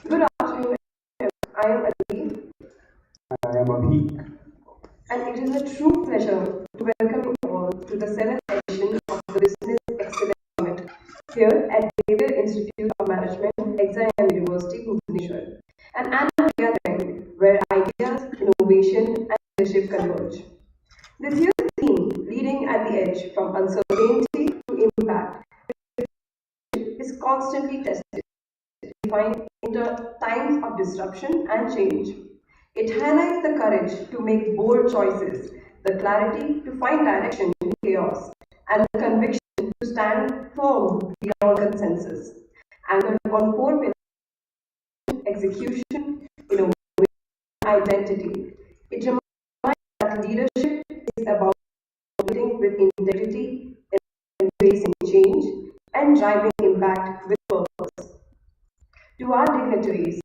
Good afternoon. I am Aroop, I am Amit. and it is a true pleasure to welcome you all to the 7th edition of the Business Excellence Summit here at BES Institute of Management, XIM University, Bhubaneswar, an annual gathering where ideas, innovation, and leadership converge. This year's theme, Leading at the Edge from Uncertainty to Impact, is constantly tested, defined in times of disruption and change. It highlights the courage to make bold choices, the clarity to find direction in chaos, and the conviction to stand firm beyond consensus. Anchored on four pillars: execution, innovation, and identity. It reminds that leadership is about leading with integrity, embracing change, and driving impact with purpose. To our dignitaries,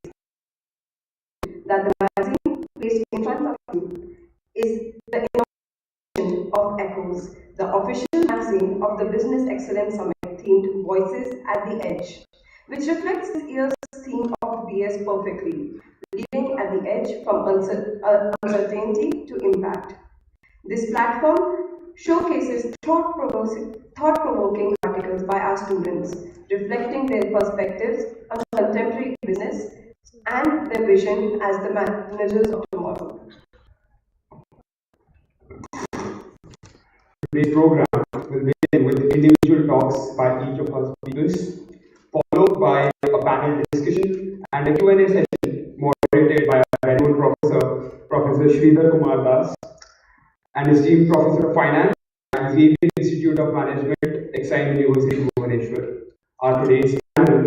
that the magazine placed in front of you is the inauguration of Echoes, the official magazine of the Business Excellence Summit themed Voices at the Edge, which reflects this year's theme of BS perfectly, leading at the edge from uncertainty to impact. This platform showcases thought-provoking articles by our students, reflecting their perspectives on contemporary business and their vision as the managers of tomorrow. Today's program will begin with individual talks by each of our speakers, followed by a panel discussion and a Q&A session moderated by our renowned professor, Professor Sridhar Kumar Das, and esteemed Professor of Finance at the Institute of Management, XIM University, Bhubaneswar. Our today's panel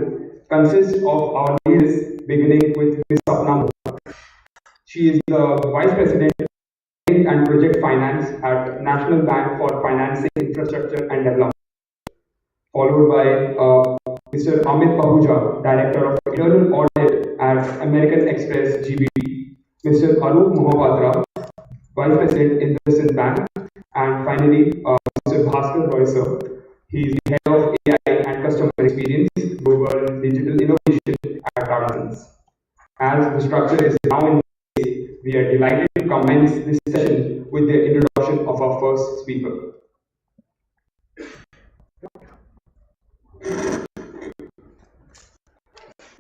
consists of our leaders, beginning with Ms. Sapna. She is the Vice President and Project Finance at National Bank for Financing Infrastructure and Development, followed by Mr. Amit Pahuja, Director of Internal Audit at American Express GBP, Mr. Aroop Mohapatra, Vice President Investment Bank, and finally Mr. Bhaskar sir. He is the Head of AI and Customer Experience, Global Digital Innovation at Tata Sons. As the structure is now in place, we are delighted to commence this session with the introduction of our first speaker.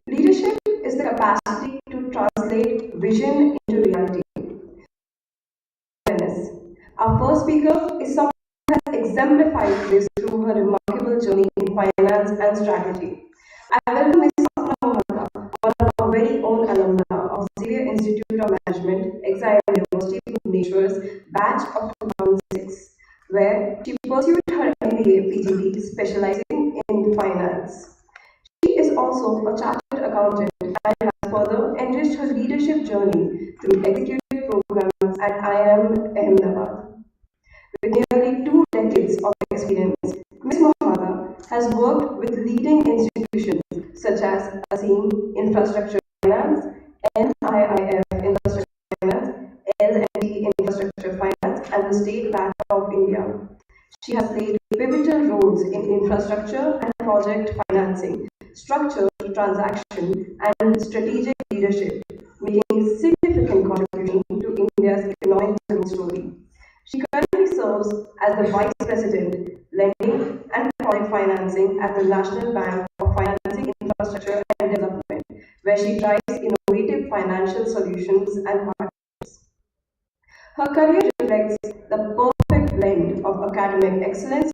Leadership is the capacity to translate vision into reality. Our first speaker is someone who has exemplified this through her remarkable journey in finance and strategy. I welcome Ms. Sapna, one of our very own alumna of Xavier Institute of Management, XIM University, Bhubaneswar's batch of 2006, where she pursued her MBA PGD specializing in finance. She is also a chartered accountant and has further enriched her leadership journey through executive programs at IIM Ahmedabad. With nearly 2 decades of experience, Ms. Mohata has worked with leading institutions such as ASEAN Infrastructure Finance, NIIF Infrastructure Finance, L&T Infrastructure Finance, and the State Bank of India. She has played pivotal roles in infrastructure and project financing, structured transaction, and strategic leadership, making significant contribution to India's economic growth story. She currently serves as the Vice President, Lending and Project Financing at the National Bank for Financing Infrastructure and Development, where she drives innovative financial solutions and partnerships. Her career reflects the perfect blend of academic excellence,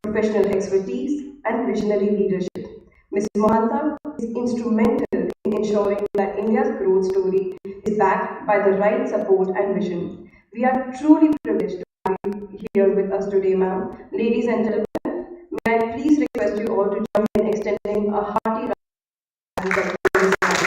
professional expertise, and visionary leadership. Ms. Mohata is instrumental in ensuring that India's growth story is backed by the right support and vision. We are truly privileged to have you here with us today, ma'am. Ladies and gentlemen, may I please request you all to join in extending a hearty round of applause.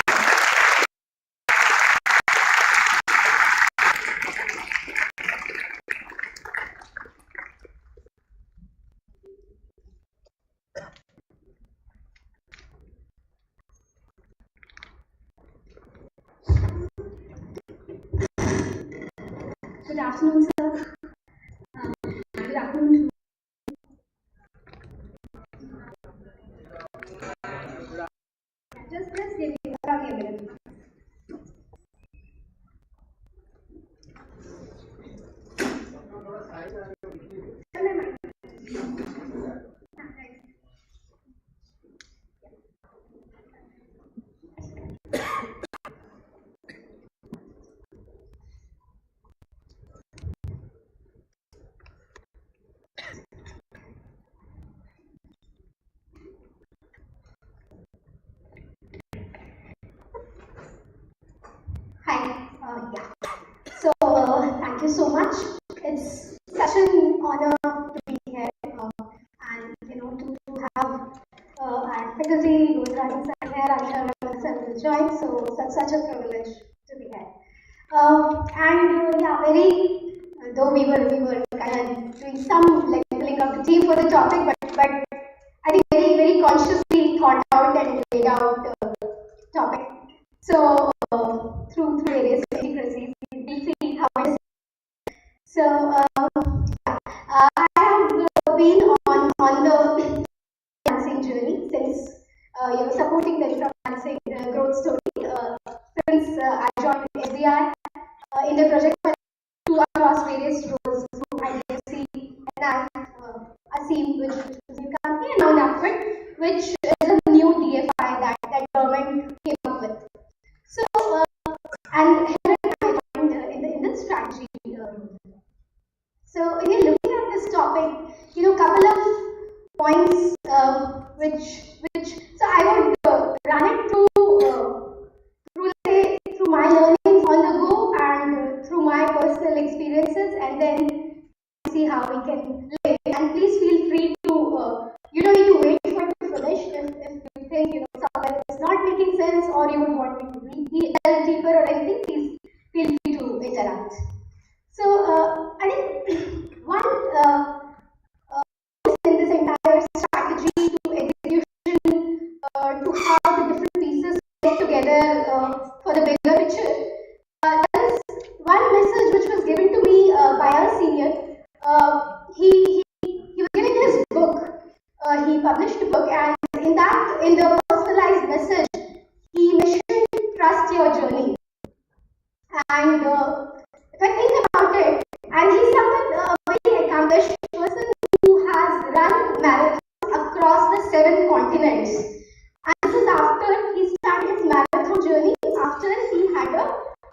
Good afternoon, sir. Good afternoon. Just give me a minute. Hi. Yeah. So, thank you so much. It's such an honor to be here, and to have our faculty who is running some here. I'm sure myself will join. So, such a privilege to be here. And yeah, very though we were kind of doing some like filling up the team for the topic, but I think very consciously thought out and laid out topic. So through various intricacies, we'll see how it is. So I have been on the financing journey since supporting the infra financing growth story since I joined SBI in the project to across various roles through IDFC and I see which is a new company and now NAFID, which is a new DFI that government came up with. So and here I joined in the strategy role. So when you're looking at this topic, couple of points which so I would run it through let's say through my learnings on the go and through my personal experiences, and then see how we can live. And please feel free to you don't need to wait for it to finish if you think somewhere it's not making sense or you would want me to delve deeper or anything. Please feel free to interrupt. So I think one in this entire strategy to execution to how the different pieces get together for the bigger picture. There is one message which was given to me by our senior. He was giving his book. He published a book, and in the personalized message, he mentioned trust your journey. And if I think about it, and he's someone very accomplished person who has run marathons across the 7 continents. And this is after he started his marathon journey, after he had a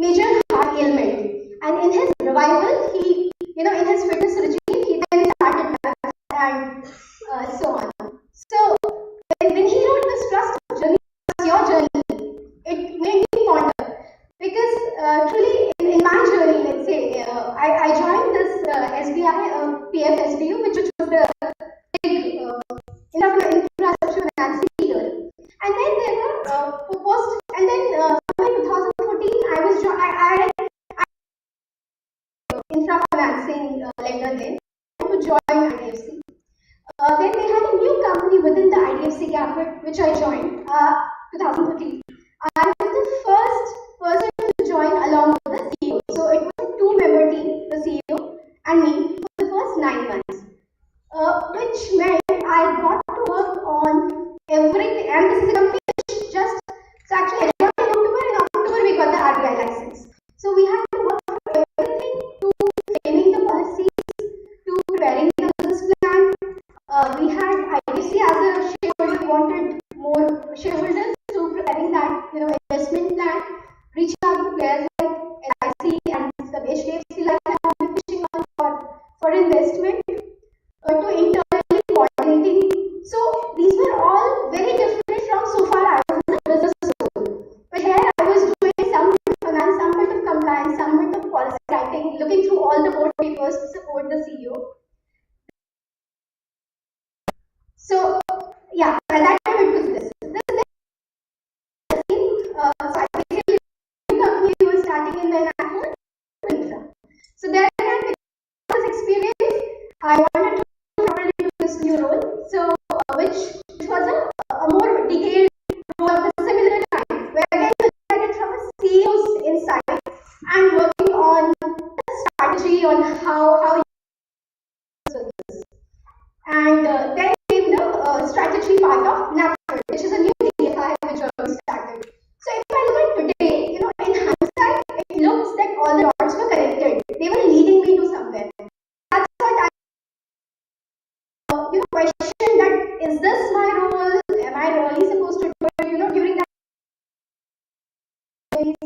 major heart ailment. And in his revival, he, in his fitness regime, he then started marathon and so on. So when he wrote this trust journey, your journey, it made me ponder. Because truly, in my journey, let's say, I joined this SBI PFSBU, which was the big infrastructure financing year. And then there were proposed, and then somewhere in 2014, I infra financing lender then to join IDFC. Then they had a new company within the IDFC Capital, which I joined 2013. I was the first person to join along with the CEO. So it was a 2-member team, the CEO and me, for the first 9 months. Which meant I got to work on everything. And this is a company which just, so actually I joined in October we got the RBI license. So we had to work on everything to framing the policies, to preparing the business plan. We had IDFC as a shareholder, wanted more shareholders, to preparing that investment plan, reaching out to players like LIC and the HDFC like that, pushing on for investment, to internally coordinating. So these were all very different from so far I was in the business role. But here I was doing some bit of finance, some bit of compliance, some bit of policy writing, looking through all the board papers to support the CEO. So yeah, at that time it was this. So I basically company was starting in the national infra. So there I had this experience. I wanted to probably do this new role. So which was a more detailed role of a similar kind, where again you look at it from a CEO's insight and working on the strategy on how you do this. And then came the strategy part of NAFID, which is a new DFI which already started. So if I look at today, in hindsight, it looks like all the dots were connected. They were leading me to somewhere. That's what I, question that, is this my role? Am I really supposed to do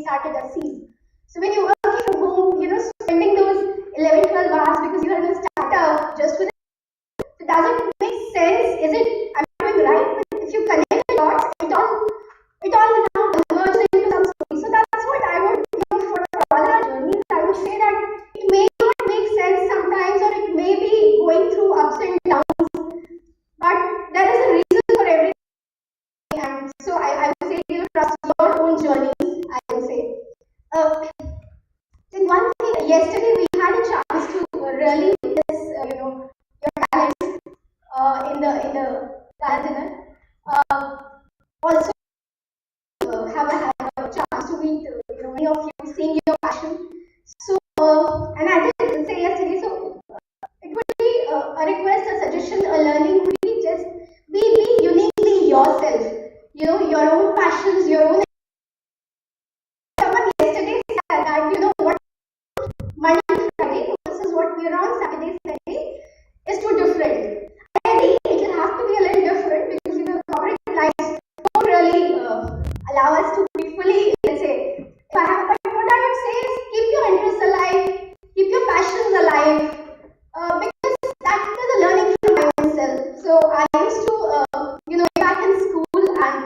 started as seeds. So when you're working from home, spending those 11, 12 hours because you're in a startup just with it doesn't make sense. Is it? I'm doing right? But if you connect the dots, it all now converges into some story. So that's what I would, for all our journeys, I would say that it may not make sense sometimes, or it may be going through ups and downs, but there is a reason for everything. And so I would say, trust your own journeys, I would say. And one thing, yesterday we had a chance to really witness, your talents in the gala dinner. Also, have a chance to meet, many of you, seeing your passion. So, and I did say yesterday, so it would be a request, a suggestion, a learning would be just be uniquely yourself. Your own passions, your own. Someone yesterday said that, what Monday to Friday versus what we are on Saturday, Sunday is too different. I agree, it will have to be a little different because corporate lives don't really allow us to be fully, let's say, but what I would say is keep your interests alive, keep your passions alive, because that is a learning from my own self. So I used to, back in school and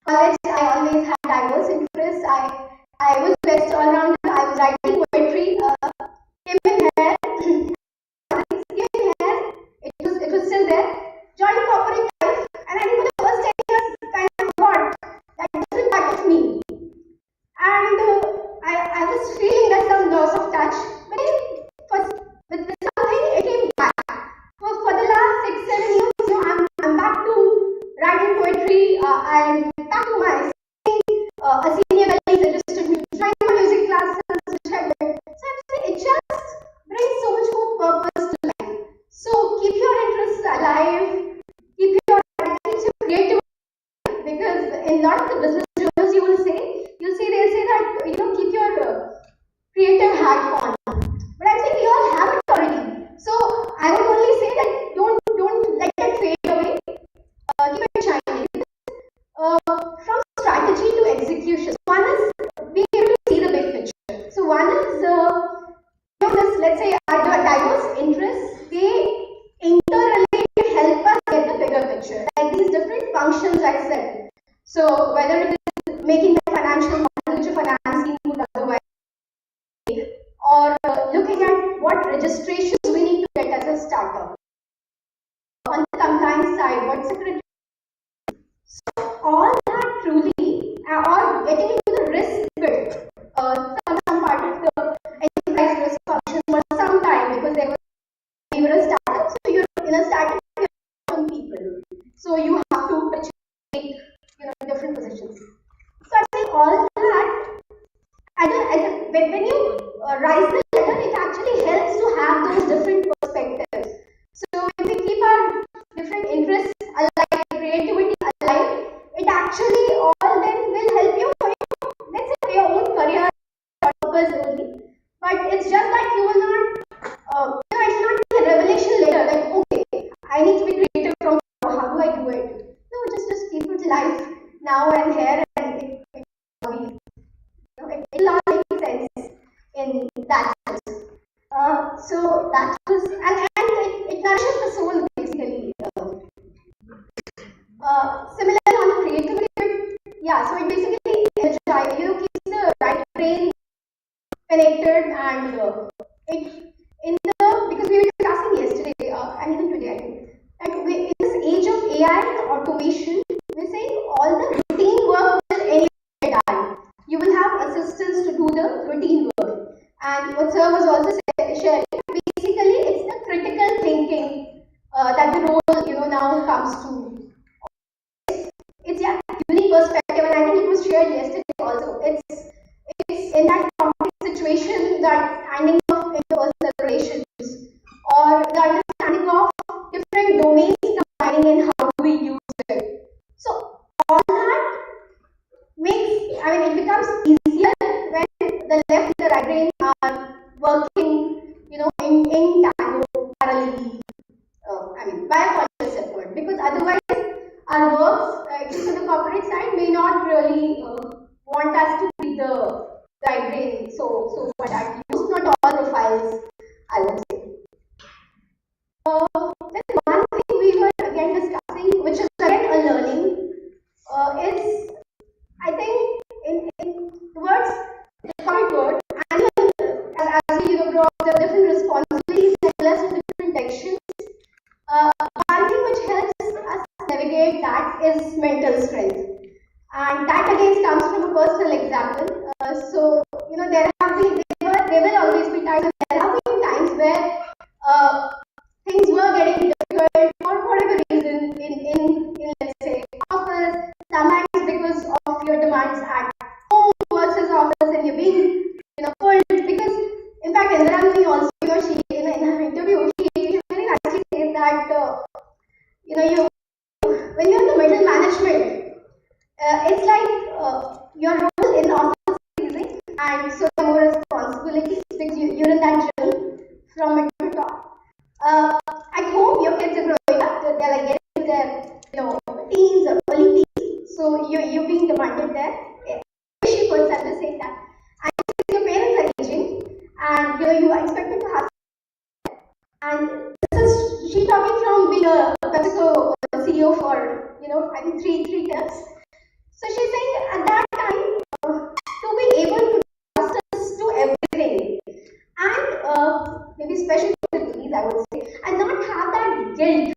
college, I always had diverse interests. I was best all rounder. I was writing poetry. Came in here, it was still there. Joined corporate life, and I think for the first 10 years, kind of forgot that this is part of me. And I was feeling that some loss of touch, but with something, it came back. For the last 6, 7 years, I'm back to writing poetry and back to my a senior colleague registered me to join my music classes, which I did. So I'm saying it just brings so much more purpose to life. So keep your interests alive, keep your creativity, because in a lot of the business journals you'll say that keep your creative hat on. But I'm saying we all have it already. So I would only say that don't let it fade away. Keep it shining. From strategy to execution. One is being able to see the big picture. So one is this, let's say our diverse interests, they interrelate to help us get the bigger picture. Like these different functions I said. So whether it is making the financial model which a finance team would otherwise make, or looking at what registrations we need to get as a startup. On the compliance side, what's the so all that truly, or getting into the risk bit, some part of the enterprise risk function for some time, because we were a startup, so you're in a startup, you're some people, so you have to take different positions. So I think all that, when you rise the ladder, it actually helps to have those different perspectives. So when we keep our different interests alive, creativity alive, it actually all then will help you for let's say your own career purpose only. But it's just that you will not, it will not be a revelation later, like, okay, I need to be creative from now, how do I do it? No, just keep it alive now and here, and it will all make sense in that sense. So that was, and it nourishes the soul basically. Similarly on the creativity bit, yeah, so it basically keeps the right brain connected, and because we were discussing yesterday and even today, I think, that in this age of AI and automation, we're saying all the routine work will anyway get done. You will have assistants to do the routine work. And what sir was also sharing, basically it's the critical thinking that the role now comes to. It's unique perspective, and I think it was shared yesterday also. It's in that complex situation, that standing of interpersonal relations, or the understanding of different domains combining and how we use it. So all that it becomes easier when the left and the right brain are working, in tango, parallelly. By a conscious effort, because otherwise our works, at least on the corporate side, may not really want us to be the is mental strength. And that again comes from a personal example. So, there have been, there will always be times, there have been times where things were getting difficult for whatever reason in let's say, office, sometimes because of your demands at home versus office, and you're being, pulled. Because, in fact, Indra also, she, in her interview, she very nicely says that, you when you're in the middle management, it's like your role in the office is increasing, and so there are more responsibilities because you're in that journey from mid to top. At home, your kids are growing up; they're like getting into their, teens or early teens. So you're being demanded there. She puts at the same time, and your parents are aging, and you are expected to have. And this is she talking from being a PepsiCo CEO for I think three years. So she's saying at that time to be able to trust us to everything, and maybe especially for the ladies, I would say, and not have that guilt,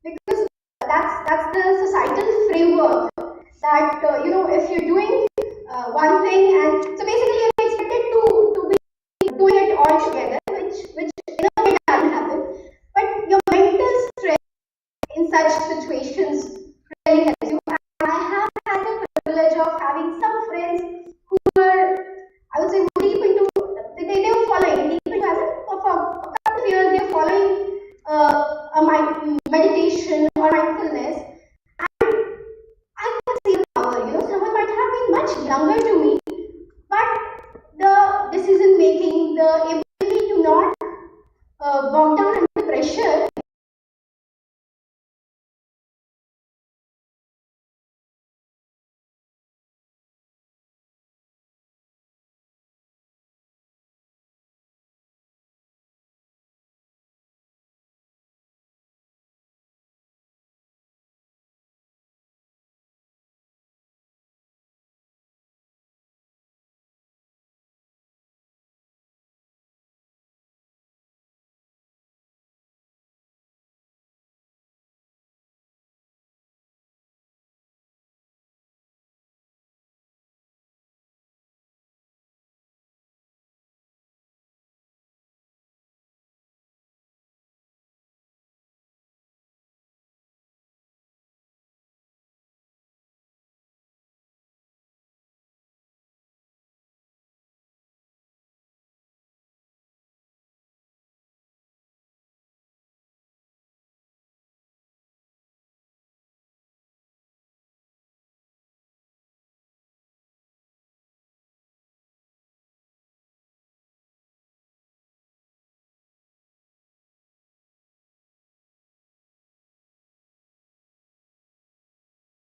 because that's the societal framework that if you're doing one thing, and so basically you're expected to be doing it all together, which in a way doesn't happen, but your mental strength in such situations really helps you. And I have had the privilege of having some friends who were, I would say, deep into, they were following deep into, as for a couple of years, they were following a meditation or mindfulness, and I could see the power. Someone might have been much younger to me, but the decision making, the ability to not bog down under pressure.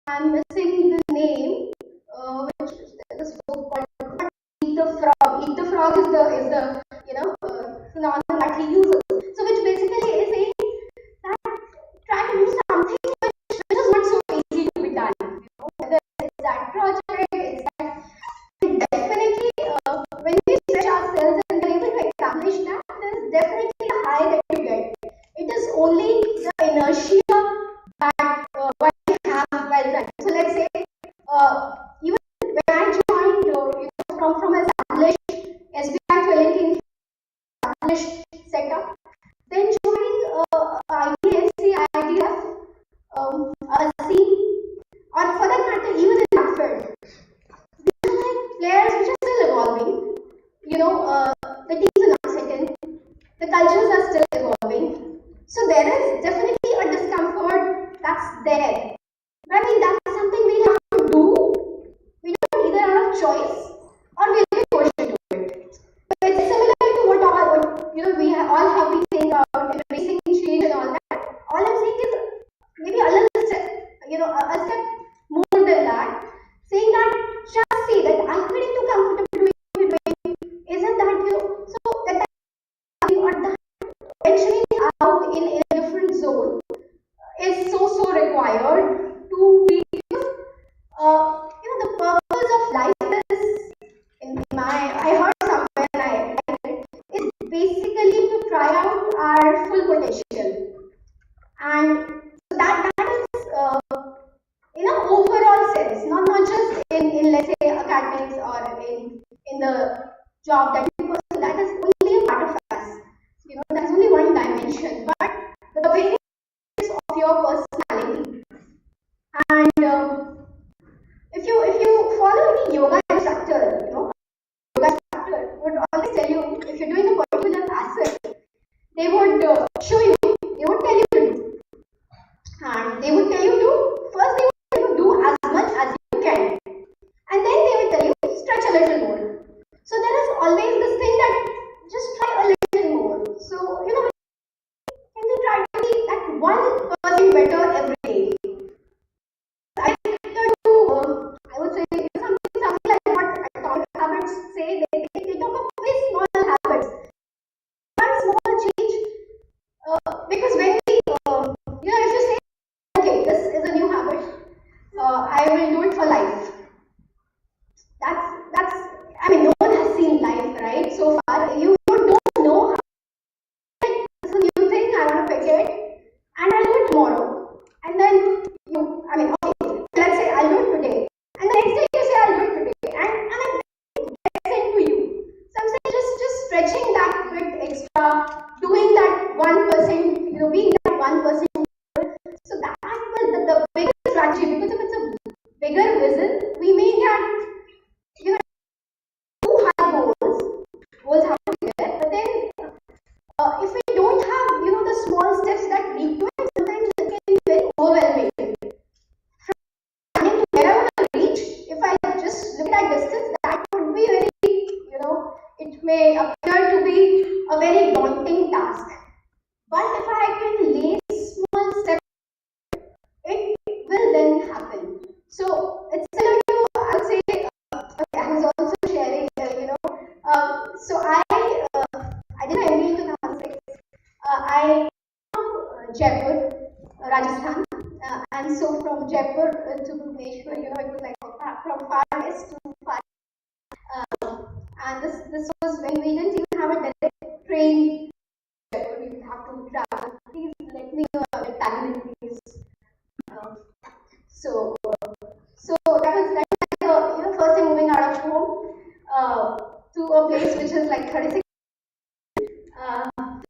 I'm missing the name, which this book called Eat the Frog. Eat the Frog is the synonym that he uses. So which basically is saying that try to do something which is not so easy to be done. Whether it's that project, it's that, definitely when we stretch ourselves and we're able to accomplish that, there's definitely a high that you get. It is only the inertia that one have while running. So let's say even when I joined from established SBI 20 established setup, then joining IDSC, IDF, a scene, or for that matter, even in that field, these are like players which are still evolving. The teams are not settled, the cultures are still evolving. So there is definitely a discomfort that's there. But I mean, that's something we have to do. We don't either out of choice or we'll be forced to do it. So it's similar to what we all have been saying about embracing change and all that. All I'm saying is maybe a little step, a step more than that. Saying that just say that I'm feeling too comfortable doing what you're doing. Isn't that so that you are that venturing out in a different zone is so required to be, the purpose of life is, I heard somewhere and I liked it, is basically to try out our full potential. And that in an overall sense, not just in let's say academics or in the job that you pursue. That is only a part of us. That is only one dimension. But the various of your personality, and if you follow any yoga instructor, yoga instructor would always tell you if you're doing a particular asset, they would show you, they would tell you to do, and they would tell you to first they would tell you do as much as you can, and then they would tell you stretch a little more. So there is always this thing that just try a little more. So can they try to be that 1% better every day? I would say something like what atomic habits say. They talk of very small habits, one small change. Because when we, if you say, okay, this is a new habit, I will do it for life. That's. I mean, no one has seen life, right? So far, you don't know how. This is a new thing. I want to pick it, and I'll do it tomorrow. And then okay, let's say I'll do it today. And the next day you say I'll do it today. And it gets into you. So I'm saying just stretching that bit extra, doing that 1%, being that 1%. So that was the biggest strategy, because if it's a bigger vision, we may get, too high goals have to be there. But then if we don't have, the small steps that lead to it, sometimes it can be very overwhelming. Where I want to reach, if I just look at distance, that would be very, it may appear to be a very daunting task. But if I can lay small steps, it will then happen. So it's similar to, I would say, I was also sharing, so I did my MBA in 2006. I from Jaipur, Rajasthan. And so from Jaipur to Bhubaneswar, it was like from far west to far. And this was when we didn't even have a direct train. We would have to travel. Please let me know the time, please. So that was like first time moving out of home to a place which is like 36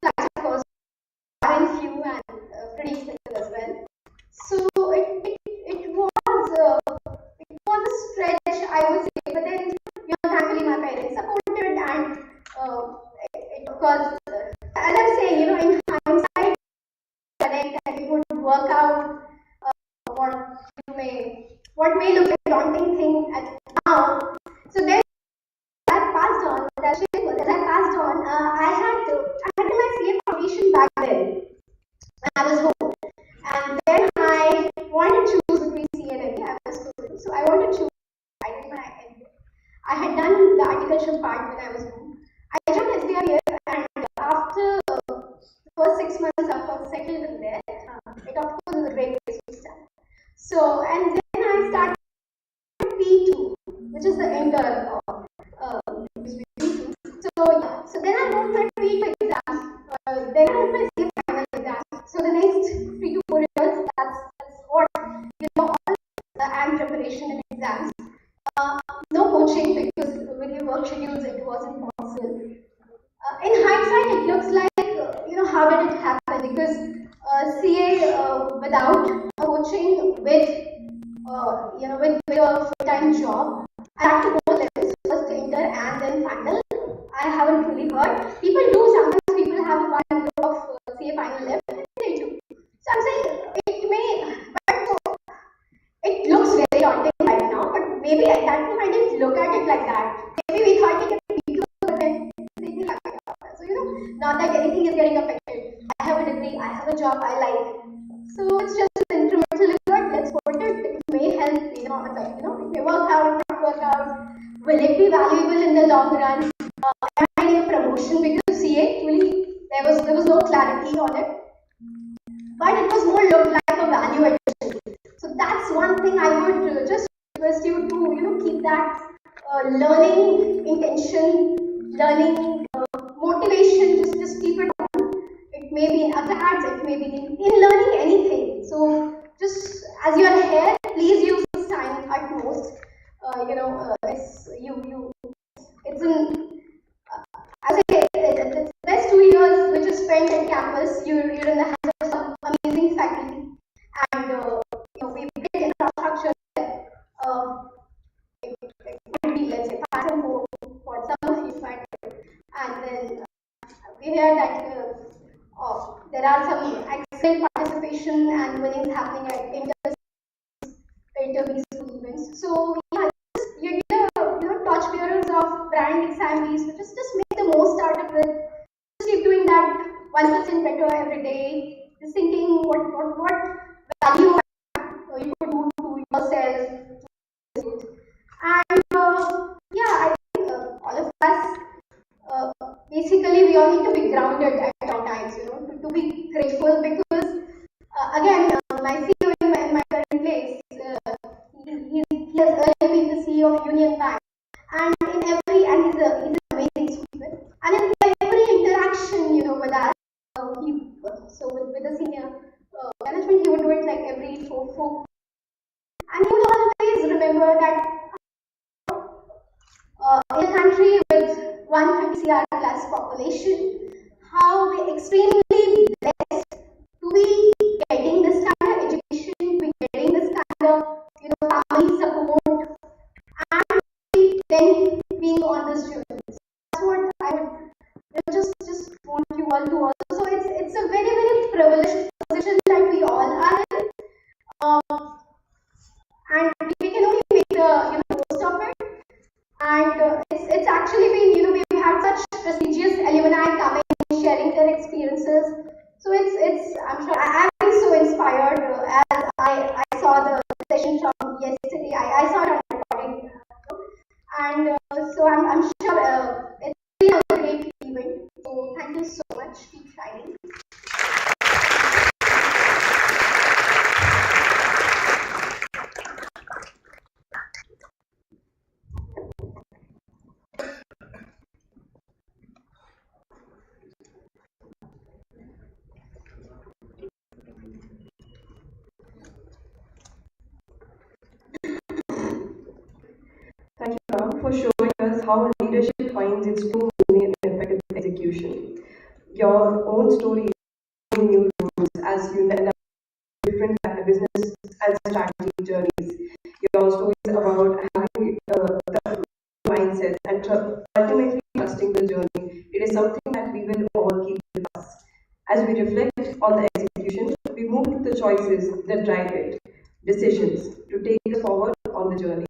flights, of course, far and few and pretty expensive as well. So it was a stretch, I would say, but then thankfully my parents supported, and it of course, as I'm saying, in hindsight, connect, and it would work out what may look like a daunting thing at now. So then as I passed on, I had my CA foundation back then when I was home. And then I wanted to choose between CA and MBA. I was student, so I wanted to choose. I did my MBA. I had done the agriculture part when I was home. I joined SBI, and after the first 6 months after settled in there, it of course is a great place to start. So, and then I started P2, which is the enter P2. So then I wrote my P2 exams. Then I wrote my CA final exams. So the next 3 to 4 years, that's what all the AM preparation and exams. No coaching, because with your work schedules it wasn't possible. In hindsight, it looks like how did it happen? Because CA without coaching, with a full-time job, I had to go levels, first inter and then final. I haven't really heard. People do, sometimes people have 1 year of CA final left, and they do. So I'm saying it may, but it looks very daunting right now, but maybe at that time I didn't look at it like that. Maybe we thought it could be too, but then so not that anything is getting affected. I have a degree, I have a job I like. So it's just an incremental effort. Let's put it. It may help, it may work out, not work out. Will it be valuable in the long run? Am I getting a promotion? Because CA, really, there was no clarity on it. But it was more looked like a value addition. So that's one thing I would just request you to, keep that learning intention, learning motivation, just keep it on. It may be in ads, it may be in learning anything. So just as you are here, please back from home, what some of you might do. And then we hear that there are some excellent participation and winnings happening at inter events. So yeah, just you're torchbearers of brand examples. So just make the most out of it. Just keep doing that 1% better every day. Just thinking what value you could do to yourself. And yeah, I think all of us basically we all need to be grounded at all times, to be grateful because again, my CEO in my current place, he has earlier been the CEO of Union Bank, and he's an amazing speaker, and in every interaction, with us, with the senior management, he would do it like every four, and he would always remember that in a country with 150 CR plus population, how we're extremely blessed to be getting this kind of education, to be getting this kind of family support, and then being on this journey. So that's what I would just want you all to also. So it's a very very privileged position that we all are in, and we can only make the most of it. And it's actually been, we've had such prestigious alumni coming and sharing their experiences. So it's I'm sure I'm so inspired as I saw the session from yesterday. I saw it on recording, and so I'm sure it's really a great event. So thank you so much. Keep shining. Thank you, Ram, for showing us how leadership finds its true meaning in effective execution. Your own story is new rules as you develop different business and strategy journeys. Your story is about having the mindset and ultimately trusting the journey. It is something that we will all keep with us. As we reflect on the execution, we move to the choices that drive it, decisions to take us forward on the journey.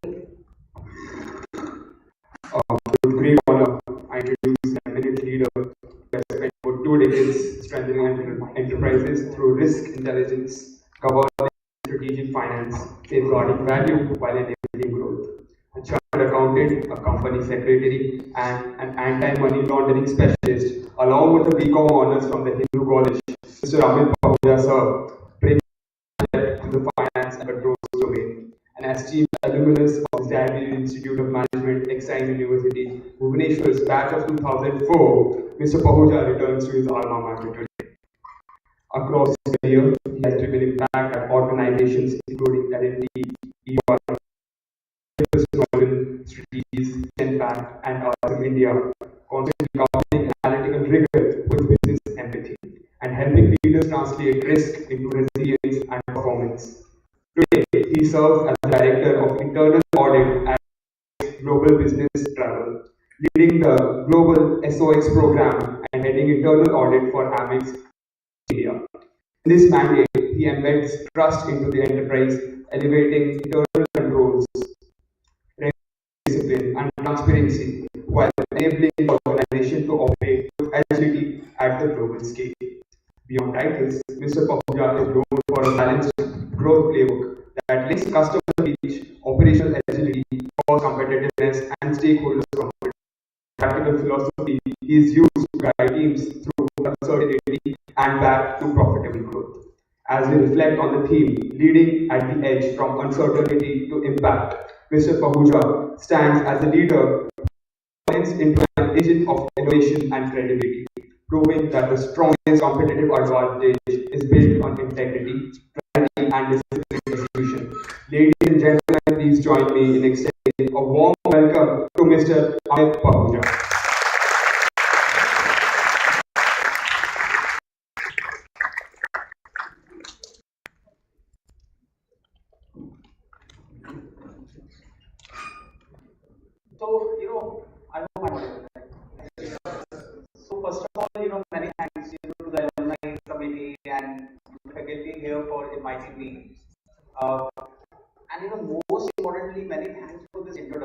With great honor, I introduce eminent leader who has spent for 2 decades strengthening enterprises through risk intelligence, governance, strategic finance, safeguarding value while enabling growth. A chartered accountant, a company secretary, and an anti-money laundering specialist, along with a BCom honors from the Hindu College, Mr. Amit Pahuja, sir, brings to the finance and controls domain. An esteemed alumnus of the Stanley Institute of Management, Exide University, Bhubaneswar's batch of 2004, Mr. Pahuja returns to his alma mater today. Across his career, he has driven impact at organizations including L&T, EY, Strategies, Genpact, and others in India, constantly combining analytical rigor with business empathy and helping leaders translate risk into resilience and performance. Today, he serves as the Director of Internal Audit at Global Business Travel, leading the Global SOX program and heading internal audit for Amex India. In this mandate, he embeds trust into the enterprise, elevating internal controls, discipline, and transparency, while enabling the organization to operate with agility at the global scale. Beyond titles, Mr. Pahuja is known for a balanced growth playbook that links customer reach, operational agility, cost competitiveness, and stakeholder comfort. Practical philosophy is used to guide teams through uncertainty and back to profitable growth. As we reflect on the theme, leading at the edge from uncertainty to impact, Mr. Pahuja stands as a leader who turns into an agent of innovation and credibility, proving that the strongest competitive advantage is built on integrity, clarity, and disciplined execution. Ladies and gentlemen, please join me in extending a warm welcome to Mr. Amit Pahuja. So,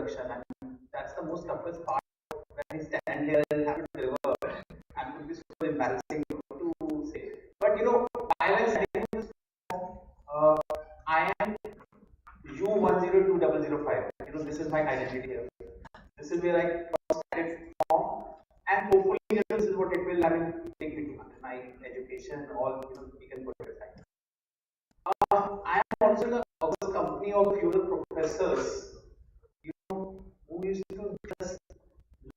introduction, and that's the most toughest part when I stand here and have to deliver, and it would be so embarrassing to say. But I will say uh, I am U102005. This is my identity here. This is where I first started from, and hopefully this is what it will take me to my education. All we can put it aside. I am also in the August company of few other professors, who used to just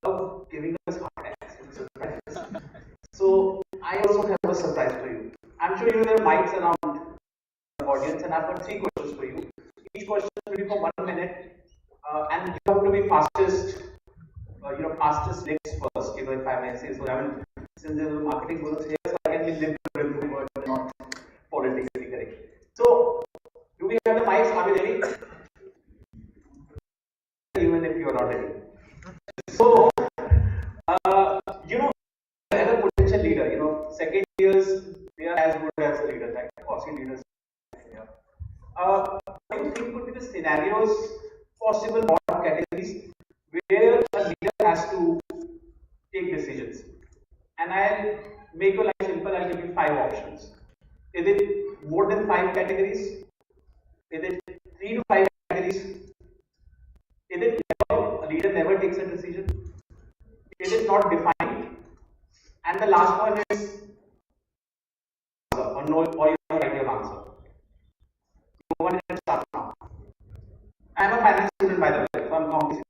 love giving us hard times. So I also have a surprise for you. I'm sure there are mics around the audience, and I've got 3 questions for you. Each question will be for 1 minute, and you have to be fastest. Fastest legs first. If I may say so. I mean, since there's a marketing bonus here, so I can be liberal, but not politically correct. So, do we have the mics? Are we ready? Even if you are not ready. So, as a potential leader, second years they are as good as a leader, like policy leaders. What do you think could be the scenarios, possible broad categories where a leader has to take decisions? And I'll make your life simple. I'll give you 5 options. Is it more than 5 categories? Is it 3 to 5 categories? Is it never, a leader never takes a decision? Is it not defined? And the last one is or no, or you don't write your answer. No one can start now. I am a finance student, by the way, so I'm counting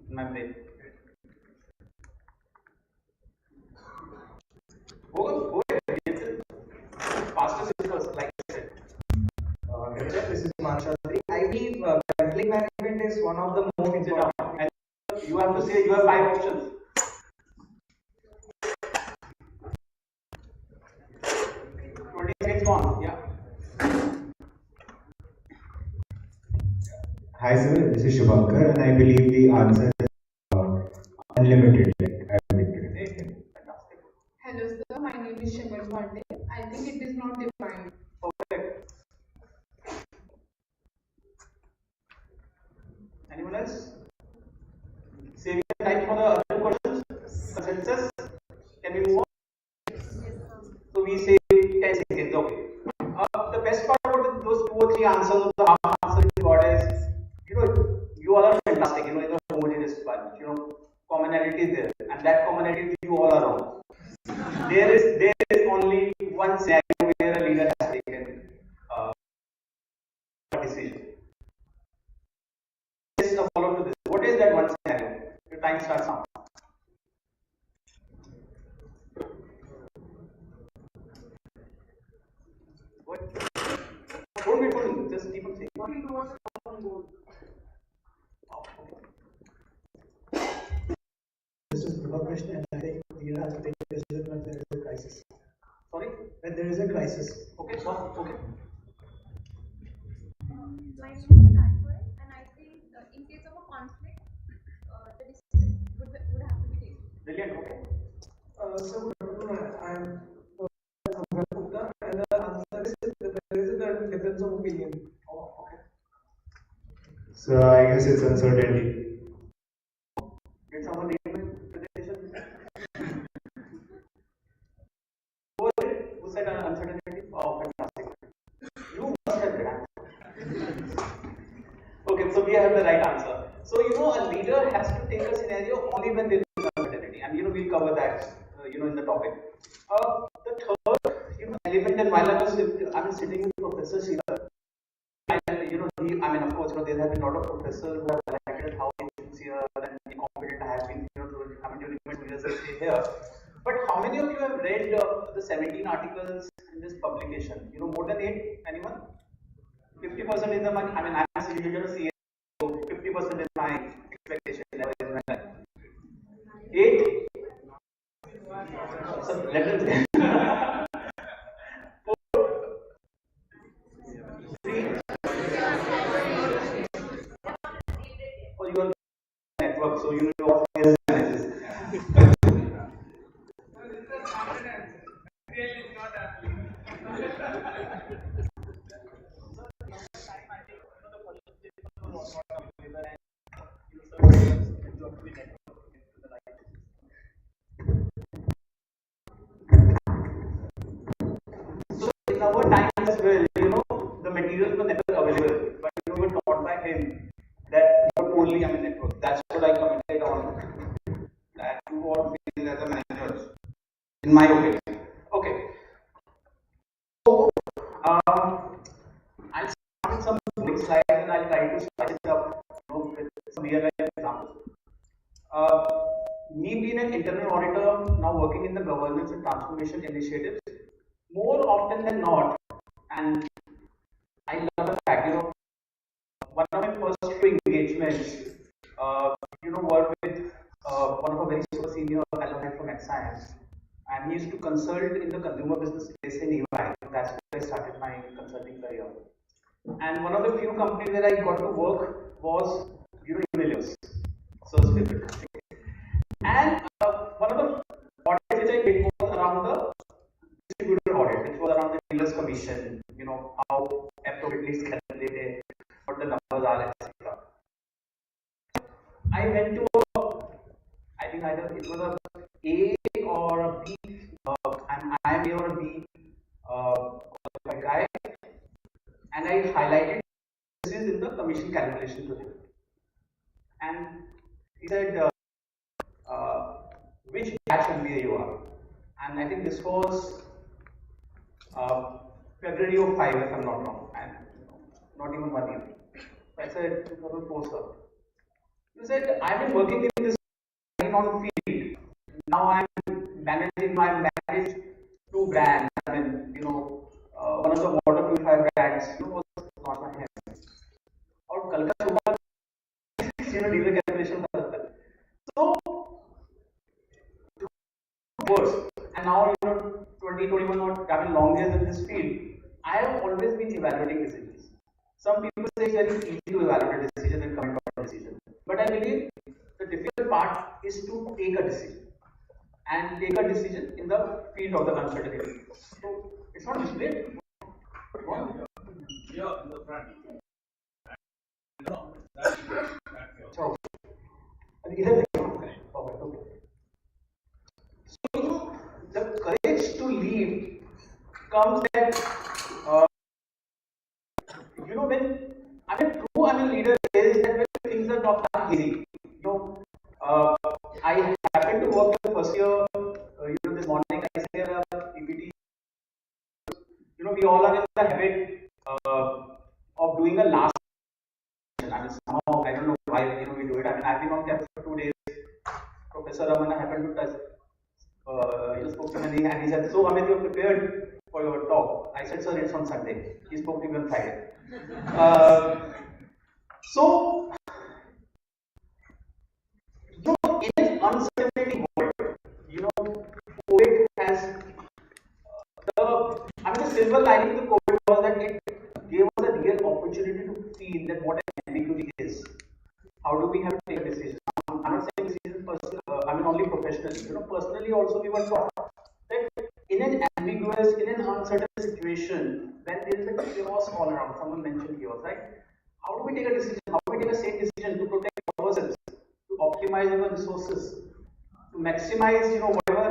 in my brain. Go ahead. Fastest is first, like I said. This is Manshadri. I believe conflict management is one of the most important. And you have to say you have 5 options. 20 seconds gone. Yeah. Hi sir, this is Bhaskar, and I believe the answer is unlimited. Like I admitted. Hello sir, my name is Shamal Bhande. I think it is not defined. Perfect. Anyone else? Saving time for the other questions? Consensus? Can we move on? So we say 10 seconds, okay. The best part about those 2 or 3 answers of the half answer you got is, you all are fantastic, it's a homogeneous bunch, commonality is there, and that commonality is you all are wrong. There is only one scenario where a leader has taken a decision. Just a follow to this. What is that one scenario? Your time starts now. What? Don't be putting, just keep on saying. This is a question, and I think the leader has to take a decision when there is a crisis. Sorry? When there is a crisis. Okay, so, okay. My name is Tanvi, and I think in case of a conflict, the decision would have to be taken. Brilliant, okay. So, I am Gupta, and the answer is there is a difference of opinion. Oh, okay. So I guess it's uncertainty. Did someone read my presentation? Who said uncertainty? Oh, fantastic. You must have read. Okay, so we have the right answer. So, a leader has to take a scenario only when there is uncertainty, and we'll cover that, in the topic. The third, element, and while I'm sitting with Professor Sheila, of course, there have been a lot of professors who have highlighted how sincere and competent I have been, during my 2 years of stay here. But how many of you have read the 17 articles in this publication? More than 8? Anyone? 50% is the money. I'm a individual CA, so 50% is my expectation level in my life. 8? So let us. 4? 3? Oh, you are network, so you know what is manages. in my opinion. Okay, so I'll start with some big slides and I'll try to spice it up, with some real life examples. Uh, Me being an internal auditor, now working in the governance and transformation initiatives, more often than not, and I love the fact, one of my first few engagements, were with one of a very super senior alumni from science, and he used to consult in the consumer business space in EY. That's where I started my consulting career. And one of the few companies that I got to work was, Unilever's, Sir's favorite. And one of the audits which I did was around the distributor audit, which was around the dealers commission, how appropriately it's calculated, what the numbers are, etc. I went to I think either it was a A or a B, and I am A or a B qualified guy, and I highlighted this is in the commission calculation to him. And he said, which batch MBA you are? And I think this was February of 5, if I'm not wrong, and not even 1 year. So I said, 2004, sir. He said, I've been working in this on field. Now I'm managing my managed 2 brands. I mean, one of the water purifier brands, was not my hand. और कल का सुबह dealer calculation का रहता है. So worse. And now 2021 or having long years in this field, I have always been evaluating decisions. Some people say it's very easy to evaluate a decision and comment on a decision, but I believe the difficult part is to take a decision and take a decision in the field of the uncertainty. So it's not displayed. Yeah, in the front. No, So, okay. So the courage to leave comes that when leader is that when things are not that easy. I happened to work in the first year. This morning I said PPT. We all are in the habit of doing a last. I mean, somehow I don't know why we do it. I mean, I've been on campus for 2 days. Professor Ramana happened to touch. Spoke to me and he said, "So Amit, you're prepared for your talk?" I said, "Sir, it's on Sunday." He spoke to me on Friday. So, in an uncertainty world, COVID has the silver lining of the COVID was that it gave us a real opportunity to feel that what an ambiguity is. How do we have to take a decision? I'm not saying decision only professionally. Personally also we were taught that in an ambiguous, in an uncertain situation, when there is a chaos all around, someone mentioned chaos, right? How do we take a decision? How do we take a safe decision to protect ourselves, to optimize our resources, to maximize, whatever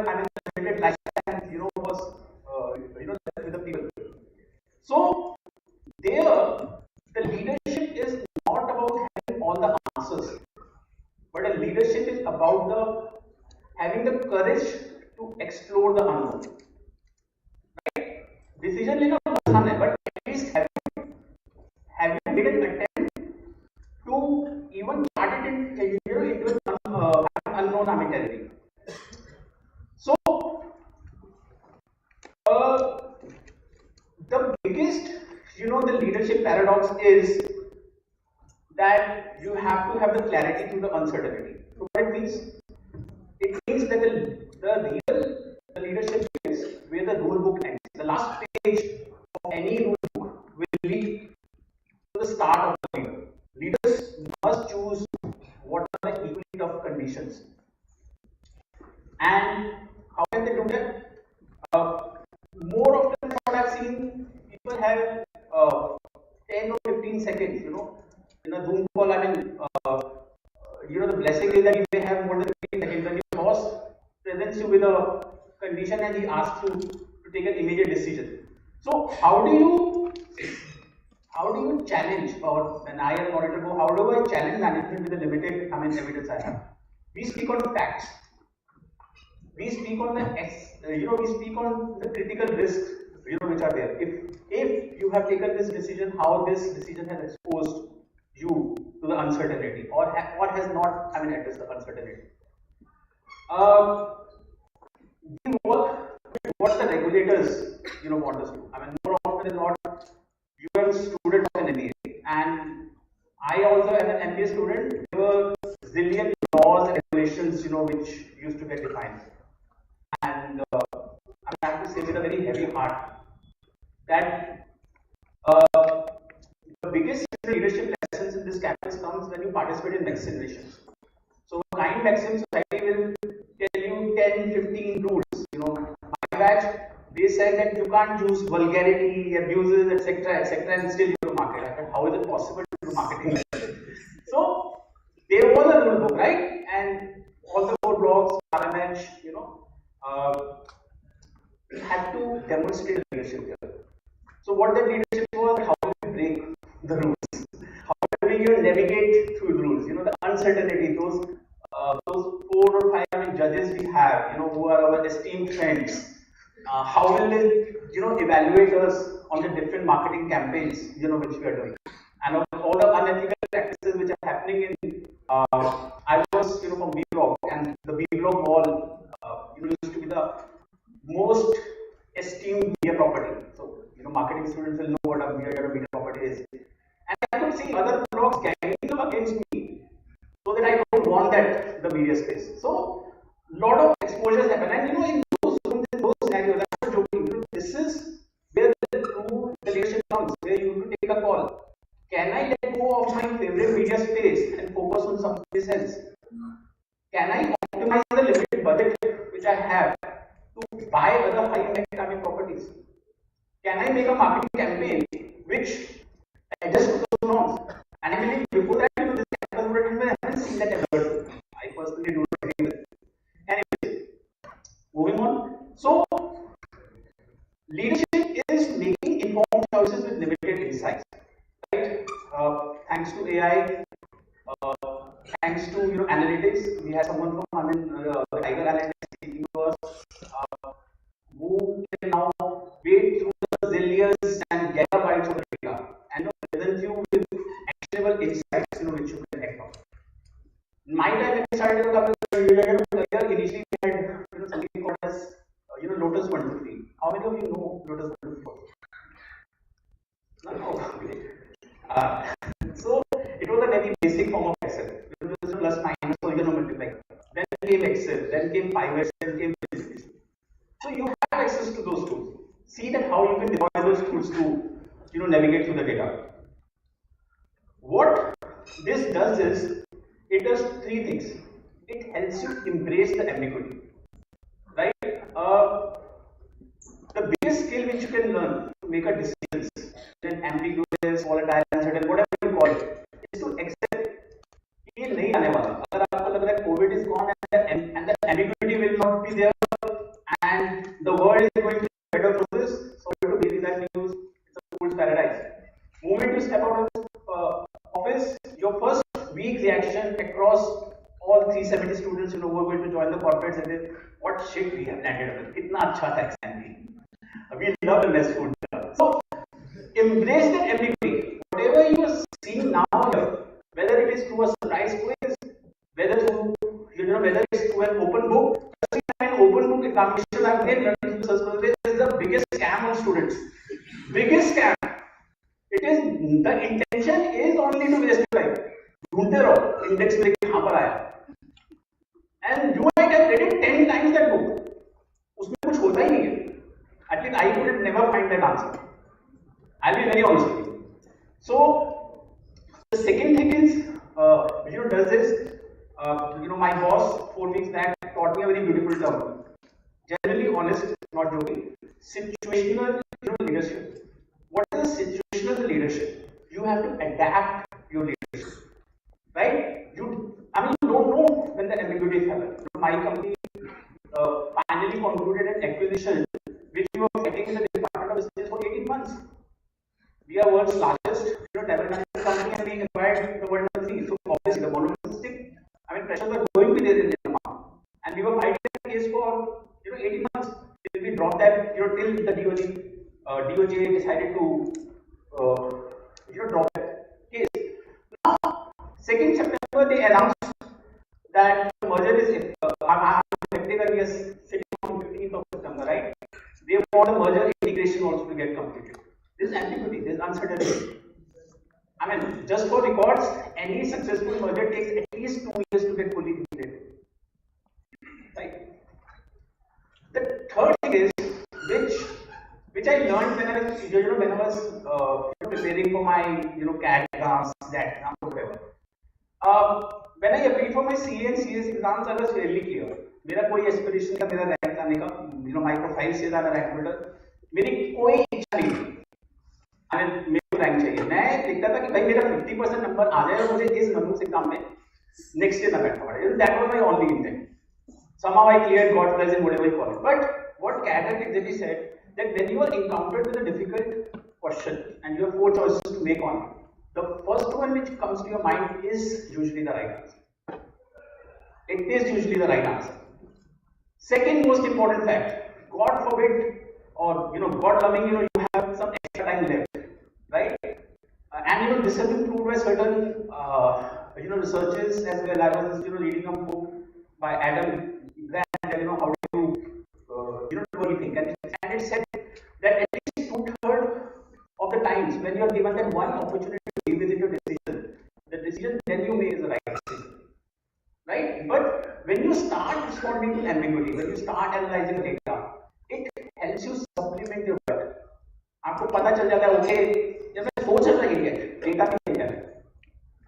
limited lifetime, was, with the people. So there, the leadership is not about having all the answers, but a leadership is about having the courage to explore the unknown. Right? Decision lena आसान है, but at least have you made an attempt to even chart it into an unknown territory. So the biggest, the leadership paradox is that you have to have the clarity through the uncertainty. So what it means? It means that the leadership is where the rule book ends. The last page of any rule book will lead to the start of the leader. Leaders must choose what are the equally tough conditions. And how can they do that? More often what I've seen, people have 10 or 15 seconds, in a Zoom call. I mean, the blessing is that you may have more than 15 seconds when your boss presents you with a condition and he asks you to take an immediate decision. So how do you challenge, or when I am auditor go, how do I challenge management with the limited evidence I have? We speak on facts. we speak on the we speak on the critical risks, which are there. If you have taken this decision, how this decision has exposed you to the uncertainty, or has not, addressed the uncertainty. We work with what the regulators, want us to. More often than not, you are a student of an MBA, and I also, as an MBA student, there were zillion laws and regulations, which used to get defined. And I have to say with a very heavy heart that the biggest leadership lessons in this campus comes when you participate in next generations. So kind Maxim Society will tell you 10, 15 rules. My batch, they said that you can't use vulgarity, abuses, etc., and still do market. I said, how is it possible to do marketing? So there was a rule book, right? And all the four blocks, RMH, had to demonstrate leadership here. So what the leadership was, how do we break the rules? How do we navigate through the rules? The uncertainty, those 4 or 5 judges we have, who are our esteemed friends. How will they, evaluate us on the different marketing campaigns, which we are doing, and all the unethical practices which are happening in. I was, from B Block, and the B Block wall, used to be the most esteemed media property. So, marketing students will know what a media property is. And I could see other blogs ganging up against me, so that I don't want that the media space. So, lot of exposures happen, and in those scenarios, I'm not joking. This is where the leadership comes, where you have to take a call. Can I let go of my favorite media space and focus on something else? Can I optimize the limited budget which I have to buy other high impact properties? Can I make a marketing campaign which adjusts to those norms? And I believe before that, this campus would I haven't seen that ever. I personally do not agree with it. Anyway, moving on. So, leadership is making informed choices with limited insights. Right? Thanks to AI, thanks to analytics, we have someone from the Tiger Analytics team was who can now wade through the zillions and gigabytes of data and present you with actionable insights, which you can act on. In my time, when I started a couple of years ago, initially we had something called as Lotus 1, 2, 3. How many of you know Lotus 1, 2, 3? No. So it was a very basic form of Excel. Plus minus, so multiply. Then came Excel, then came Pivot, then came Business. So you have access to those tools. See that how you can deploy those tools to navigate through the data. What this does is it does 3 things. It helps you embrace the ambiguity. Right? The biggest skill which you can learn to make a decision in ambiguous, volatile, uncertain, whatever you call it, is to accept ये नहीं आने वाला. अगर आपको लग रहा है COVID is gone and the ambiguity will not be there and the world is going to be better for this, so you have to believe that news. It's a fool's paradise. Moment you step out of office, your first week reaction across all 370 students who are going to join the corporate center, what shit we have landed with. Kitna acha tha exam bhi. We love the best food. So embrace that ambiguity. Whatever you are seeing now here, whether it is through a surprise quiz, whether it's through an open book, an open book examination I've been running through the search is the biggest scam on students. Biggest scam. It is the intention is only to waste time. ढूंढते रहो index में कहाँ पर आया. And you might have read it 10 times that book. उसमें कुछ होता ही नहीं है. At least I could never find that answer. I'll be very honest with you. So the second thing is, does this. My boss 4 weeks back taught me a very beautiful term. Generally honest, not joking. Situational leadership. What is situational leadership? You have to adapt your leadership. Right? You don't know when the ambiguity is happening. My company finally concluded an acquisition which we were getting in the Department of Business for 18 months. We are world's largest travel management company and we acquired the world number 3. So obviously the monopolistic pressures were going to be there in the market. And we were fighting a case for DOJ decided to drop that case. Now, 2nd September they announced that the merger is effective, and yes, sitting on 15th of September, right? They want the merger integration also to get completed. This is ambiguity, this is uncertainty. I mean, just for records, any successful merger takes at least 2 years to get fully completed. Right? The third thing is, which I learned when I was preparing for my CAT exams, that exams, whatever. When I applied for my CA and CS exams, I was fairly clear. मेरा कोई aspiration था मेरा rank आने का, my profile से ज़्यादा rank holder, मेरी कोई इच्छा नहीं थी. I mean, मेरे को rank चाहिए. मैं देखता था कि भाई मेरा 50% नंबर आ जाए और मुझे इस मनूस एग्जाम में next year ना बैठना पड़े. That was my only intent. Somehow I cleared, got present, whatever you call it. But what CAT exactly said, that when you are encountered with a difficult question and you have 4 choices to make on it, the first one which comes to your mind is usually the right answer. It is usually the right answer. Second most important fact, God forbid, or God loving, you have some extra time left, right? And this has been proved by certain researchers as well. I was reading a book by Adam Grant, how do you do anything, and it said that at least 2/3 of the times when you are given that one opportunity to revisit your decision, the decision then you make is the right decision, right? But when you start responding to ambiguity, when you start analyzing data, it helps you supplement your gut. आपको पता चल जाता है, okay, जब मैं सोच रहा है डेटा भी क्या है.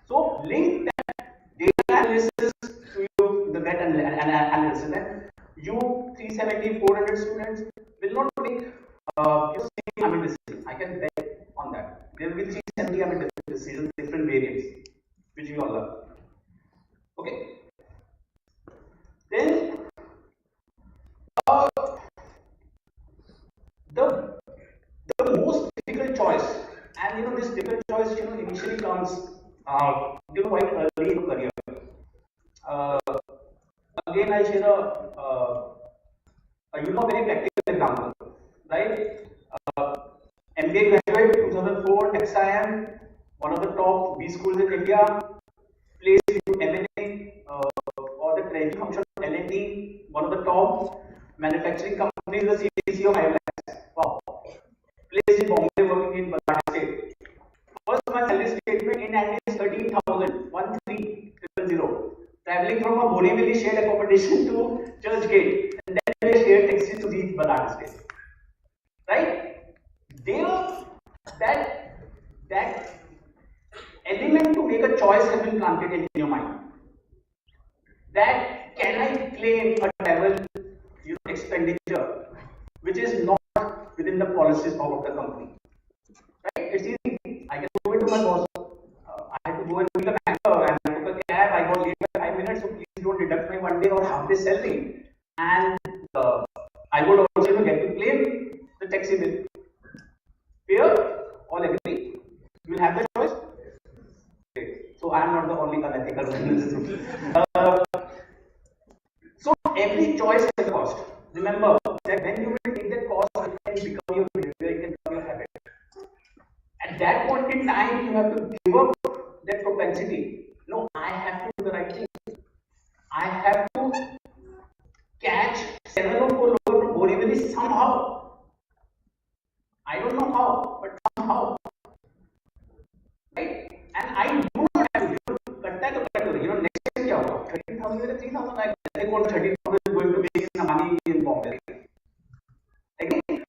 So link that data analysis to the gut analysis, and you 370, 400 students will not make same decision. I can bet on that. There will be 370 decisions, different variants, which we all learn. Okay. Then the most difficult choice, and this difficult choice initially comes quite early in career. Again, I share a very practical example, right? MBA graduate 2004, XIM, one of the top B schools in India, placed into M&A or the treasury function of L&D, one of the top manufacturing companies, the CTC of 5 lakhs. Wow. Placed in Bombay, working in Balad State. First month salary statement in hand is 13,000, 13,000. Traveling from a Borivali shared accommodation to Church Gate, and then they shared taxis to reach Balad State. Right? That element to make a choice has been planted in your mind. That can I claim a travel expenditure which is not within the policies of the company? Right? It's easy. I can go into my boss. I have to go and meet a banker, and I took a cab. I got late by 5 minutes, so please don't deduct my 1 day or half day salary. And I would also get to claim the taxi bill. Here, all agree. You will have the choice. Okay. So I am not the only unethical one in this room. So every choice has a cost. Remember that when you will take that cost, it can become your behavior, it can become your habit. At that point in time, you have to give up that propensity. No, I have to do the right thing. I have to catch 704 lower from Borivali somehow. I don't know how, but somehow. Right? And I do not have to do it. Next year, 13,000 or 3,000, I think 13,000 is going to be in money in Bombay. Again,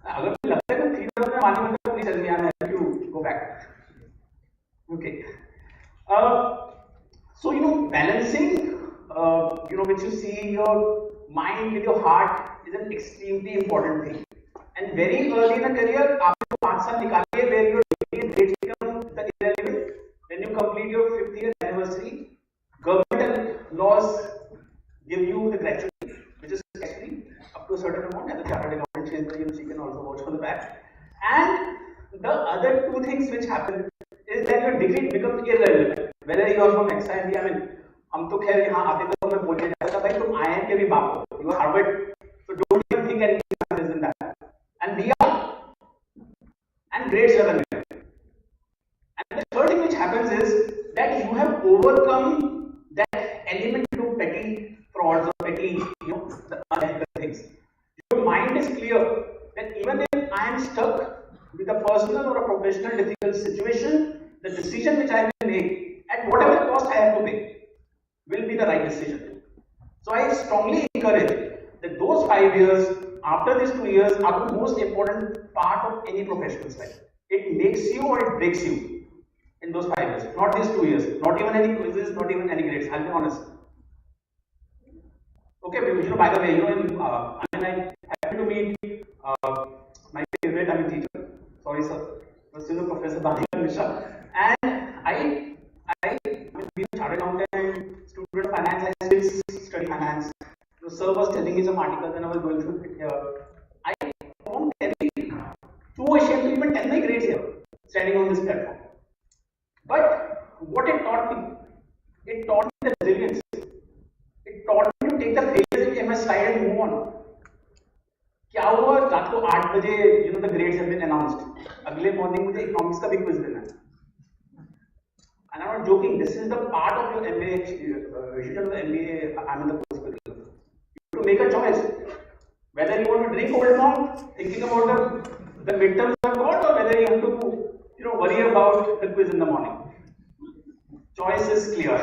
अगर लगता है कि 3,000 में money मिलता है, please tell me, I have to go back. Okay. So balancing, which you see your mind with your heart is an extremely important thing. And very early in a career, after 5 साल निकालिए, where your degree grades become the irrelevant. When you complete your 5th year anniversary, government laws give you the gratuity, which is actually up to a certain amount, and the chartered accountant says you can also vouch for the back. And the other 2 things which happen is that your degree becomes irrelevant. Whether you are from XIM, I mean, हम तो खैर यहाँ आते तो मैं बोलने जाता था भाई तुम IIM के भी बाप हो, you are Harvard, so don't even think anything other than that. And we are have to pay will be the right decision. So I strongly encourage that those 5 years, after these 2 years, are the most important part of any professional's life. It makes you or it breaks you in those 5 years, not these 2 years, not even any quizzes, not even any grades. I'll be honest. Okay, by the way, I happy to meet my favorite teacher. Sorry, sir, was Professor Bhaskar, and I'm being a chartered accountant, student of finance. I still study finance. Sir was telling me some articles, and I was going through it here. I found very too ashamed to even tell my grades here, standing on this platform. But what it taught me the resilience. It taught me to take the failures in my slide and move on. क्या हुआ रात को 8 बजे the grades have been announced. अगले morning मुझे economics का भी quiz देना है. And I'm not joking. This is the part of your MBA. The MBA. I'm in the post curriculum. You have to make a choice whether you want to drink Old Monk, thinking about the midterms you have got, or whether you have to worry about the quiz in the morning. Choice is clear.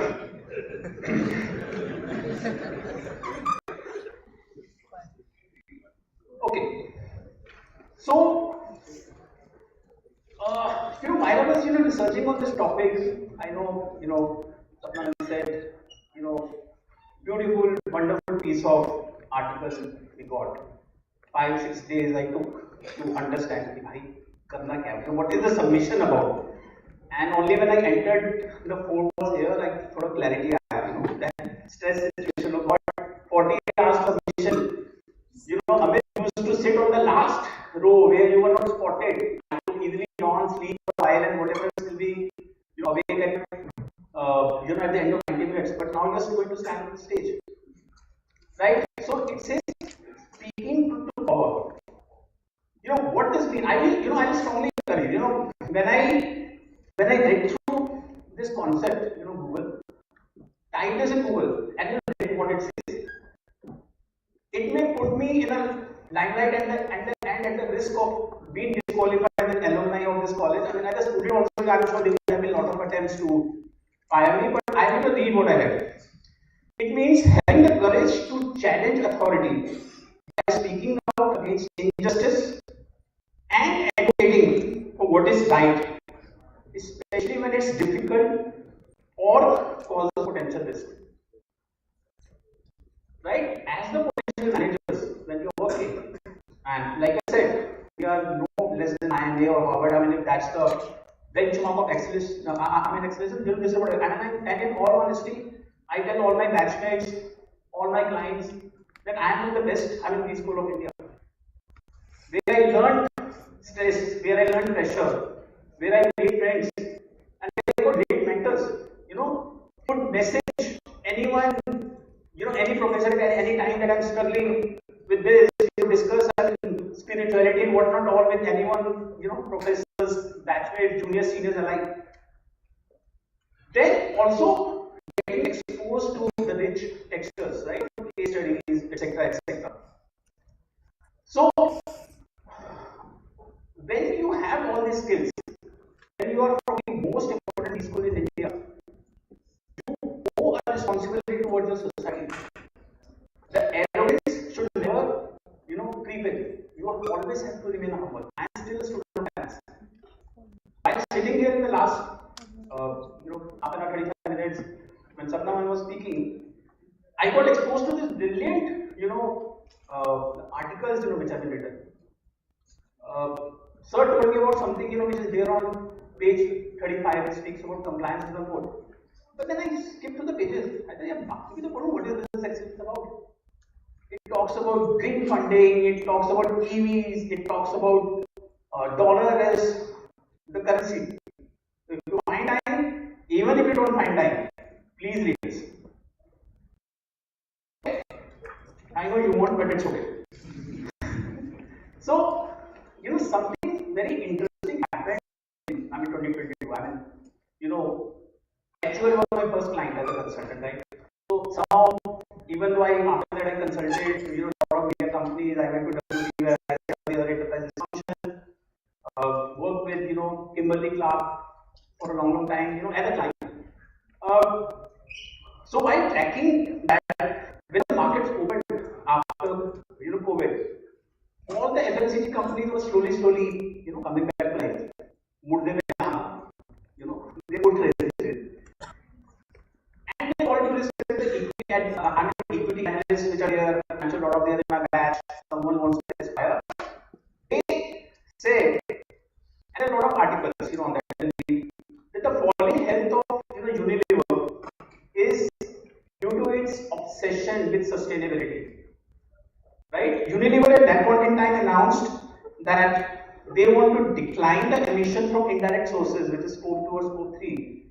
Okay. So, while I was researching on this topic, I know Sapna said beautiful, wonderful piece of article we got. 5-6 days I took to understand what is the submission about. And only when I entered the 4 walls here, I sort of clarity I have, that stress situation of what 48 hours submission. Amit used to sit on the last row where you were not spotted. You could easily yawn, sleep for a while, and whatever will be awake at at the end of 90 minutes. But now you're going to stand on the stage, right? So it says speaking to power. What does mean? I will strongly encourage. When I read through this concept, Google, type this in Google, and read what it says. It may put me in a limelight and at the risk of being disqualified as an alumni of this college. I mean, as a student also, I'm sure there have been a lot of attempts to fire me, but I'm going to read what I read. It means having the courage to challenge authority by speaking out against injustice and advocating for what is right, especially when it's difficult or causes potential risk. Right? As the potential managers, when you're working, and like I said, we are no less than IMA or Harvard. I mean, if that's the benchmark of excellence, excellence, and in all honesty, I tell all my batchmates, all my clients, that I am the best B School of India. Where I learned stress, where I learned pressure, where I made friends, and where I got great mentors. Would message anyone, any professor at any time that I'm struggling with this, discuss spirituality and whatnot, all with anyone, professors, batchmates, juniors, seniors alike. Then also getting exposed to the rich textures, right? Case studies, etc., etc. So, when you have all these skills, when you are from the most important school in India, you owe a responsibility towards the society. The arrogance should never, creep in. You always have to remain humble. I am still a student of finance. While sitting here in the last, half an hour, 25 minutes, when Sapna was speaking, I got exposed to this brilliant, articles, which have been written. Sir told me about something, which is there on page 35. It speaks about compliance with the code. But then I skipped to the pages. I said, what is this section about? It talks about green funding, it talks about EVs, it talks about dollar as the currency. So if you find time, even if you don't find time, please read this. I know you won't, but it's okay. So, something very interesting happened in 2022. Actually was my first client as a consultant, right? So somehow, even though after that I consulted, a lot of media companies, I went to WPS, the other enterprise function, worked with, Kimberly Clark for a long time, as a client. at equity analysts which are here, I'm sure a lot of them in my batch, someone wants to aspire. They say, and a lot of articles, on that the falling health of Unilever is due to its obsession with sustainability. Right? Unilever at that point in time announced that they want to decline the emission from indirect sources, which is scope 2 or scope 3,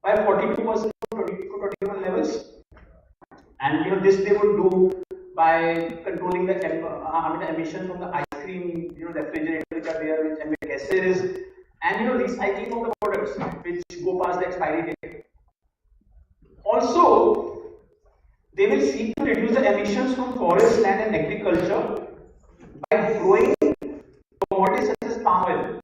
by 42% to 21 levels. And this they would do by controlling the emission from the ice cream, refrigerator which are there, which emit gases, and recycling of the products which go past the expiry date. Also, they will seek to reduce the emissions from forest, land, and agriculture by growing commodities such as palm oil,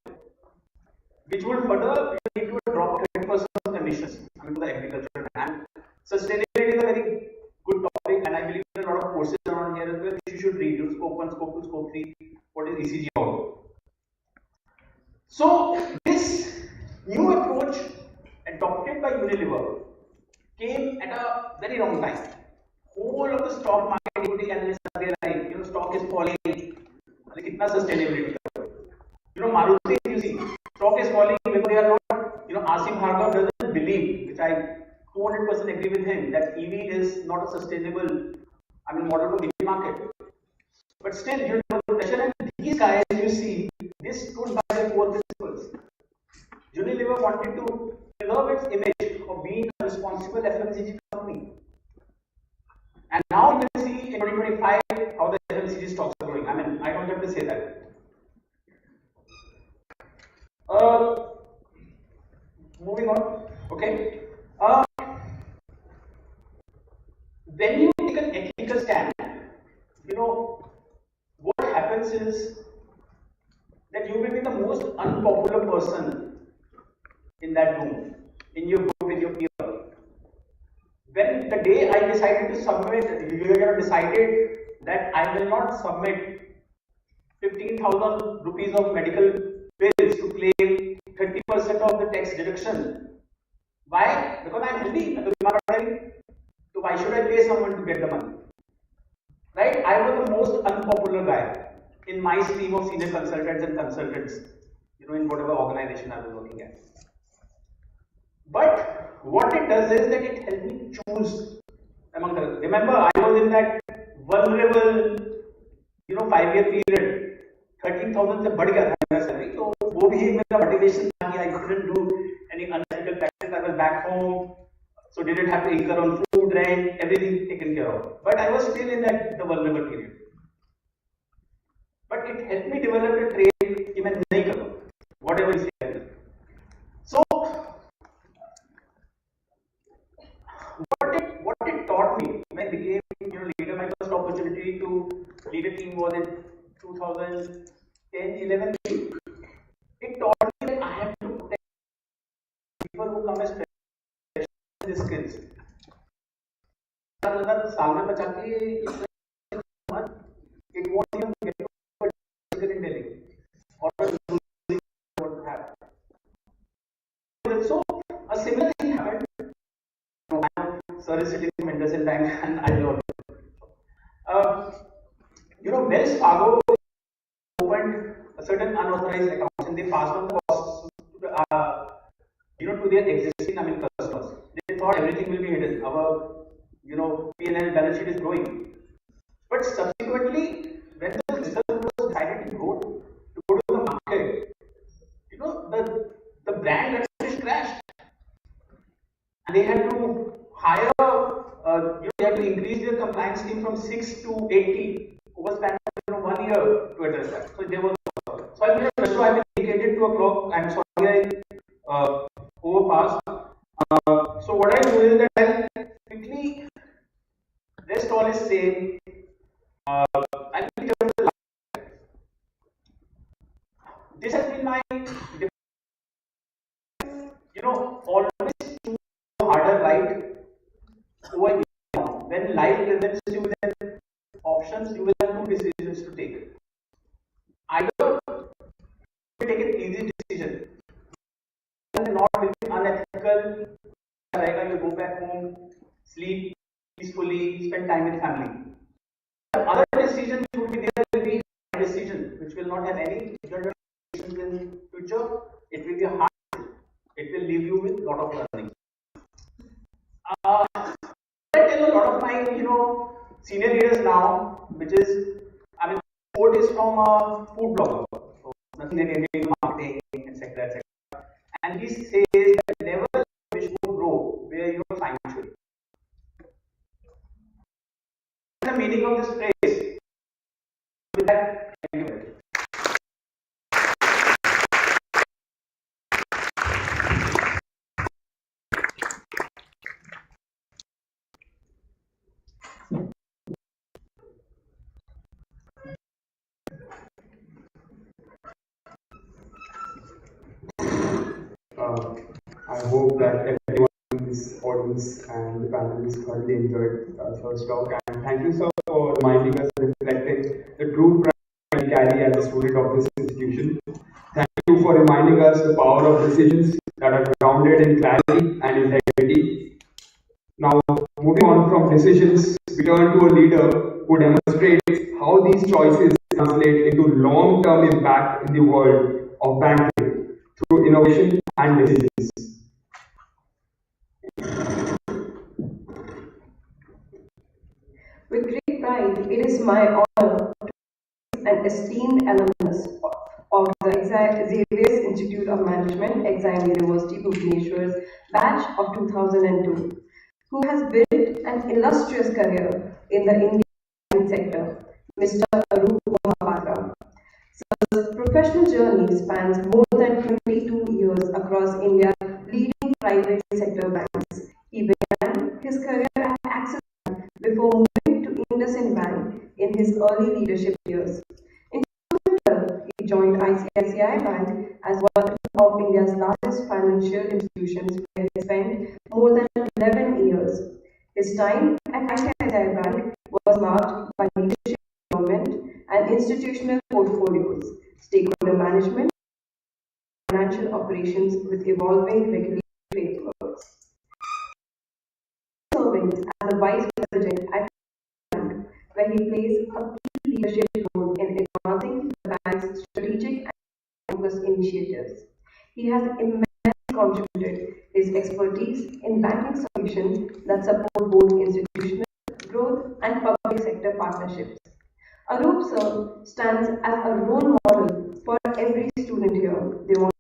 which would further lead to a drop of 20% of emissions to the agriculture. And sustainability is a very good topic, and I believe there are a lot of courses around here as well which you should read. Scope 1, Scope 2, Scope 3, what is ECG all. So, this new approach adopted by Unilever came at a very wrong time. Whole of the stock market equity analysts are there, like, stock is falling, like itna sustainability. Maruti, you see, stock is falling because they are not, Asim Bhargav doesn't believe, which I 200% agree with him, that EV is not a sustainable, model for the Indian market. But still, the pressure, and these guys, you see, they stood by their core principles. Unilever wanted to preserve its image of being a responsible FMCG company. And now you can see in 2025 how the FMCG stocks are growing. I don't have to say that. Moving on. Okay. When you take an ethical stand, what happens is that you will be the most unpopular person in that room, in your group, in your peer. When the day I decided to submit, you have decided that I will not submit 15,000 rupees of medical bills to claim 30% of the tax deduction. Why? Because I am healthy. So why should I pay someone to get the money? Right? I was the most unpopular guy in my team of senior consultants and consultants, in whatever organization I was working at. But what it does is that it helped me choose among the. Remember, I was in that vulnerable, 5-year period. 13,000 से बढ़ गया था मेरा salary, तो वो भी एक मेरा motivation था कि I couldn't do any unethical practice. I was back home, so didn't have to incur on food, rent, everything taken care of. But I was still in the vulnerable period. But it helped me develop a trait कि मैं नहीं करूँ, whatever is there. So what it taught me when I became leader, my first opportunity to lead a team was in 2010-11. It taught me that I have to protect people who come as professional skills. साल में बचा के it won't even get to a in Delhi or what to have. So a similar thing happened. Sir is sitting in Mendelson Bank and I know. Wells Fargo opened a certain unauthorized accounts and they passed on the costs to their existing customers. They thought everything will be hidden. Our P&L balance sheet is growing. But subsequently, when the result was decided to go to the market, the brand recognition crashed. And they had to hire, they had to increase their compliance team from 6 to 80 over span of 1 year to address that. So they were. So I've been dedicated to a clock. I'm sorry I overpassed. So what I do is that I quickly rest all is same. I'll quickly jump to the last. This has been my always choose harder right over easy. When life presents you with options, you will have two decisions to take. Either you take an easy decision, and not will be unethical. You go back home, sleep peacefully, spend time with family. The other decisions which would be there will be a decision which will not have any implications in future. It will be a hard decision. It will leave you with a lot of learning. I tell a lot of my senior leaders now, which is quote is from a food blogger, so nothing related to marketing, etc., etc. And he says that never wish to grow where you are financially. The meaning of this phrase. With that, thank you. I hope that everyone in this audience and the panelists thoroughly enjoyed first talk. And thank you, sir, for reminding us and reflecting the true pride we carry as a student of this institution. Thank you for reminding us the power of decisions that are grounded in clarity and integrity. Now, moving on from decisions, we turn to a leader who demonstrates how these choices translate into long-term impact in the world of banking through innovation and decisions. With great pride, it is my honor to be an esteemed alumnus of the Xavier's Institute of Management, Exime University, Bhubaneswar's batch of 2002, who has built an illustrious career in the Indian banking sector, Mr. Aroop Mohapatra. Sir's professional journey spans more than 22 years across India's leading private sector banks. He began his career at Axis Bank before moving to IndusInd Bank in his early leadership years. In 2012, he joined ICICI Bank as one of India's largest financial institutions, where he spent more than 11 years. His time at ICICI Bank was marked by leadership development and institutional portfolios, stakeholder management, financial operations with evolving regulatory frameworks. Serving as a vice president at Bank, where he plays a key leadership role in advancing the bank's strategic and focused initiatives. He has immensely contributed his expertise in banking solutions that support both institutional growth and public sector partnerships. Aroop sir stands as a role model for every student here. They want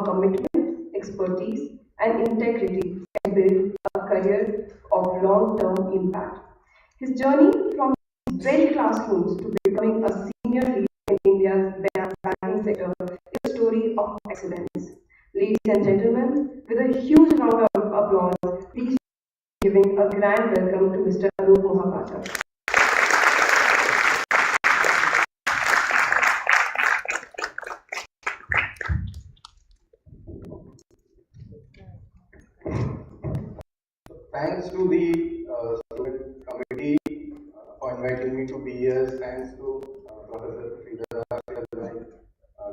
commitment, expertise, and integrity can build a career of long-term impact. His journey from very classrooms to becoming a senior leader in India's banking sector is a story of excellence. Ladies and gentlemen, with a huge round of applause, please giving a grand welcome to Mr. Aroop Mohapatra. Thanks to the student committee for inviting me to BES. Thanks to Professor Sridhar.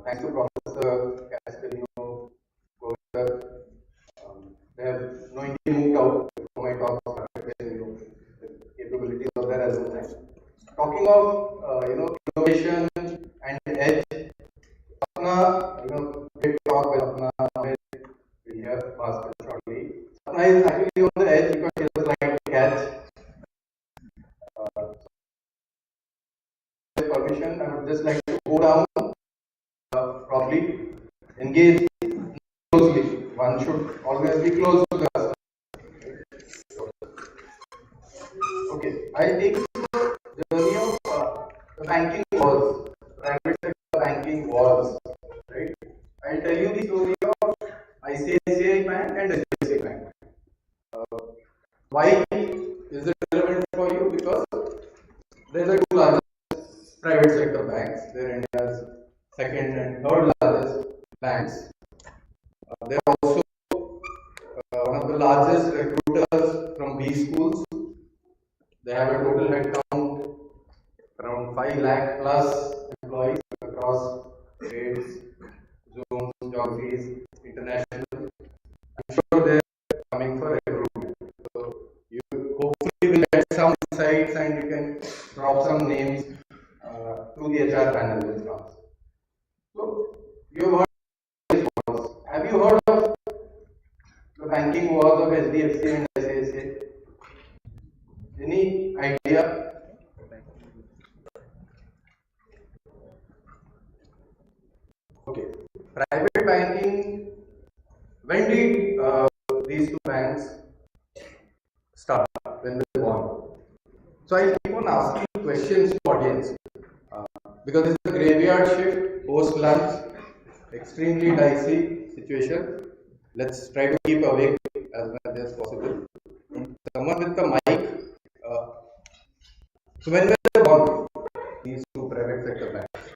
Thanks to Professor Castellino. They have knowingly moved out before my talk started. The capabilities of their alumni. Talking of innovation and edge, Sapna, great talk with Sapna. Amit will hear Bhaskar shortly. Sapna is actually on the edge because she was like to catch. With permission, I would just like to go down properly, engage closely. One should always be close to the customer. Okay, I take the journey of the banking walls, private sector banking walls, right? I'll tell you the story of ICICI Bank and HDFC Bank. Why is it relevant for you? Because they're the two largest private sector banks. They're India's second and third largest banks. They're also one of the largest recruiters from B schools. They have a total headcount around 5 lakh plus employees across grades, zones, geographies, international. I'm sure they're coming for recruitment. So you hopefully will get some insights and you can drop some names to the HR panel which comes. So, you have heard of wars. Have you heard of the banking wars of HDFC and ICICI? Any idea? Okay. Private banking, when did these two banks start? When they were born? So I keep on asking questions to audience because it's a graveyard shift, post lunch, extremely dicey situation. Let's try to keep awake as much as possible. Someone with the mic. So when were they born? These two private sector banks.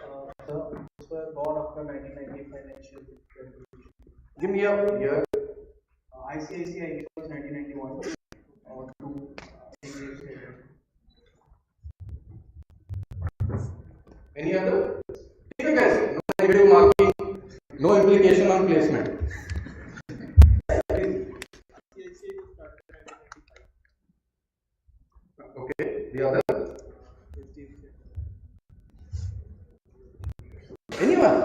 These were born after 1990 financial revolution. Give me a year. ICICI was 1991. Two Any other? Take a guess. No negative marking, no implication on placement. Okay, the other? Anyone?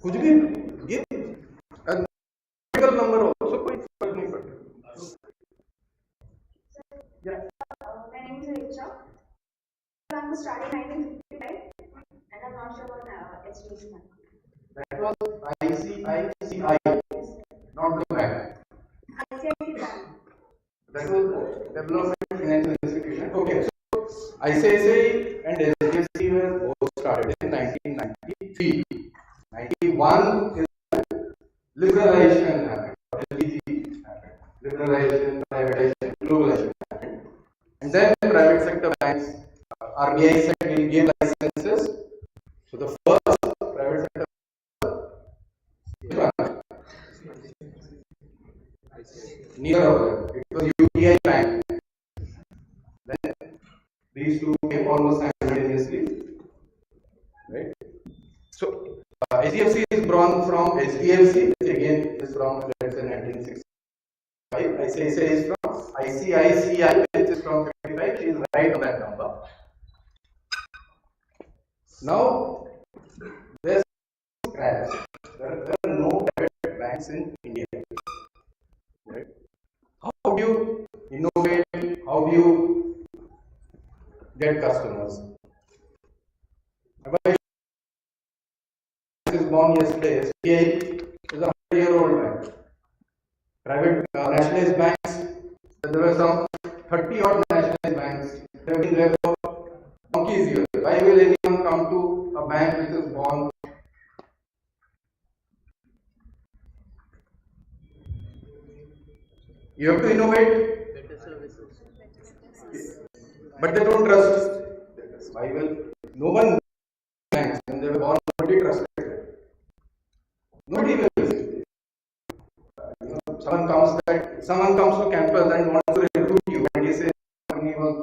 कुछ भी give a numerical number also कोई फर्क नहीं पड़ता. Yeah. My name is Richa. I was started in 1955 and I'm not sure about HDFC Bank. That was ICICI, not the bank. ICICI Bank. That was the development financial institution. Okay, so ICICI and HDFC were both started in 1993. 91 is liberalization happened. LPG happened. Liberalization, privatization, globalization happened. And then private sector banks, RBI said will give licenses. So the first private sector, which one? Neither of them. It was UTI Bank. Then these two came almost simultaneously. Right? So HDFC is born from HDFC, which again is from let's say 1965. ICICI is from ICICI, which is from 55. She is right on that number. Now there's crash. There are no private banks in India. Right? How do you innovate? How do you get customers? Is born yesterday. SBI is a 100-year-old bank. Private nationalized banks, there were some 30 odd nationalized banks. They have been there for donkey's years. Why will anyone come to a bank which is born? You have to innovate. Better services. But they don't trust. Why will no one banks when they were born? Nobody trusted. Nobody will. Someone comes to campus and wants to recruit you, and he says company was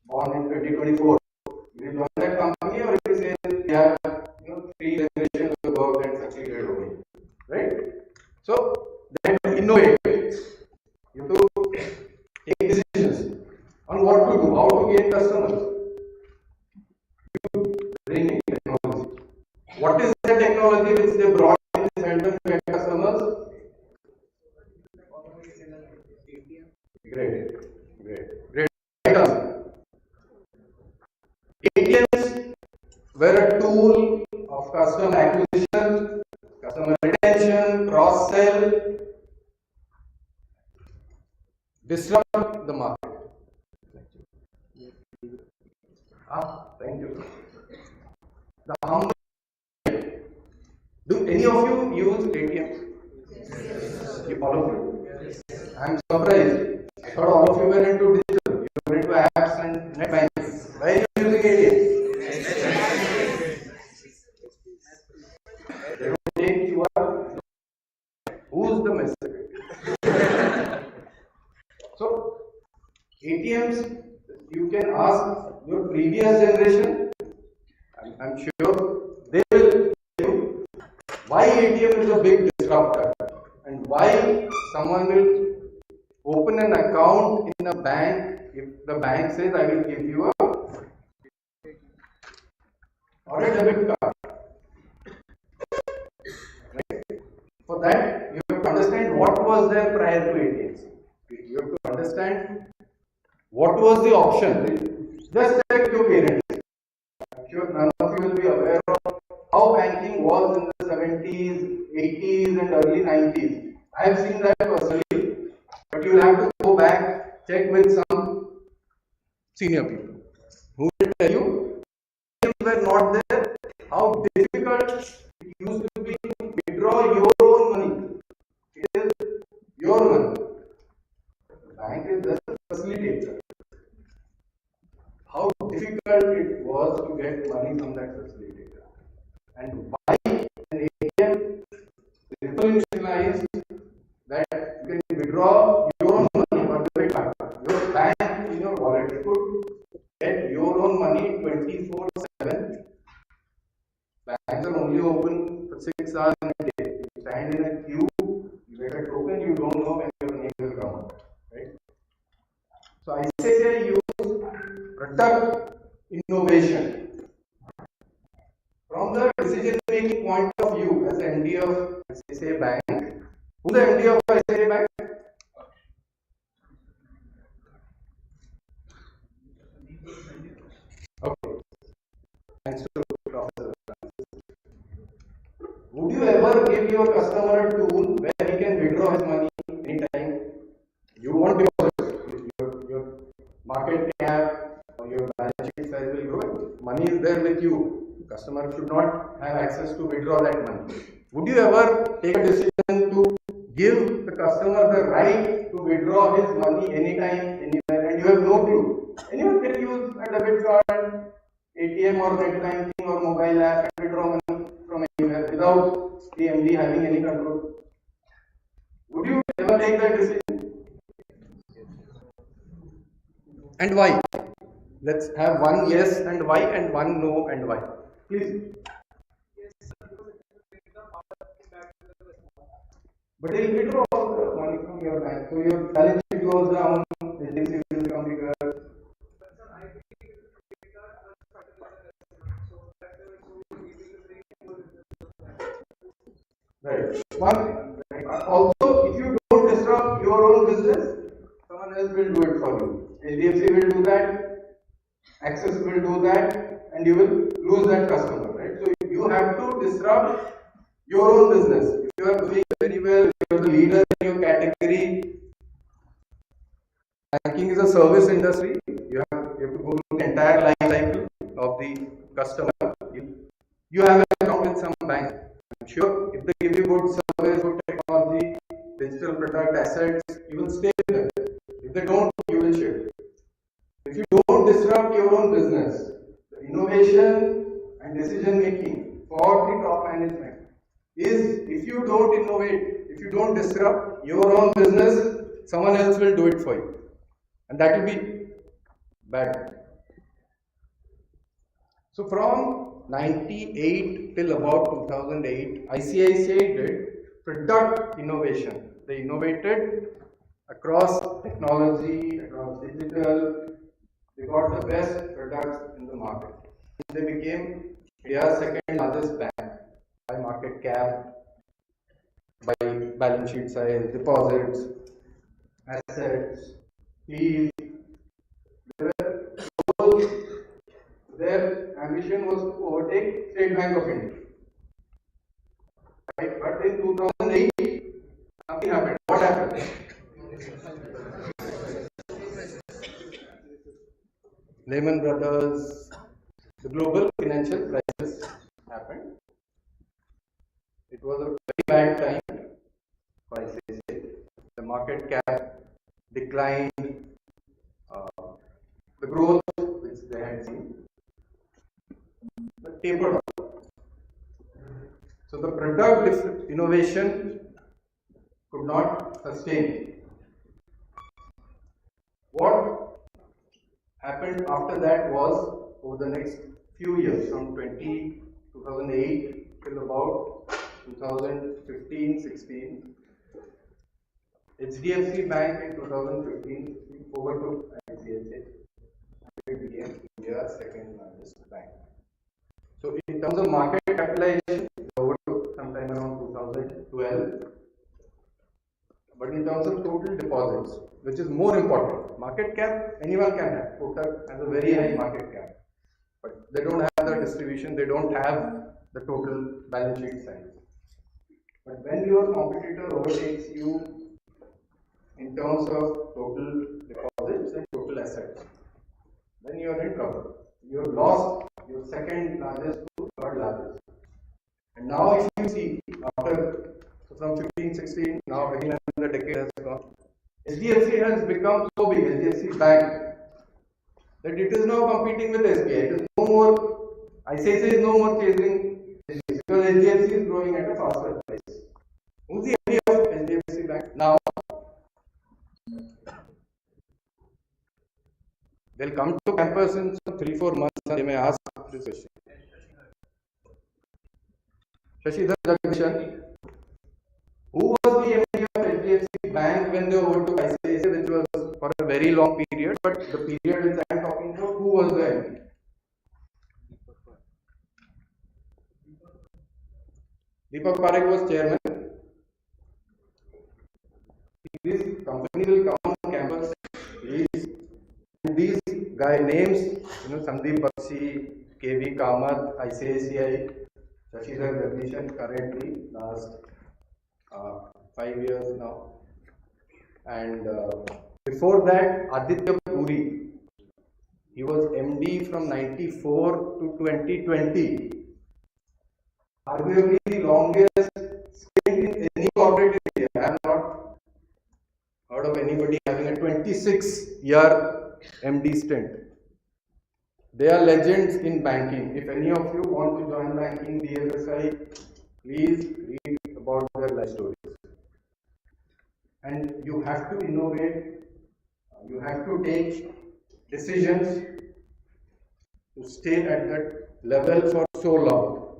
born in 2024. You will join that company, or he says they have 3 generations of work and succeeded over you. Right? So they have to innovate. You have to take decisions on what to do, how to gain customers. You bring in technology. What is the technology which they brought in this to get customers? Great. ATMs were a tool of customer acquisition, customer retention, cross-sell, disrupt the market. Thank you. The humble. Do any of you use ATMs? Yes. You all of you? Yes. I am surprised. I thought all of you were into digital. You were into apps and net banking. Why are you using ATMs? They don't take you up. Who's the message? So, ATMs, you can ask your previous generation. I'm sure they will tell you why ATM is a big disruptor and why someone will open an account in in a bank, if the bank says I will give you a or a debit card, right? For that, you have to understand what was there prior to ATMs. You have to understand what was the option. Just check your parents. I'm sure none of you will be aware of how banking was in the 70s, 80s, and early 90s. I have seen that personally, but you will have to go back, check with some senior people who will tell you ATMs were not there, how difficult it used to be to withdraw your own money. It is your money. The bank is just a facilitator. How difficult it was to get money from that facilitator. And why an ATM revolutionized that you can withdraw your own money or debit card. Your bank in your wallet could get your own money 24/7. Banks are only open for 6 hours in a day. You stand in a queue, you get a token, you don't know when your name will come out. Right? So ICICI used product innovation. From the decision making point of view, as MD of ICICI Bank, who's the MD of ICICI Bank? Okay, thanks to Professor. Would you ever give your customer a tool where he can withdraw his money anytime? You want your market cap or your balance sheet size will grow. Money is there with you. Customer should not have access to withdraw that money. Would you ever take a decision to give the customer the right to withdraw his money anytime, anywhere, and you have no clue? Anyone can use a debit card, ATM or net banking or mobile app and withdraw money from anywhere without the MD having any control. Would you ever take that decision? And why? Let's have one yes and why and one no and why. Please. But they'll withdraw the money from your bank. So your balance sheet goes down, HDFC will become bigger. Right. One. Right. Also, if you don't disrupt your own business, someone else will do it for you. HDFC will do that, Access will do that, and you will lose that customer. Right. So you have to disrupt your own business. If you are doing very well, if you are the leader in your category, banking is a service industry. You have to go through the entire life cycle of the customer. You have an account with some bank. I'm sure if they give you good service, good technology, digital product, assets, you will stay there. If they don't, you will shift. If you don't disrupt your own business, the innovation and decision making for the top management is if you don't innovate, if you don't disrupt your own business, someone else will do it for you. And that will be bad. So from 98 till about 2008, ICICI did product innovation. They innovated across technology, across digital. They got the best products in the market. They became India's second largest bank by market cap, by balance sheet size, deposits, assets, fees. Their ambition was to overtake State Bank of India. Right? But in 2008, nothing happened. What happened? Lehman Brothers, the global financial crisis happened. It was a very bad time for ICICI. The market cap declined, the growth which they had seen, but tapered off. So the product innovation could not sustain. What happened after that was, over the next few years, from 2008 till about 2015-16, HDFC Bank in 2015 overtook ICICI and became India's second largest bank. So in terms of market capitalization, they overtook sometime around 2012. But in terms of total deposits, which is more important, market cap anyone can have. Kotak has a very high market cap, but they don't have the distribution, they don't have the total balance sheet size. But when your competitor overtakes you in terms of total deposits and total assets, then you are in trouble. You have lost your second largest to third largest. And now if you see, after from 15, 16, now again another decade has gone, HDFC has become so big, HDFC Bank, that it is now competing with SBI. It is no more, ICICI is no more chasing HDFC because HDFC is growing at a faster pace. Who's the MD of HDFC Bank now? They'll come to campus in some 3-4 months and they may ask this question. Shashidhar Jagdishan, who was the MD of HDFC Bank when they overtook ICICI, which was for a very long period, but the period which I am talking about, who was the MD? Deepak Parekh was chairman. These companies will come on campus, these guy names, Sandeep Bakshi, KV Kamath, ICICI, Shashidhar Jagdishan, currently last 5 years now, and before that Aditya Puri, he was MD from 94 to 2020, arguably the longest stint in any corporate in India. I have not heard of anybody having a 26-year MD stint. They are legends in banking. If any of you want to join banking, BFSI, please read about their life stories. And you have to innovate, you have to take decisions to stay at that level for so long.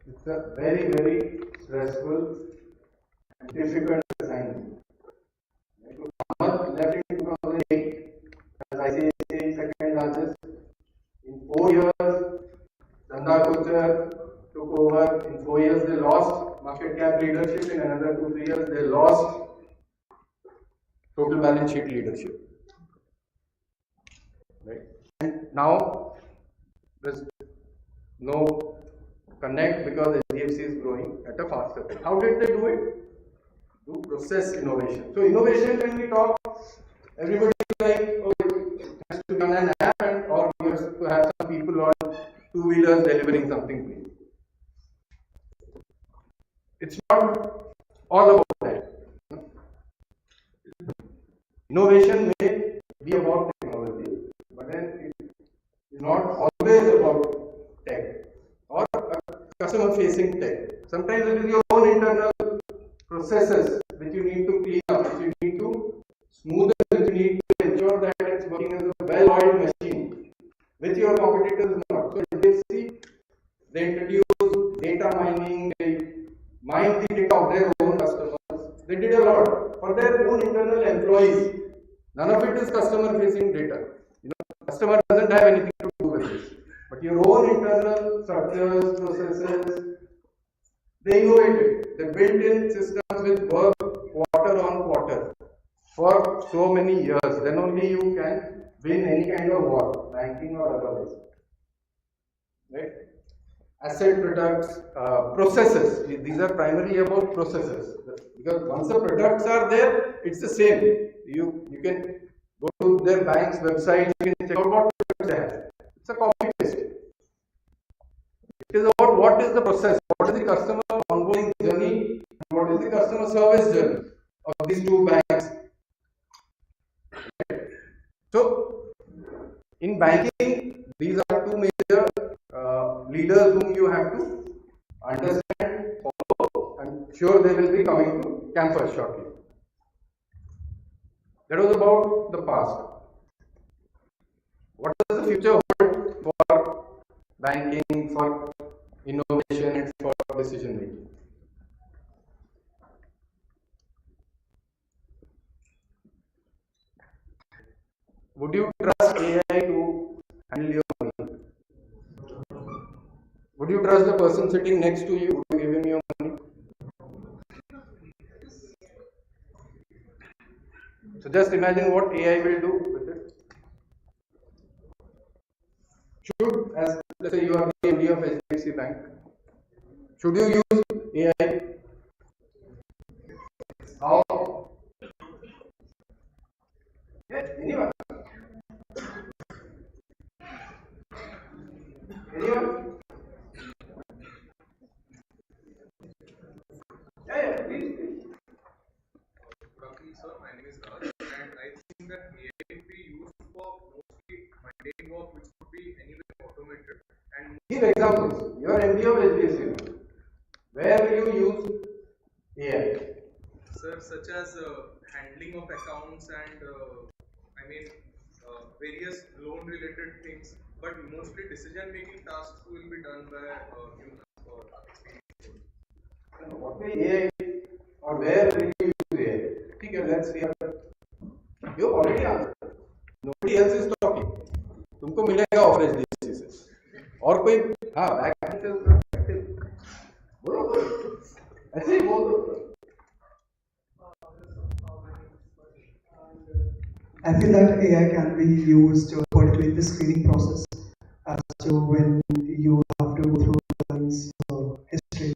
It's a very, very stressful and difficult assignment. Amit left in 2008 as ICICI second largest. In 4 years, Danda Kochar took over. In 4 years, they lost market cap leadership. In another 2-3 years, they lost total balance sheet leadership. Right? And now there's no connect because HDFC is growing at a faster pace. How did they do it? Do process innovation. So innovation, when we talk, everybody is like, oh, it has to be on an app and or you have to have some people on two-wheelers delivering something to you. It's not all about that. Innovation may be about technology, but then it is not always about tech or customer-facing tech. Sometimes it is your own internal processes which you need to clean up, which you need to smoothen, which you need to ensure that it's working as a well-oiled machine, which your competitors not. So HDFC, they introduced data mining, they mined the data of their own customers. They did a lot for their own internal employees. None of it is customer-facing data. Customer doesn't have anything to do with this. But your own internal structures, processes, they innovated. They built in systems which work quarter on quarter for so many years. Then only you can win any kind of war, banking or otherwise. Right? Asset products, processes. These are primarily about processes. Because once the products are there, it's the same. You can go to their bank's website, you can check out what products they have. It's a copy paste. It is about what is the process, what is the customer onboarding journey, and what is the customer service journey of these two banks. So, in banking, these are two major leaders whom you have to understand, follow. I'm sure they will be coming to campus shortly. That was about the past. What does the future hold for banking, for innovation, and for decision making? would you trust AI to handle your money? Would you trust the person sitting next to you to give him your money? So just imagine what AI will do with it. Should, as let's say you are the MD of HDFC Bank, should you use AI? How? Yeah, anyone? Anyone? Yeah, please. Good afternoon, sir. My name is Raj, and I think that AI will be used for mostly mundane work, which could be anyway automated. And Give examples. You are MD of HDFC. Where will you use AI? sir, such as handling of accounts and various loan-related things, but mostly decision-making tasks will be done by humans or experience. What will AI or where will you use AI? Okay, let's hear. You already answered. Nobody else is talking. तुमको मिलेगा offer HDFC से और कोई हाँ back बोलो ऐसे ही बोल दो. I feel that AI can be used particularly in the screening process as to when you have to go through one's history.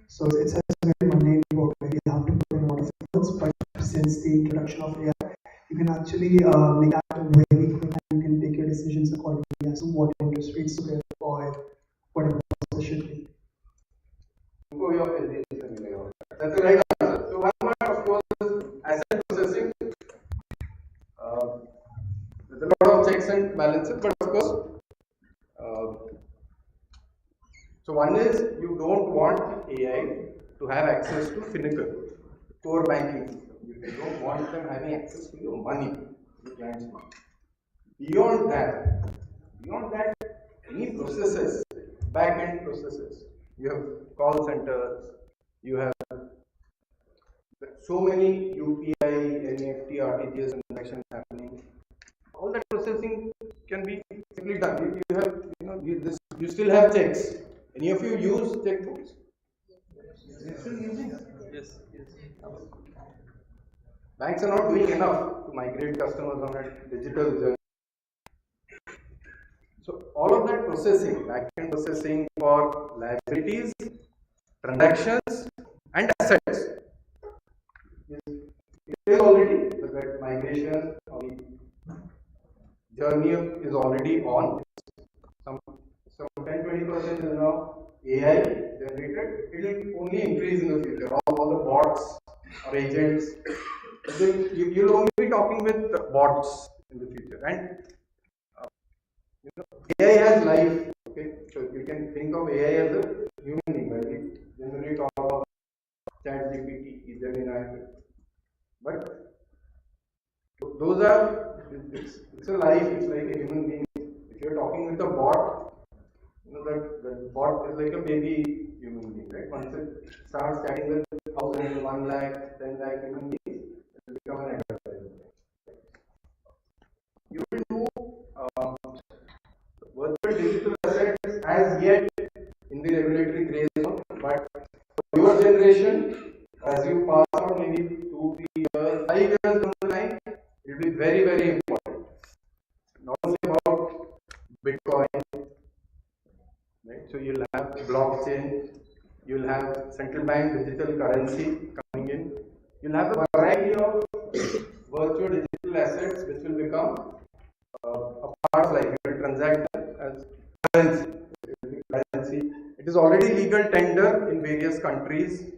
So it's a very mundane work where you have to put in a lot of efforts, but since the introduction of AI, you can actually make that very quick and you can take your decisions accordingly as to what interest rates to get or whatever process should be. That's the right answer. So one part of course is asset processing. There's a lot of checks and balances, but of course, so one is you don't want AI to have access to Finacle, core banking system. You don't want them having access to your money, your client's money. Beyond that, any processes, back-end processes, you have call centers, you have so many UPI, NEFT, RTGS transactions happening. All that processing can be simply done. You have, you still have checks. Any of you use checkbooks? You're still using? Yes. Banks are not doing enough to migrate customers on a digital journey. So all of that processing, back-end processing for liabilities, transactions, and assets it is already the migration or the journey is already on. Some 10-20% is now AI generated. It will only increase in the future. All the bots or agents, you'll only be talking with bots in the future. And AI has life. Okay, so you can think of AI as a human being. When we generally talk about ChatGPT, Gemini, but those are it's a life. It's like a human being. If you're talking with a bot, that the bot is like a baby human being, right? Once it starts chatting with 1,000, 1 lakh, 10 lakh human beings, it will become an enterprise. You will do virtual digital assets as yet in the regulatory gray zone, but for your generation, as you pass out maybe 2, 3 years, 5 years down the line, it will be very, very important. Not only about Bitcoin, right? So you'll have blockchain, you'll have central bank digital currency coming in, you'll have a variety of virtual digital assets which will become a part of life. You will transact them as currency. It is already legal tender in various countries.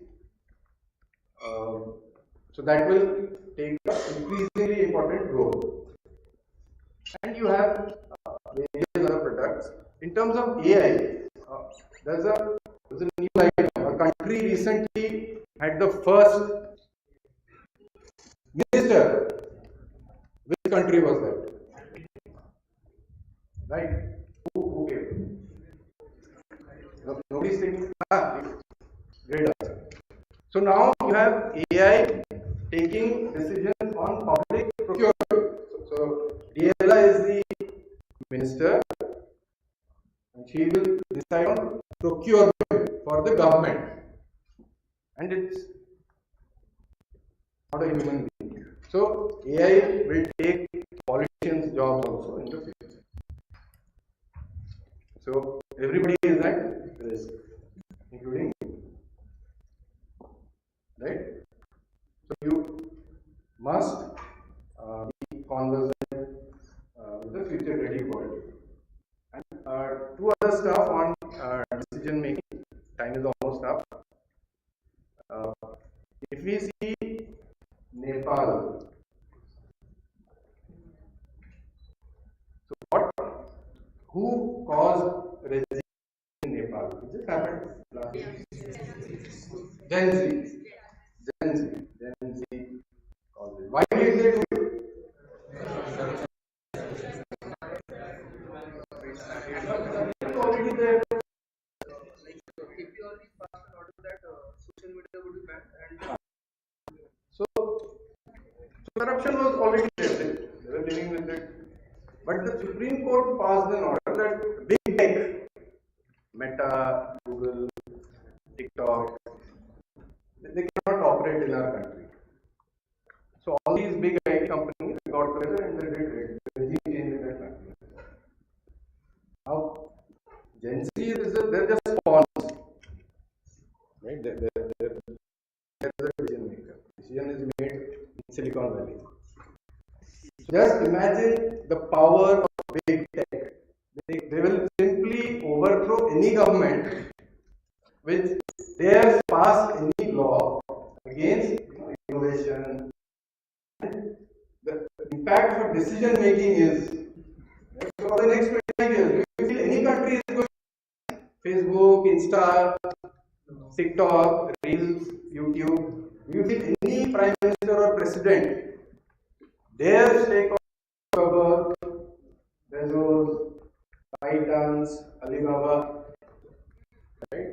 So that will take an increasingly important role. And you have various other products. In terms of AI, there's a new item. A country recently had the first minister. Which country was that? Right? Who gave? Nobody's thinking. Great answer. So now you have AI taking decisions on public procurement. So DLI minister, and she will decide on procurement for the government. And it's not a human being. So AI will take politicians' jobs also in the future. So everybody is at risk, including you. Right? So you must be conversant with the future ready world. And two other stuff on decision making. Time is almost up. If we see Nepal, so who caused resistance in Nepal? It just happened last year. Gen Z. Gen Z caused it. Why did they do it? It's already there. So corruption was already there. They were living with it. But the Supreme Court passed an order that big tech, Meta, Google, TikTok, they cannot operate in our country. So all these big IT companies got together and they did regime change in that country. Now, Gen Z they're just pawns, right? They're the decision maker. Decision is made in Silicon Valley. So just imagine the power of big tech. They will simply overthrow any government which dares pass any law against innovation. The impact of decision making is for the next 25 years. Do you feel any country is going to Facebook, Insta, TikTok, Reels, YouTube? Do you feel any prime minister or president dares take on Bezos, ByteDance, Alibaba, right?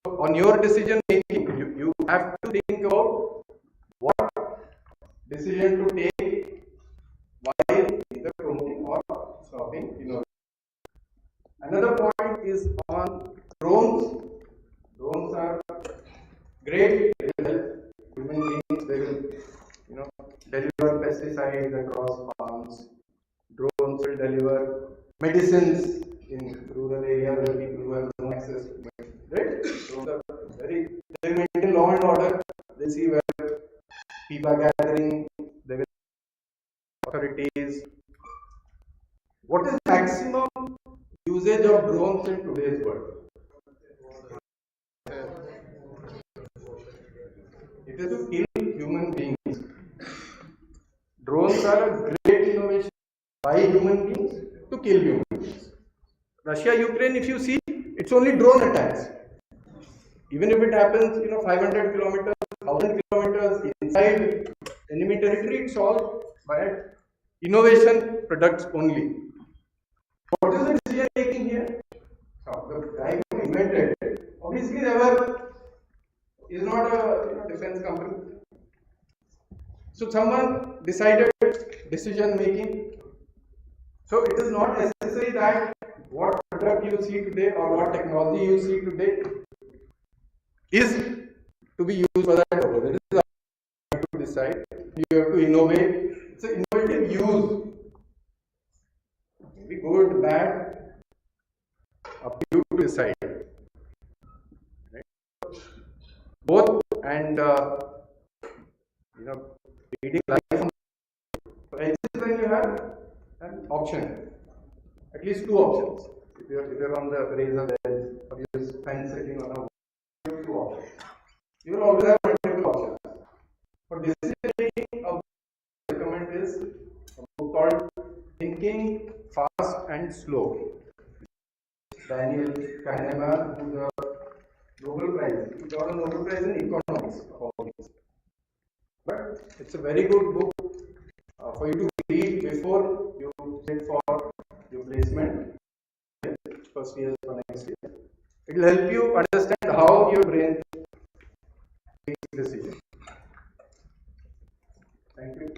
So on your decision making, you have to think about what decision to take while either promoting or stopping innovation. Another point is on drones. Drones are great. They will help human beings. They will, deliver pesticides across farms. Drones will deliver medicines in rural areas where people who have no access to medicine. Right? Drones are they maintain law and order. They see where people are gathering. They will authorities. What is maximum usage of drones in today's world? It is to kill human beings. Drones are a great innovation by human beings to kill human beings. Russia, Ukraine, if you see, it's only drone attacks. Even if it happens, 500 kilometers, 1000 kilometers inside enemy territory, it's all by innovation products only. What is the decision making here? So the guy who invented it, obviously never is not a defense company. So someone decided decision making. So it is not necessary that what product you see today or what technology you see today is to be used for that purpose. It is up to decide. You have to innovate. It's an innovative use. Maybe good, bad, up to you to decide. Right? Both and reading life. So edge is when you have an option, at least two options. If you're on the razor edge or you're sitting on a wall, you have two options. You will always have multiple options. For decision making, I recommend is a book called Thinking Fast and Slow. Daniel Kahneman, who's a Nobel Prize. He got a Nobel Prize in economics of all things. But it's a very good book for you to read before you sit for your placement, first year for next year. It will help you understand how your brain takes decisions. Thank you.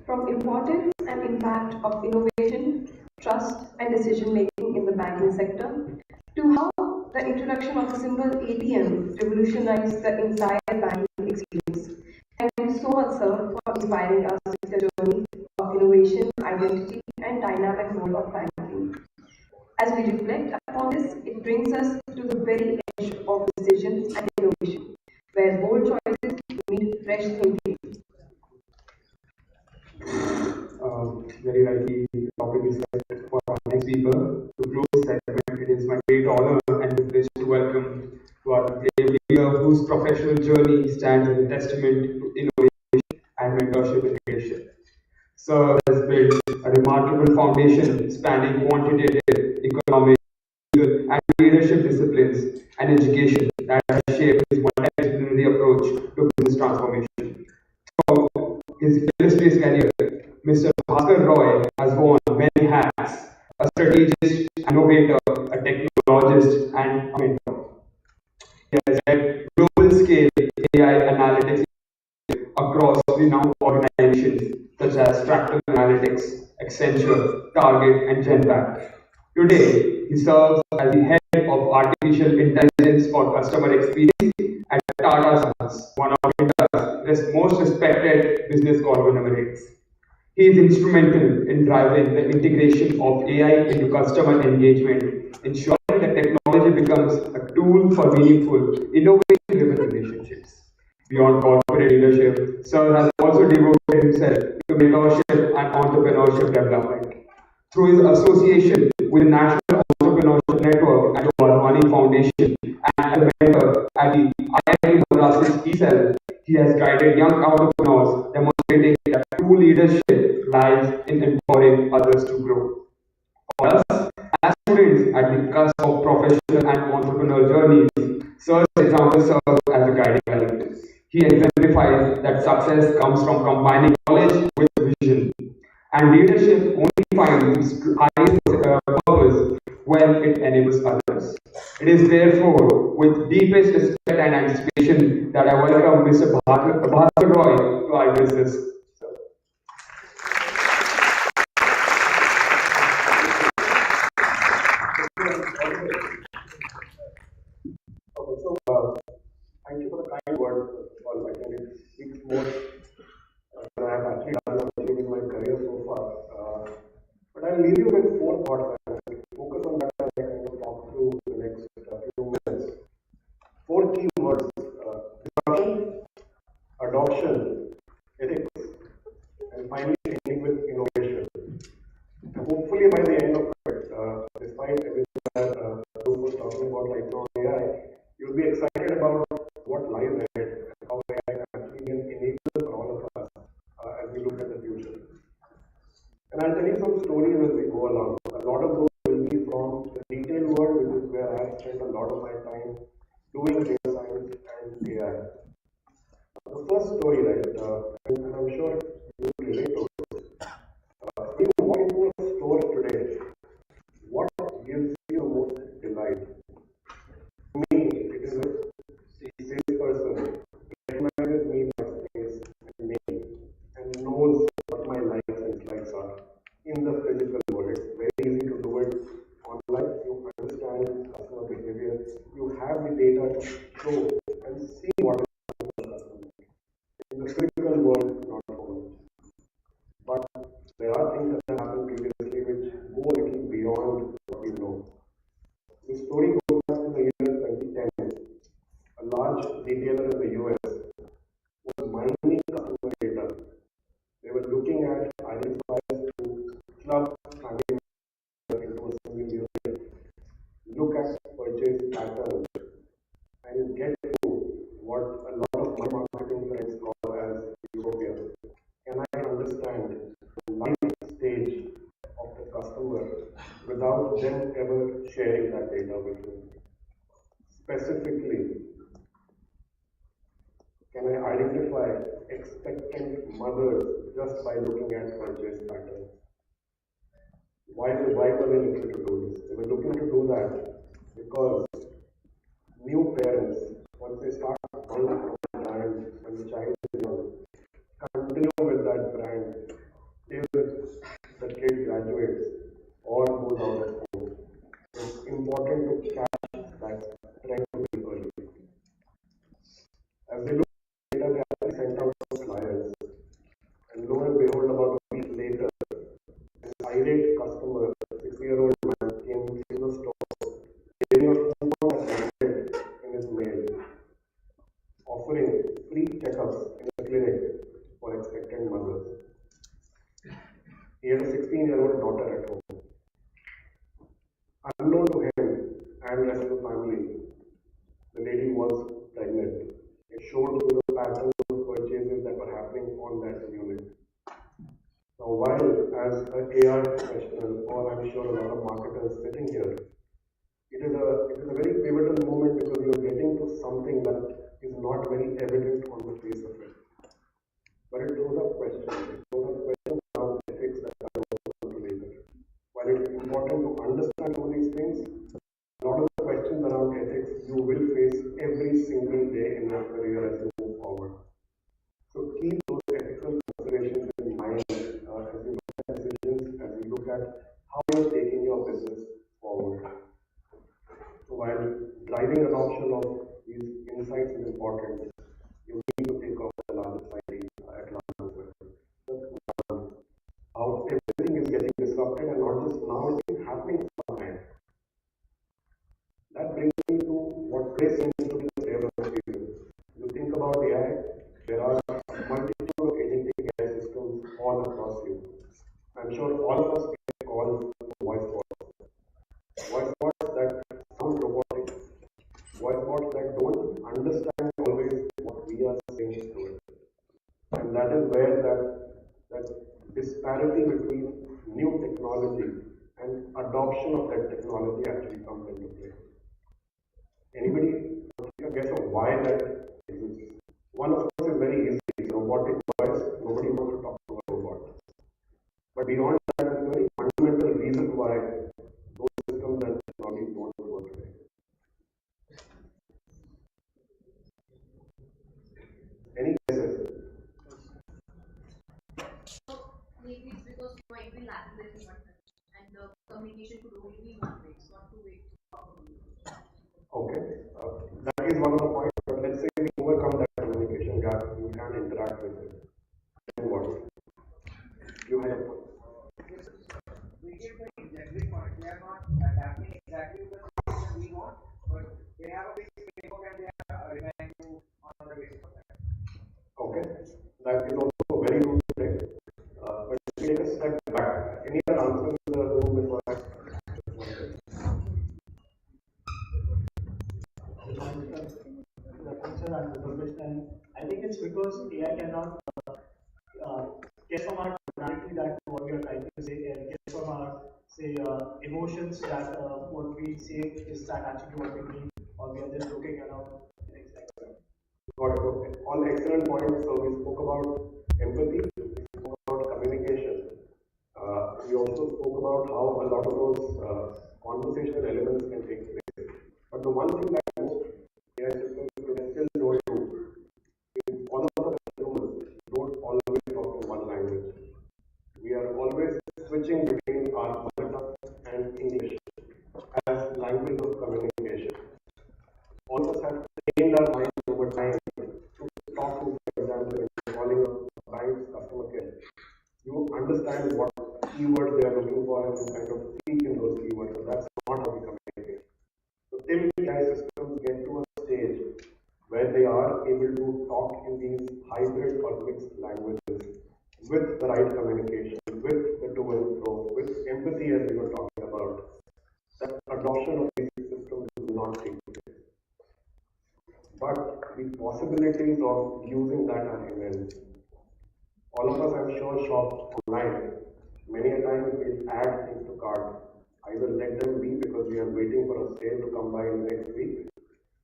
From importance and impact of innovation, trust, and decision making in the banking sector, to how the introduction of a simple ATM revolutionized the entire banking experience. Thank you so much, sir, for inspiring us with your journey of innovation, identity, and dynamic world of banking. As we reflect upon this, it brings us to the very edge of decisions and innovation, where bold choices meet fresh thinking. Very rightly, the topic is set for our next speaker. To close this segment, it is my great honor and privilege to welcome to our leader whose professional journey stands as a testament to innovation and mentorship in leadership. Sir has built a remarkable foundation spanning quantitative, economic, legal, and leadership disciplines and education that has shaped his multidisciplinary approach to business transformation. Throughout his illustrious career, Mr. Bhaskar Roy has worn many hats: a strategist, innovator, a technologist, and a mentor. He has led global scale AI analytics across renowned organizations such as Tractor Analytics, Accenture, Target, and Genpact. Today, he serves as the head of artificial intelligence for customer experience at Tata Sons, one of India's most respected business conglomerates. He is instrumental in driving the integration of AI into customer engagement, ensuring that technology becomes a tool for meaningful, innovation-driven relationships. Beyond corporate leadership, Sir has also devoted himself to mentorship and entrepreneurship development. Through his association with the National Entrepreneurship Network and the Wadhwani Foundation and a mentor at the IIT Madras's ESL, he has guided young entrepreneurs, demonstrating that true leadership lies in empowering others to grow. For us, as students at the cusp of professional and entrepreneurial journeys, Sir's example serves as a guiding light. He exemplifies that success comes from combining knowledge with vision, and leadership only finds its highest purpose when it enables others. It is therefore with deepest respect and anticipation that I welcome Mr. Bhaskar Roy to our business. Okay, so thank you for the kind words. All I can it speaks more than I have actually done or achieved in my career so far. But I'll leave you with four thoughts. And focus on that as I kind of talk through the next few minutes. Four key words: disruption, adoption, ethics, and finally ending with innovation. And hopefully by the end of it, despite everything that Aroop was talking about right now on AI, you'll be excited about what lies ahead and how AI can actually be an enabler for all of us as we look at the future. And I'll tell you some stories as we go along. A lot of those will be from the retail world, which is where I've spent a lot of my time doing data science and AI. The first story, right, and I'm sure you will relate to it. When you walk into a store today, what gives you the most delight? To me, it is a salesperson recognizes me by face and name and knows what my likes and dislikes are in the physical world. It's very easy to do it online. You understand customer behavior. You have the data to show and see what is happening to the customer. In the physical world, not so much. But there are things that have happened previously which go a little beyond what we know. The story goes back to the year 2010. A large retailer in the US was mining customer data. They were looking at identifiers to club family members into a single unit, look at purchase patterns, and get to what a lot of my marketing friends call as utopia. Can I understand the life stage of the customer without them ever sharing that data with me? Specifically, can I identify expectant mothers just by looking at purchase patterns? Why were they looking to do this? They were looking to do that because the rest of the family, the lady was pregnant. It showed through the patterns of purchases that were happening on that unit. Now, while as an AR professional, or I'm sure a lot of marketers sitting here, it is a very pivotal moment because you're getting to something that is not very evident on the face of it. But it throws up questions. It throws up questions around ethics that I also want to later. While it's important to understand all these things, a lot of the questions around ethics you will face every single day in your career as you move forward. So keep those ethical considerations in mind as you look at decisions, as you look at how you're taking your business forward. So while driving adoption of these insights is important, you need to think of the larger society at large as well. How everything is getting disrupted and not just now, it's been happening for time. That brings me to what today seems to be the flavor of the season. You think about AI, there are a multitude of agentic AI systems all across you. I'm sure all of us get calls to voice bots. Voice bots that sound robotic. Voice bots that don't understand always what we are saying to it. And that is where that disparity between new technology and adoption of that technology actually comes into play. Anybody take a guess of why that exists? One of course is very easy. It's robotic voice. Nobody wants to talk to a robot. But beyond that, there's a very fundamental reason why those systems and technologies don't work today. Any guesses? Maybe it's because every language is one touch and the communication could only be one way, it's not two way. Okay, that is one of the points, but let's say we overcome that communication gap, we can interact with it. Then what? You had a point. We give the generic point. They are not adapting exactly the situation we want, but they have a basic framework and they are relying you on the basis of that. Okay, that is also very good today. But if we take a step back, any other answers in the room before I? I think it's because AI cannot guess from our tonality that what we are trying to say, guess from our say emotions that what we say is that actually what we mean, or we are just joking around things like that. Got it. Okay. All excellent points. So we spoke about empathy, we spoke about communication. We also spoke about how a lot of those conversational elements can take place. But the one thing that most AI systems today still don't do is all of us as humans don't always talk in one language. We are always switching between our mother tongue and English as language of communication. All of us have trained our minds over time to talk to, for example, when you're calling a bank's customer care. You understand what keywords they are looking for and you kind of speak in those keywords, but that's not how we communicate. So till AI systems get to a stage where they are able to talk in these hybrid or mixed languages with the right communication, with the to and fro, with empathy as we were talking about, that adoption of these systems will not take place. But the possibilities of using that are immense. All of us, I'm sure, shop online. Many a time we add things to cart. Either let them be because we are waiting for a sale to come by in the next week,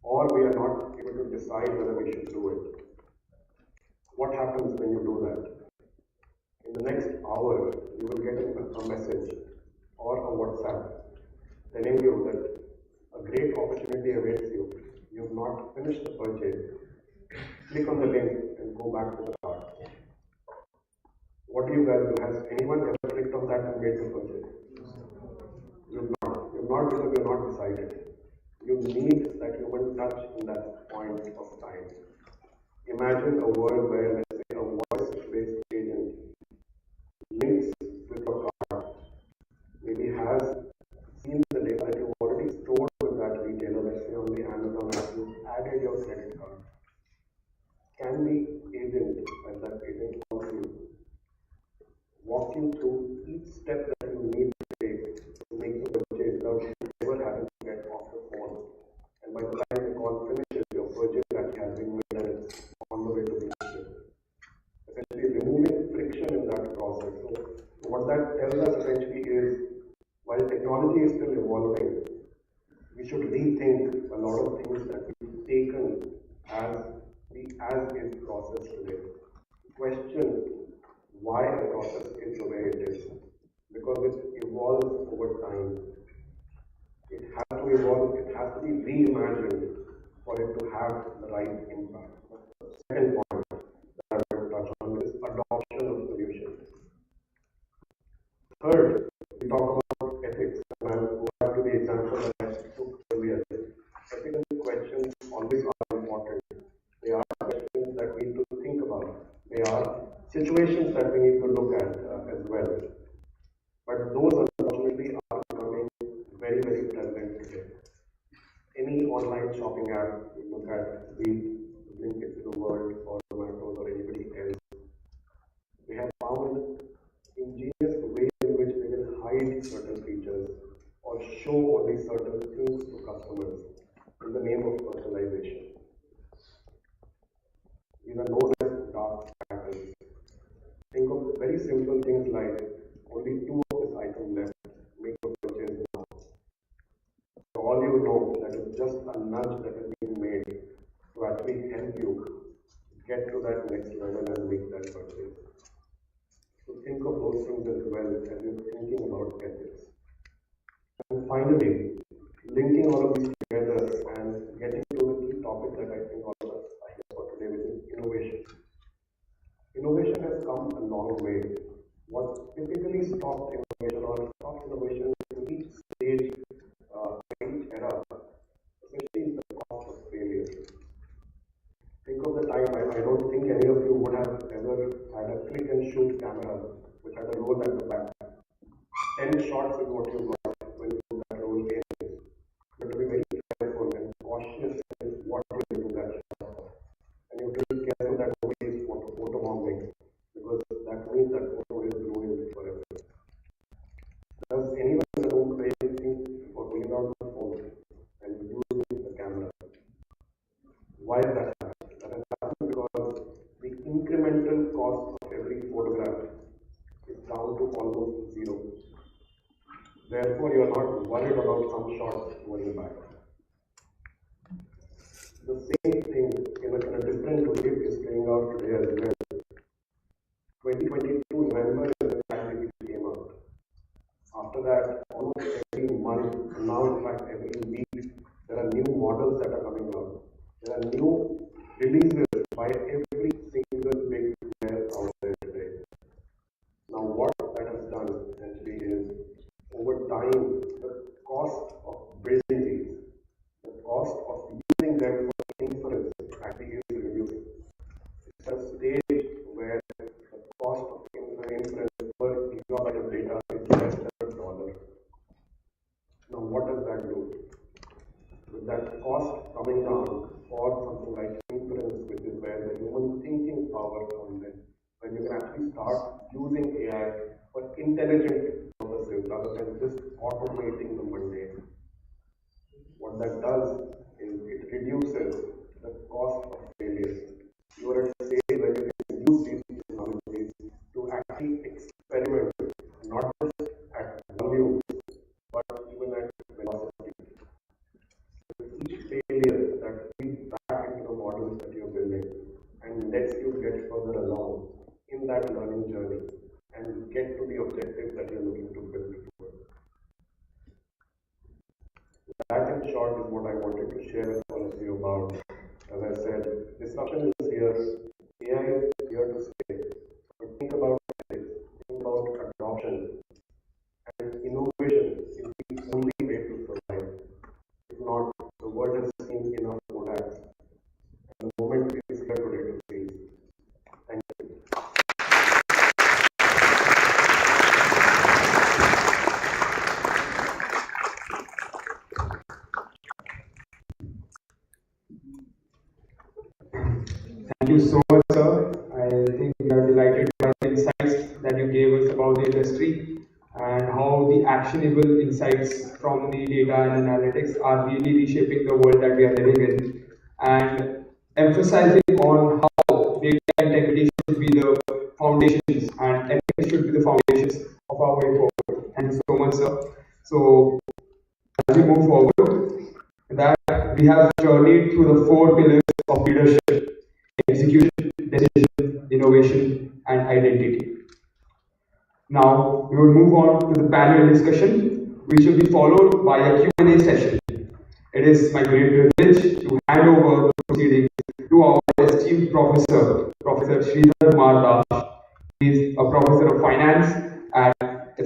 or we are not able to decide whether we should do it. What happens when you do that? In the next hour, you will get a message or a WhatsApp telling you that a great opportunity awaits you. You have not finished the purchase. Click on the link and go back to the cart. What do you guys do? Has anyone ever clicked on that and made the purchase? You've not. You've not because you're not decided. You need that human touch in that point of time. Imagine a world where, let's say, a voice-based agent links with your card, maybe has seen the data that you've already stored with that retailer, let's say on the Amazon app, you added your credit card. Can the agent, as that agent calls you, walk you through each step that you need to take to make the purchase without ever having to get off the phone? still evolving, we should rethink a lot of things that we've taken as the as-is process today. Question why the process is the way it is. Because it evolves over time. It has to evolve, it has to be reimagined for it to have the right impact. The second point that I want to touch on is adoption of solutions. Third, we talk about ethics, and I'll go back to the example that I took earlier. Ethical questions always are important. They are questions that we need to think about. They are situations that we need to look at as well. But those unfortunately are becoming very, very prevalent today. Any online shopping app you look at, we link it to the world or Zomato or anybody else, they have found ingenious ways in which they will hide certain features or show only certain things to customers in the name of personalization. These are known as dark patterns. Think of very simple things like only 2 of this item left, make a purchase now. So all you know that is just a nudge that is being made to actually help you get to that next level and make that purchase. So think of those things as well as you're thinking about ethics. And finally, linking all of these together and getting to the key topic that I think all of us are here for today, which is innovation. Innovation has come a long way. What typically stops innovation or stops innovation in each stage, each era, essentially is the cost of failure. Think of the time, I don't think any of you would have ever had a click and shoot camera which had a roll at the back. 10 shots is what you got when you put that roll in. But to be very careful and cautious in what you do that shot for. And you have to be careful that nobody is photo bombing, because that means that photo is ruined forever. Does anyone in the room today think for pulling out the phone and using the camera? Why is that happening? That has happened because the incremental cost of every photograph is down to almost zero. Therefore, you are not worried about some shots going back. The same thing in a different way is playing out today as well. 2022 November is when ChatGPT came out. After that, almost every month, and now in fact every week, there are new models that are coming out. There are new releases by every single big player out there today. Now what that has done essentially is, over time, the cost of building these, the cost of using them for inference actually is reducing. It's at a stage where the cost of inference per gigabyte of data is less than $1. Now what does that do? With that cost coming down for something like inference, which is where the human thinking power comes in, when you can actually start using AI for intelligent purposes rather than just automating the mundane. What that does is it reduces the cost of failure. You are at a stage where you can use these technologies to actually experiment, not just at volume, but even at velocity. With each failure that feeds back into the models that you're building and lets you get further along in that learning journey and get to the objective that you're looking to build towards. That in short is what I wanted to share with all of you about. As I said, disruption is here, AI is here to stay. But think about ethics, think about adoption, and innovation is the only way to survive. If not, the world has seen enough Kodaks, and the moment is here today to seize. Thank you. Thank you so much, sir. I think we are delighted by the insights that you gave us about the industry and how the actionable insights from the data and analytics are really reshaping the world that we are living in, and emphasizing on how data integrity should be the foundations and ethics should be the foundations of our way forward. Thank you so much, sir. So as we move forward, that we have journeyed through the four pillars of leadership: execution, decision, innovation, and identity. Now, we will move on to the panel discussion, which will be followed by a Q&A session. It is my great privilege to hand over the proceedings to our esteemed professor, Professor Sridhar Mohata. He is a professor of finance at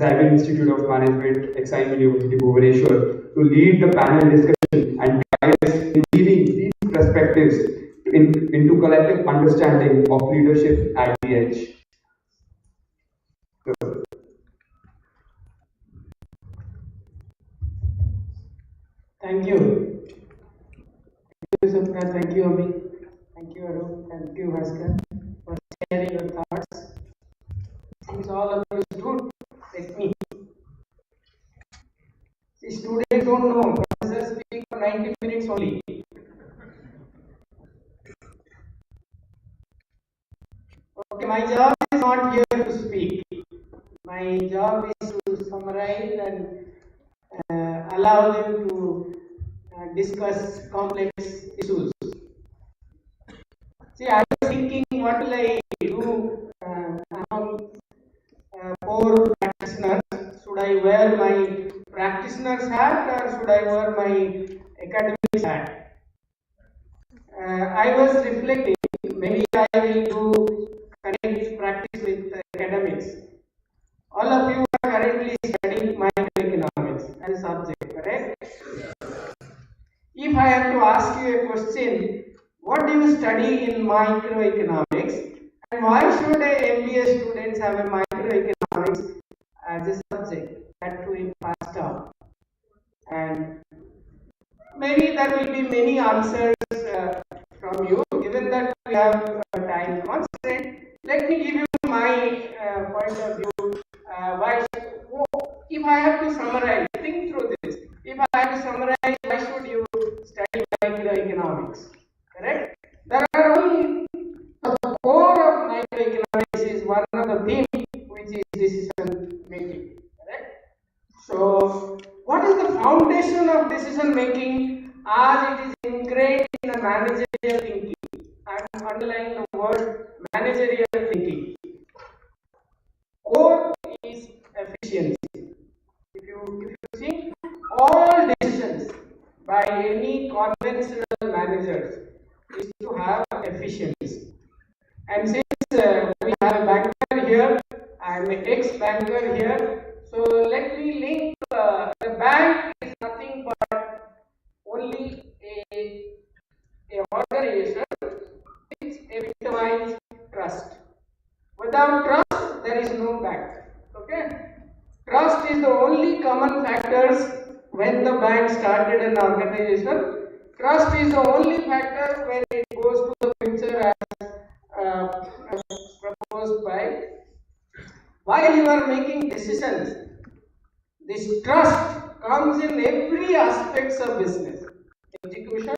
Ivy Institute of Management, Exime University, Bhubaneswar, to lead the panel discussion and guide us in weaving these perspectives into collective understanding of leadership at the edge. Thank you. Thank you, Sapna. Thank you, Amit. Thank you, Aroop. Thank you, Bhaskar, for sharing your thoughts. Since all of you stood with me. See, students don't know. Professors speak for 90 minutes only. Okay, my job is not here to speak. My job is to summarize and allow them to discuss complex issues. See, I was thinking, what will I do among four practitioners? Should I wear my practitioner's hat or should I wear my academic's hat? I was reflecting, maybe I will do connect practice with academics. All of you are currently studying microeconomics as a subject, correct? If I have to ask you a question, what do you study in microeconomics and why should a MBA students have a microeconomics as a subject, that too in past term? And maybe there will be many answers from you. Given that we have time constraint, let me give you my point of view. If I have to summarize, think through this. If I have to summarize, why should you study microeconomics? Correct? There are only the core of microeconomics is one of the themes, which is decision making. Correct? So, what is the foundation of decision making as it is ingrained in a managerial thinking? I am underlining the word managerial thinking. Core is efficiency. If you see, all decisions by any conventional managers is to have efficiency. And since we have a banker here, I am an ex-banker here, so let me link the bank is nothing but only a organization which epitomizes trust. Without trust, there is no bank. Okay? Trust is the only common factors when the bank started an organization. Trust is the only factor when it goes to the future as proposed by. While you are making decisions, this trust comes in every aspects of business. Execution,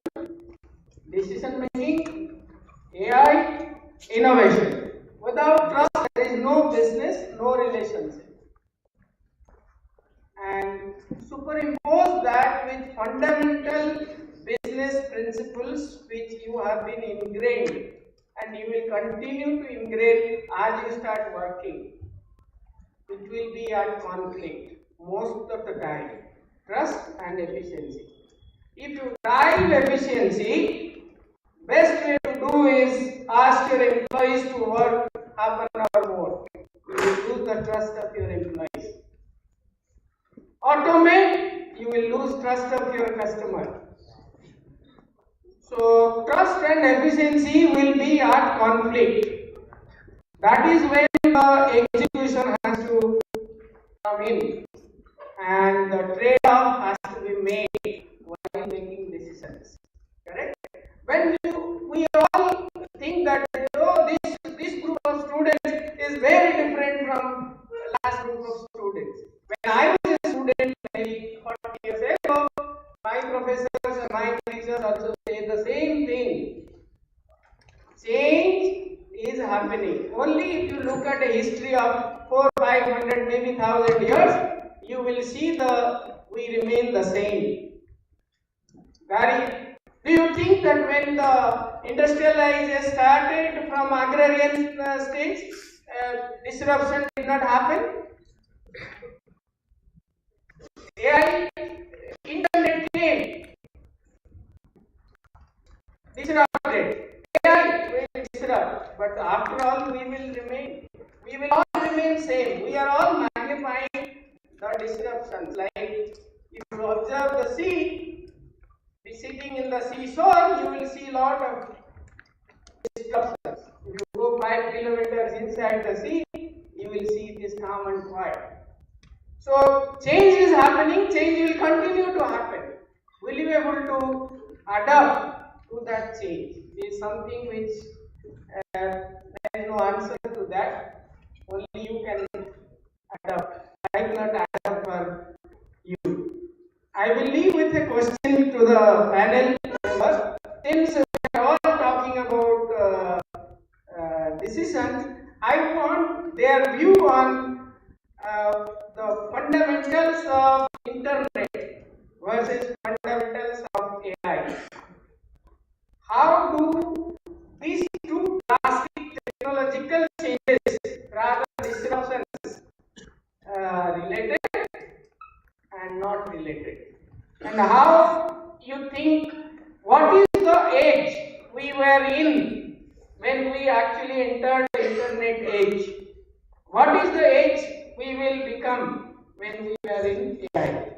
decision making, AI, innovation. Without trust, there is no business, no relationship. And superimpose that with fundamental business principles which you have been ingrained and you will continue to ingrain as you start working. It will be at conflict most of the time. Trust and efficiency. If you drive efficiency, best way to do is ask your employees to work half an hour more. You will lose the trust of your employees. Automate, you will lose trust of your customer. So trust and efficiency will be at conflict. That is when the execution has to come in and the trade-off has to be made while making decisions. Correct? When we all think that this group of students is very different from the last group of students. When I was a student maybe 40 years ago, my professors and my teachers also say the same thing. Change is happening. Only if you look at a history of 400, 500, maybe 1000 years, you will see the we remain the same. Gary, do you think that when the industrialization started from agrarian states, disruption did not happen? AI, internet came, disrupted. AI will disrupt, but after all, we will remain. We will all remain same. We are all magnifying the disruptions. Like if you observe the sea, be sitting in the seashore, you will see a lot of disruptions. If you go 5 kilometers inside the sea, you will see it is calm and quiet. So change is happening, change will continue to happen. Will you be able to adapt to that change? Is something which there is no answer to that. Only you can adapt. I cannot adapt for you. I will leave with a question to the panel members. Since we are all talking about decisions, I want their view on the fundamentals of internet versus fundamentals of AI. How do these two drastic technological changes, rather disruptions, related and not related? And how you think, what is the age we were in when we actually entered the internet age? What is the age we will become when we are in AI?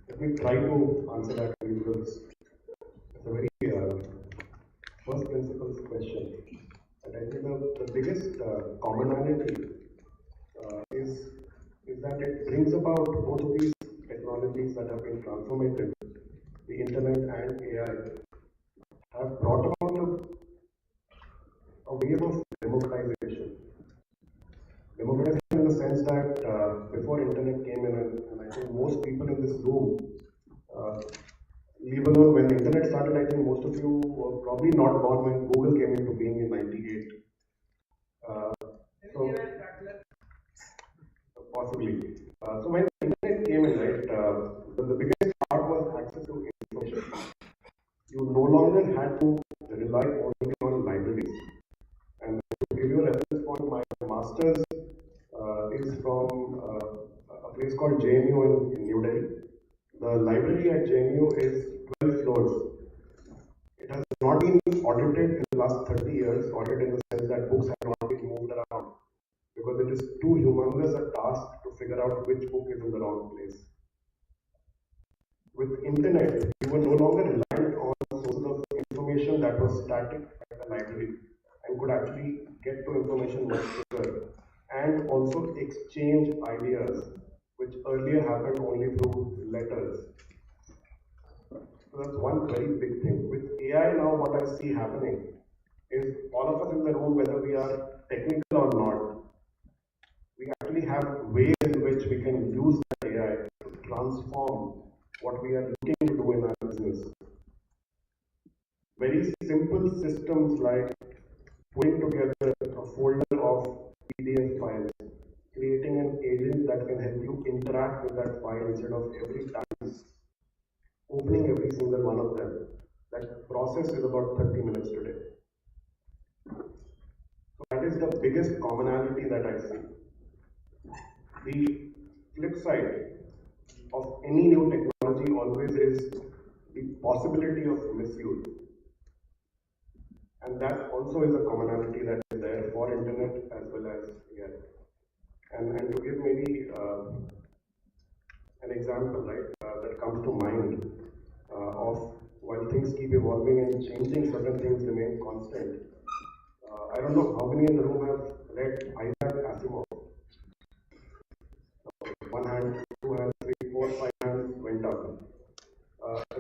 Let me try to answer that because it's a very first principles question. And I think the biggest commonality is that it brings about both of these technologies that have been transformative, the internet and AI, have brought about a wave of democratization. Democratization in the sense that before internet came in, and I think most people in this room, leave alone when the internet started, I think most of you were probably not born when Google came into being in '98. So possibly. So when the internet came in, right, the biggest part was access to information. You no longer had to rely only on libraries. And to give you a reference point, my master's is from a place called JNU in New Delhi. The library at JNU is 12 floors. It has not been audited in the last 30 years, audited in the sense that books have not been moved around, because it is too humongous a task to figure out which book is in the wrong place. With internet, you were no longer reliant on sources of information that was static at the library and could actually get to information much quicker and also exchange ideas, which earlier happened only through letters. So that's one very big thing. With AI now, what I see happening is all of us in the room, whether we are technical or not, we actually have ways in which we can use the AI to transform what we are looking to do in our business. Very simple systems like putting together a folder of PDF files, creating an agent that can help you interact with that file instead of every time opening every single one of them. That process is about 30 minutes today. So that is the biggest commonality that I see. The flip side of any new technology always is the possibility of misuse. And that also is a commonality that is there for internet as well as AI. And to give maybe an example, right, that comes to mind of while things keep evolving and changing, certain things remain constant. I don't know how many in the room have read Isaac Asimov. One hand, two hands, three, four, five hands went up.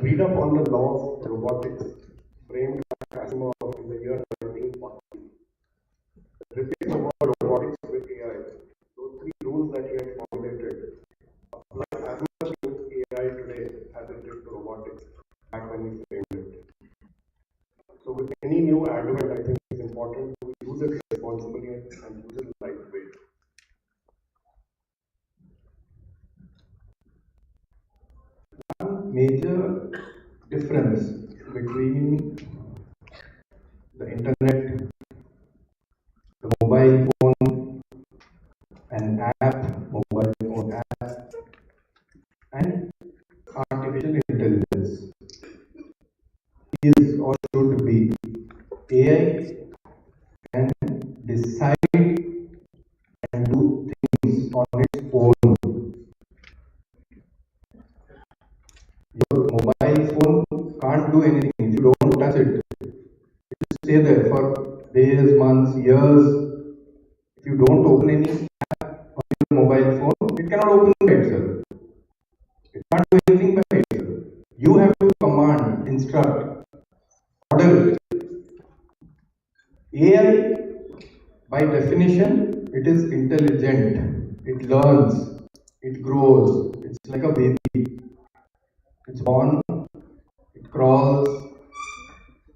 Read up on the law of robotics framed by Asimov in the year 1940. Replace the word robotics with AI. Those three rules that he had formulated apply as much to AI today as it did to robotics back when he framed it. So with any new advent, I think it's important to use it responsibly and use it in the right way. One major difference between the internet, the mobile phone, an mobile phone app, and artificial intelligence is or should be AI can decide and do things on its own. Your mobile phone can't do anything if you don't touch it. It will stay there for days, months, years. If you don't open any app on your mobile phone, it cannot open by itself. It can't do anything by itself. You have to command, instruct, order it. AI, by definition, it is intelligent. It learns. It grows. It's like a baby. It's born. It crawls.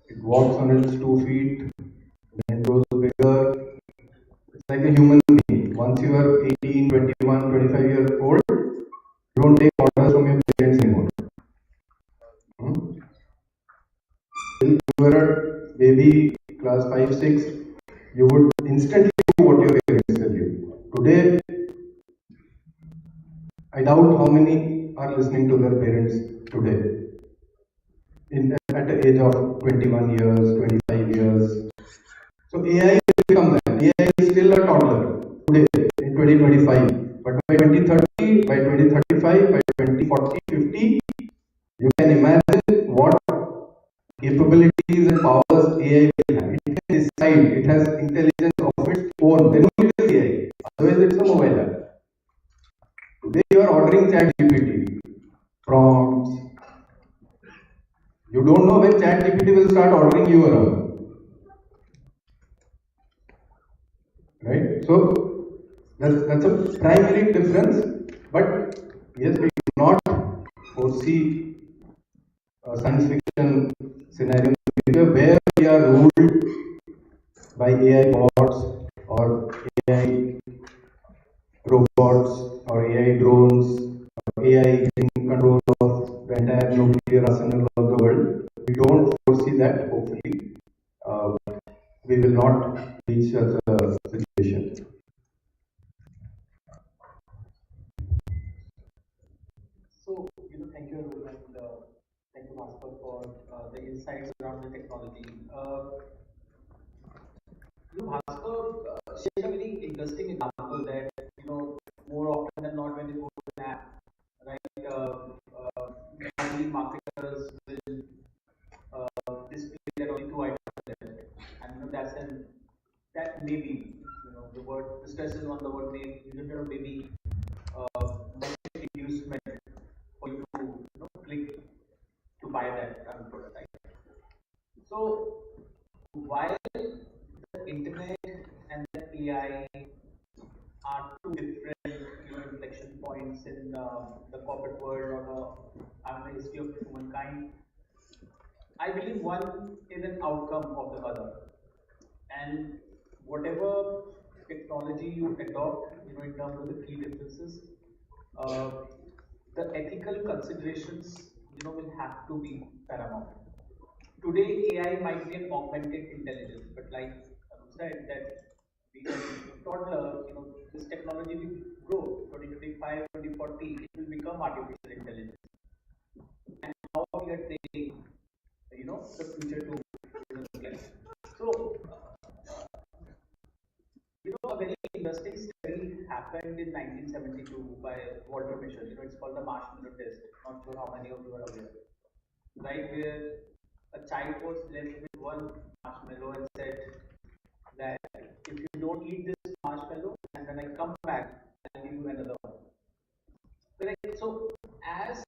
It walks on its 2 feet. Then it grows bigger. It's like a human being. Once you are 18, 21, 25 years old, you don't take orders from your parents anymore. Till you were a baby, class 5, 6, you would instantly do what your parents tell you. Today, I doubt how many are listening to their parents today. At the age of 21 years, 25 years. So AI will become that. AI is still a toddler today in 2025. But by 2030, by 2035, by 2040, 50, you can imagine what capabilities and powers AI will have. It can decide, it has intelligence of its own. Then only it is AI. Otherwise, it's a mobile app. Today, you are ordering ChatGPT, prompts. You don't know when ChatGPT will start ordering you around. Right? So, that's a primary difference. But yes, we do not foresee a science fiction scenario where we are ruled by AI bots or AI robots or AI drones or AI in control of the entire nuclear arsenal of the world. We don't foresee that, hopefully. We will not reach such a situation. So, thank you, Aroop, and thank you, Bhaskar, for the insights around the technology. Bhaskar shared a very interesting example that, more often than not, when they go to an app, right, normally marketers will display that only two items are left. And, that may be, the stress is on the word may, maybe market inducement for you to, click to buy that product, right? So while the internet and the AI are two different, inflection points in the corporate world or the history of humankind, I believe one is an outcome of the other, and whatever technology you adopt, in terms of the key differences, uh, the ethical considerations, will have to be paramount. Today, AI might be an augmented intelligence, but like Aroop said, that being a toddler, this technology will grow. 2025, 2040, it will become artificial intelligence. And how we are taking, the future to, look like. So, a very interesting study happened in 1972 by Walter Mischel. It's called the marshmallow test. Not sure how many of you are aware. Right, where a child was left with one marshmallow and said that if you don't eat this marshmallow, and when I come back, I'll give you another one. Correct. So, as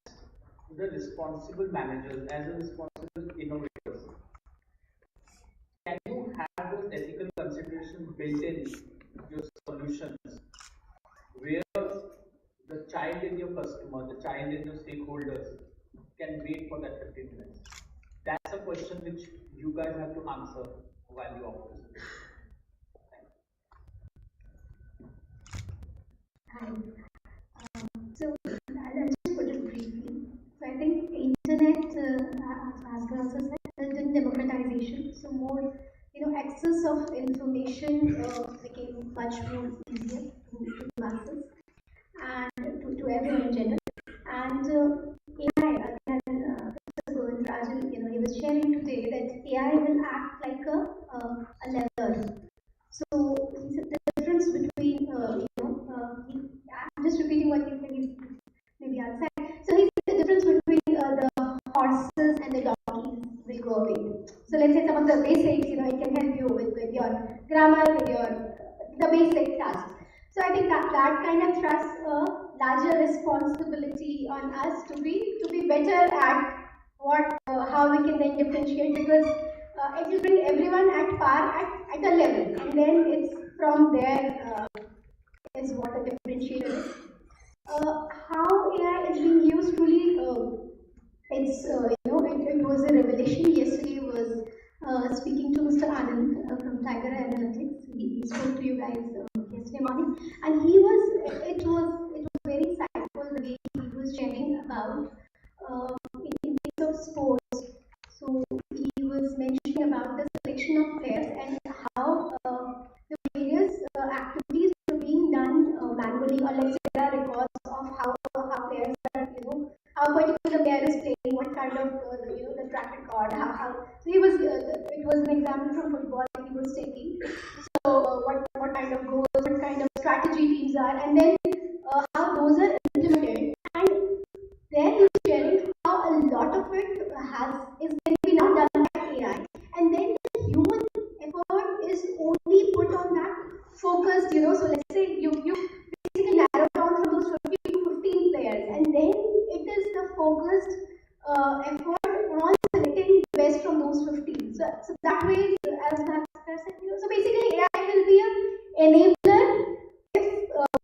the responsible managers, as the responsible innovators, can you have those ethical considerations built in your solutions, where the child in your customer, the child in your stakeholders can wait for that 15 minutes? that's a question which you guys have to answer while you offer this. Hi. So I'll just put it briefly. So I think internet, as Bhaskar also said, helped in democratization. So more, access of information became much more easier to masses and to everyone in general. And AI, again, Professor Rajan, he was sharing today that AI will act like a lever. So the difference between, I'm just repeating what he said, maybe outside. So he said the difference between the horses and the donkeys will go away. So let's say some of the basics, it can help you with your grammar, with your the basic tasks. So I think that kind of thrusts a larger responsibility on us to be better at how we can then differentiate, because it will bring everyone at par at a level, and then it's from there is what the differentiator is. How AI is being used truly, it's it was a revelation. Yesterday was speaking to Mr. Anand from Tiger Analytics. He spoke to you guys yesterday morning, and it was very insightful the way he was sharing about in case of sports. So he was mentioning about the selection of players and how the various activities are being done manually, or let's say there are records of how players are, how a particular player is playing, what kind of the track record, so he was it was an example from football that he was taking. So what kind of goals, what kind of strategy teams are, and then how those are implemented. And there he was sharing how a lot of it is going to be now done by AI, and then the human effort is only put on that focused. So let's say you basically narrow down from those 50 to 15 players, and then it is the focused effort on selecting the best from those 15. So that way, as Bhaskar said, so basically AI will be an enabler if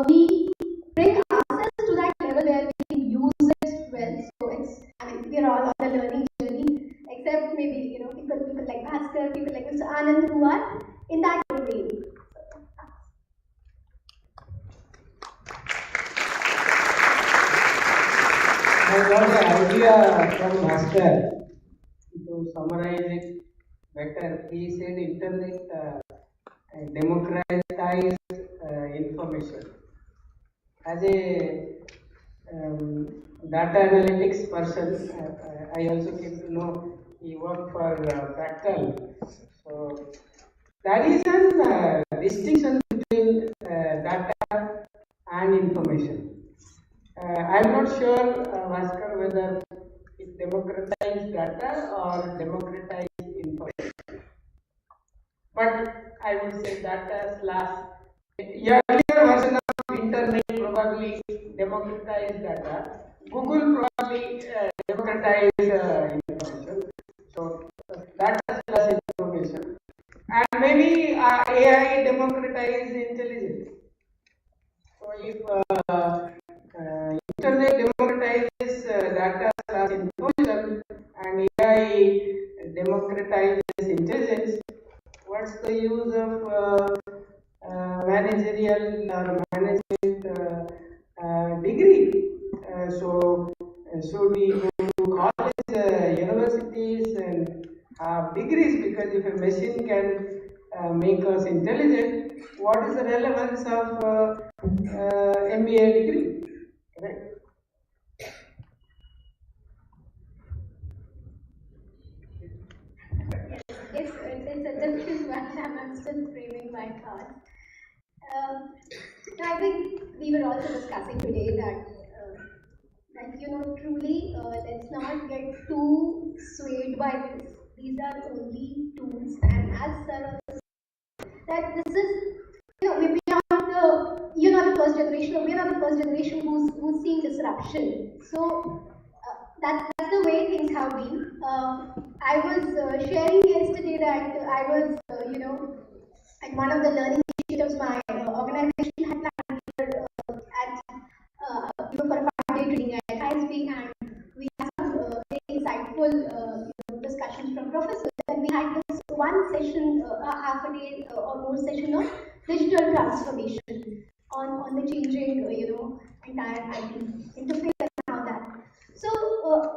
we bring ourselves to that level where we can use it well. So we're all on the learning journey, except maybe people like Bhaskar, people like Mr. Anand, who are in that domain. I got the idea from Bhaskar. To summarize it better, he said internet democratized information. As a data analytics person, I also came to know he worked for Fractal. So there is a distinction between data and information. I'm not sure, Bhaskar, whether it democratized data or democratized information. But I would say data slash earlier version of internet probably democratized data. Google probably democratized information. So data slash information. And maybe AI democratized intelligence. So if internet democratizes data slash information and AI democratizes intelligence, what's the use of managerial or management degree? Should we go to college, universities and have degrees? Because if a machine can make us intelligent, what is the relevance of MBA degree? Correct? Yes, it's a different one. I'm still framing my thoughts. I think we were also discussing today that truly, let's not get too swayed by this. These are only tools, and as Sir that this is, maybe not the first generation, or we're not the first generation who's seeing disruption. So that's the way things have been. I was sharing yesterday that I was, at one of the learning initiatives my organization had planned for a 5-day training at ISB, and we had some very insightful discussion session, a half a day or more session on digital transformation, on the changing, entire IT interface and how that. So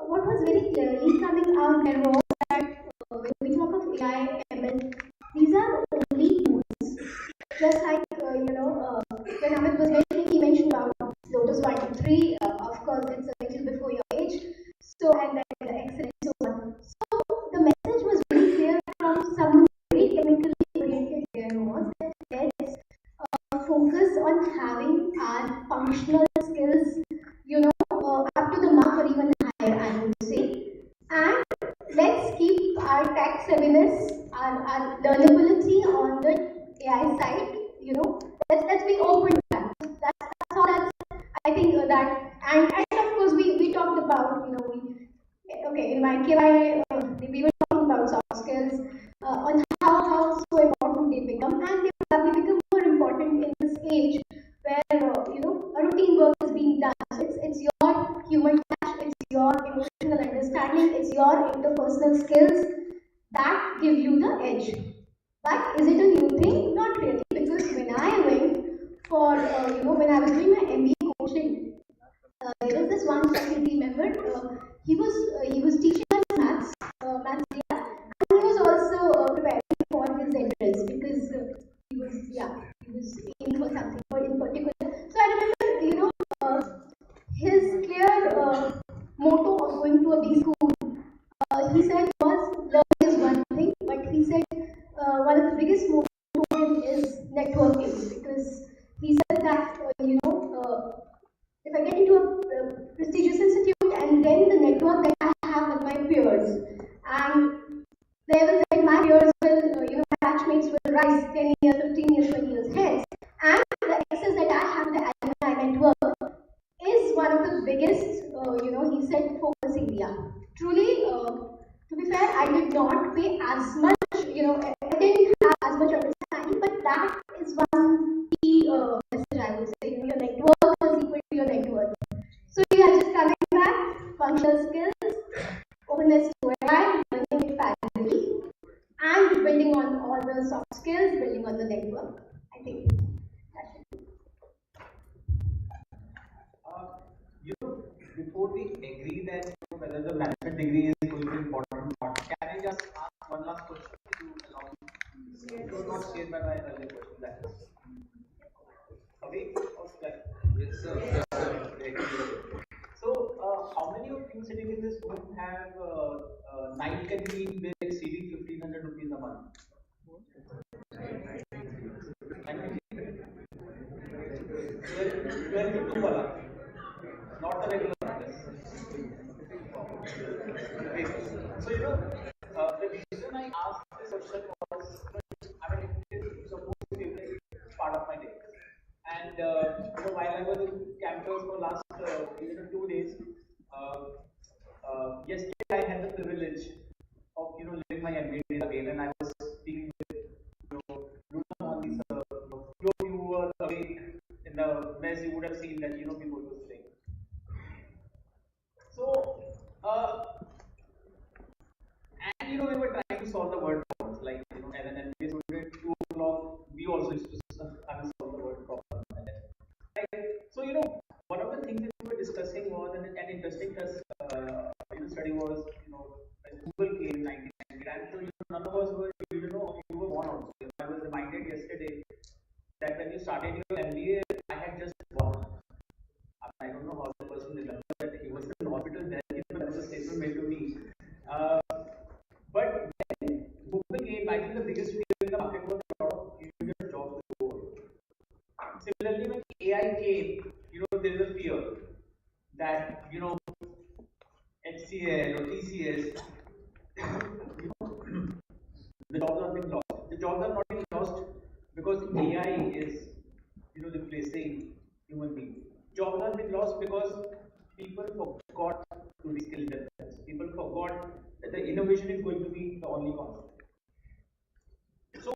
what was very clearly coming out there was that when we talk of AI, ML, these are only tools. Just like when Amit was mentioning, he mentioned about Lotus 1 to 3. Of course, it's a little before your age. So and then the excellent so on. So the message was very clear from someone very technically oriented there was that let's focus on having our functional skills, up to the mark or even higher, I would say. And let's keep our tech savviness, our learnability on the AI side, let's be open to that. That's all that's, I think that, and of course we talked about, okay, in my KY, we were talking about soft skills, on how so important they become, and they become more important in this age where, a routine work is being done. So it's your human touch, it's your emotional understanding, it's your interpersonal skills that give you the edge. But is it a new thing? Not really, because when I went for, when I was doing my MBA coaching, there was this one faculty member. He was teaching us maths, yeah, and he was also preparing for his entrance because he was aiming for something in particular. So I remember, his clear motto of going to a B school. He said was learning is one thing, but he said one of the biggest motto to him is networking, because he said that if I get into a prestigious institute and then the network that I have with my peers, and they will say my peers will, my batchmates will rise 10 years, 15 years, 20 years hence, and the access that I have to the alumni network is one of the biggest, he said, focus area. Truly, to be fair, I did not pay as much, I didn't have as much understanding, but that is one key message I would say. Your network is equal to your net worth. So yeah, just coming back, functional skills, openness to AI, learning it parallelly, and building on all the soft skills, building on the network. I think that's it. Before we agree that whether the management degree is going to be important or not, can I just ask one last question to allow me? It was not shared by my earlier question. That is. Okay? Okay. Yes, sir. Yes, sir. So, how many of you sitting in this room have night canteen bill exceeding 1,500 rupees a month? 12 to 2 wala. Not the regular address. Okay. So, the reason I asked this question was, I mean, it is the most favorite part of my day. And, while I was in campus for last 2 days, yesterday I had the privilege of, living my MBA days again, and I was speaking with, Luna Gandhi sir. Few of you were awake in the mess, you would have seen that, people were saying. So, and we were trying to solve the word problems, like as an MBA student, 2 o'clock, we also used to solve the word problem. Right? So, one of the things that we were discussing was an interesting study was, when Google came in 1990, I'm sure none of us were, you were born also. I was reminded yesterday that when you started your MBA, I had just born. I don't know how the person remembered that he was in the hospital then, that was a statement made to me. But when Google came, I think the biggest fear in the market was a lot of individual jobs to go. Similarly, when AI came, there is a fear that, HCL or TCS, the jobs are being lost. The jobs are not being lost because AI is, replacing human beings. Jobs are being lost because people forgot to reskill themselves. People forgot that the innovation is going to be the only constant. So,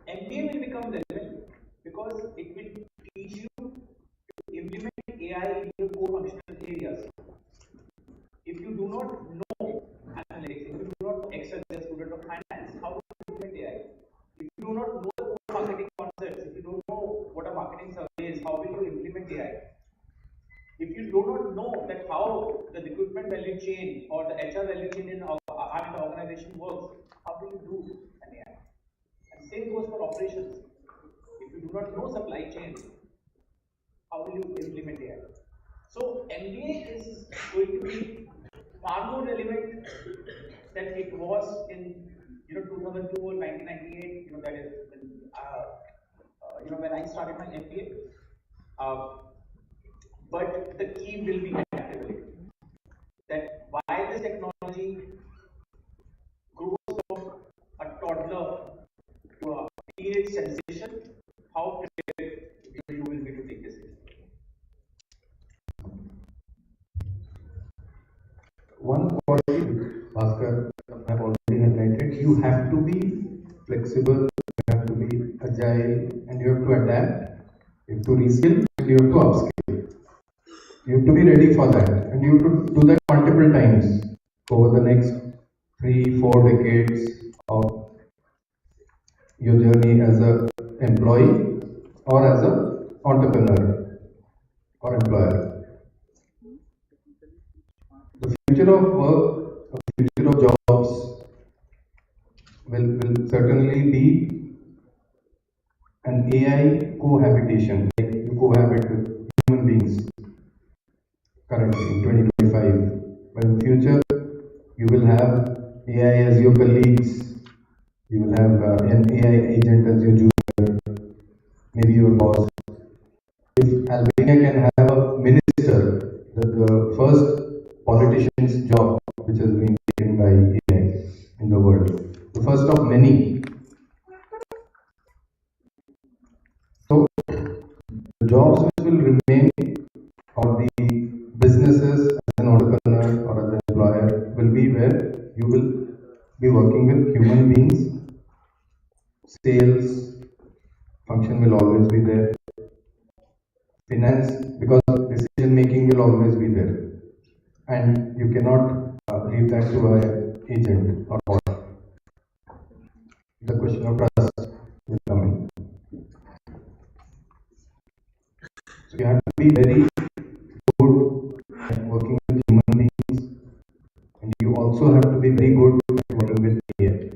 MBA will become relevant because it will teach you to implement AI in your core functional areas. If you do not know analytics, if you do not know Excel as a student of finance, how do you implement AI? do not know the core marketing concepts, if you don't know what a marketing survey is, how will you implement AI? If you do not know that how the recruitment value chain or the HR value chain in the organization works, how will you do an AI? And same goes for operations. If you do not know supply chain, how will you implement AI? So MBA is going to be far more relevant than it was in 2002 or 1998. That is when I started my MBA. But the key will be adaptability. That why this technology grows from a toddler to a teenage sensation, how prepared you will be to take this. One quality, Bhaskar, I've already highlighted, you have to be flexible, you have to be agile, and you have to adapt, you have to reskill, and you have to upskill. You have to be ready for that, and you have to do that multiple times over the next 3-4 decades of your journey as an employee or as an entrepreneur or employer. The future of work, the future of jobs will certainly be an AI cohabitation, like you cohabit with human beings currently in 2025. But in future, you will have AI as your colleagues, you will have an AI agent as your junior, maybe your boss. If Albania can have a minister, the first politician's job which has been taken by AI in the world, the first of many. So the jobs which will remain, or the businesses as an entrepreneur or as an employer, will be where you will be working with human beings. Sales function will always be there. Finance, because decision making will always be there, and you cannot leave that to an agent or bot. The question of trust will come in. So you have to be very good at working with human beings, and you also have to be very good at working with AI.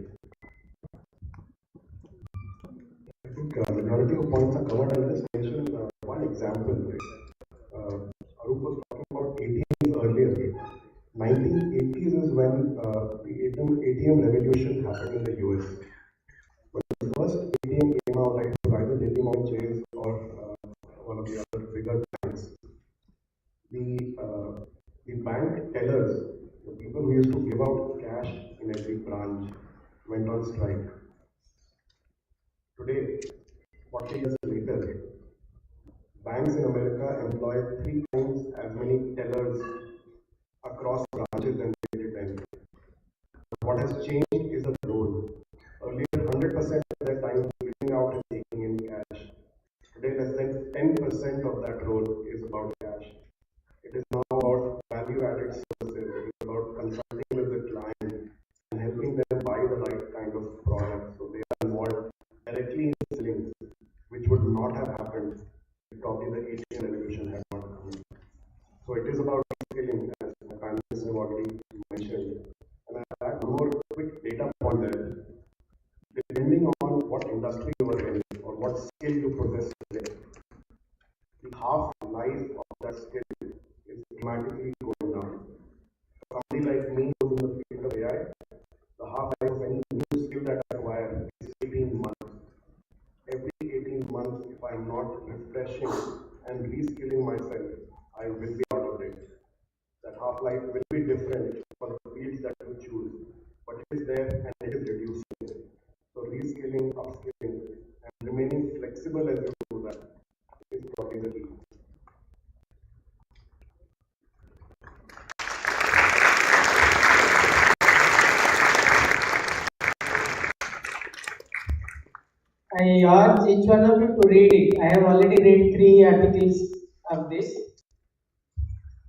I think majority of points are covered. I'll just mention one example. Aroop was talking about ATMs earlier. 1980s is when the ATM revolution happened in the US. When the first ATM came out, it was either JP Morgan Chase or one of the other bigger banks. The bank tellers, the people who used to give out cash in every branch, went on strike. Today, 40 years later, banks in America employ 3 times as many tellers across branches than they did then. What has changed is the role. Earlier, 100% of their time was giving out and taking in cash. Today, less than 10% of that role is about cash. It is now about value-added services. It is about consulting with the client and helping them buy the right kind of product. So they are involved directly in selling, which would not have happened if probably the ATM revolution had not come. So it is about scaling, as my panelists have already mentioned. And I have one more quick data point there. Depending on what industry you are in or what skill you possess today, the half-life of that skill is dramatically going down. For somebody like me who's in the field of AI, the half-life of any new skill that I acquire is 18 months. Every 18 months, if I'm not refreshing and reskilling myself, I will be out of date. That half-life will be different for the fields that you choose, but it is there and it is reducing. So reskilling, upskilling, and remaining flexible as you do that is probably the key. I urge each one of you to read it. I have already read 3 articles of this.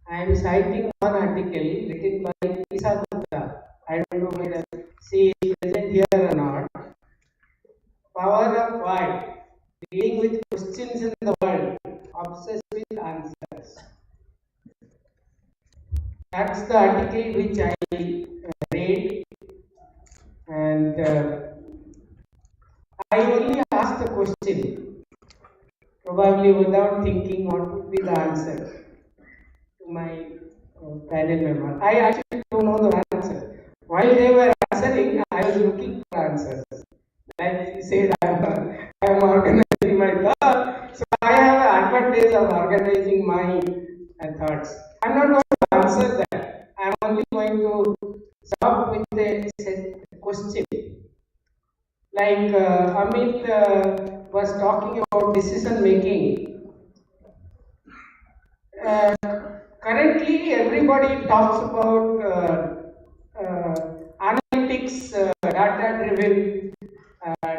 I am citing one article written by Sapna. I don't know whether she is present here or not. Power of why? Dealing with questions in the world, obsessed with answers. That's the article which I read, and I only asked the question, probably without thinking what would be the answer to my panel member. I actually don't know the answer. While they were answering, I was looking for answers. Like he said, I am organizing my thought, so I have an advantage of organizing my thoughts. I'm not going to answer that. I'm only going to stop with a question. Like Amit was talking about decision making. Currently, everybody talks about analytics, data-driven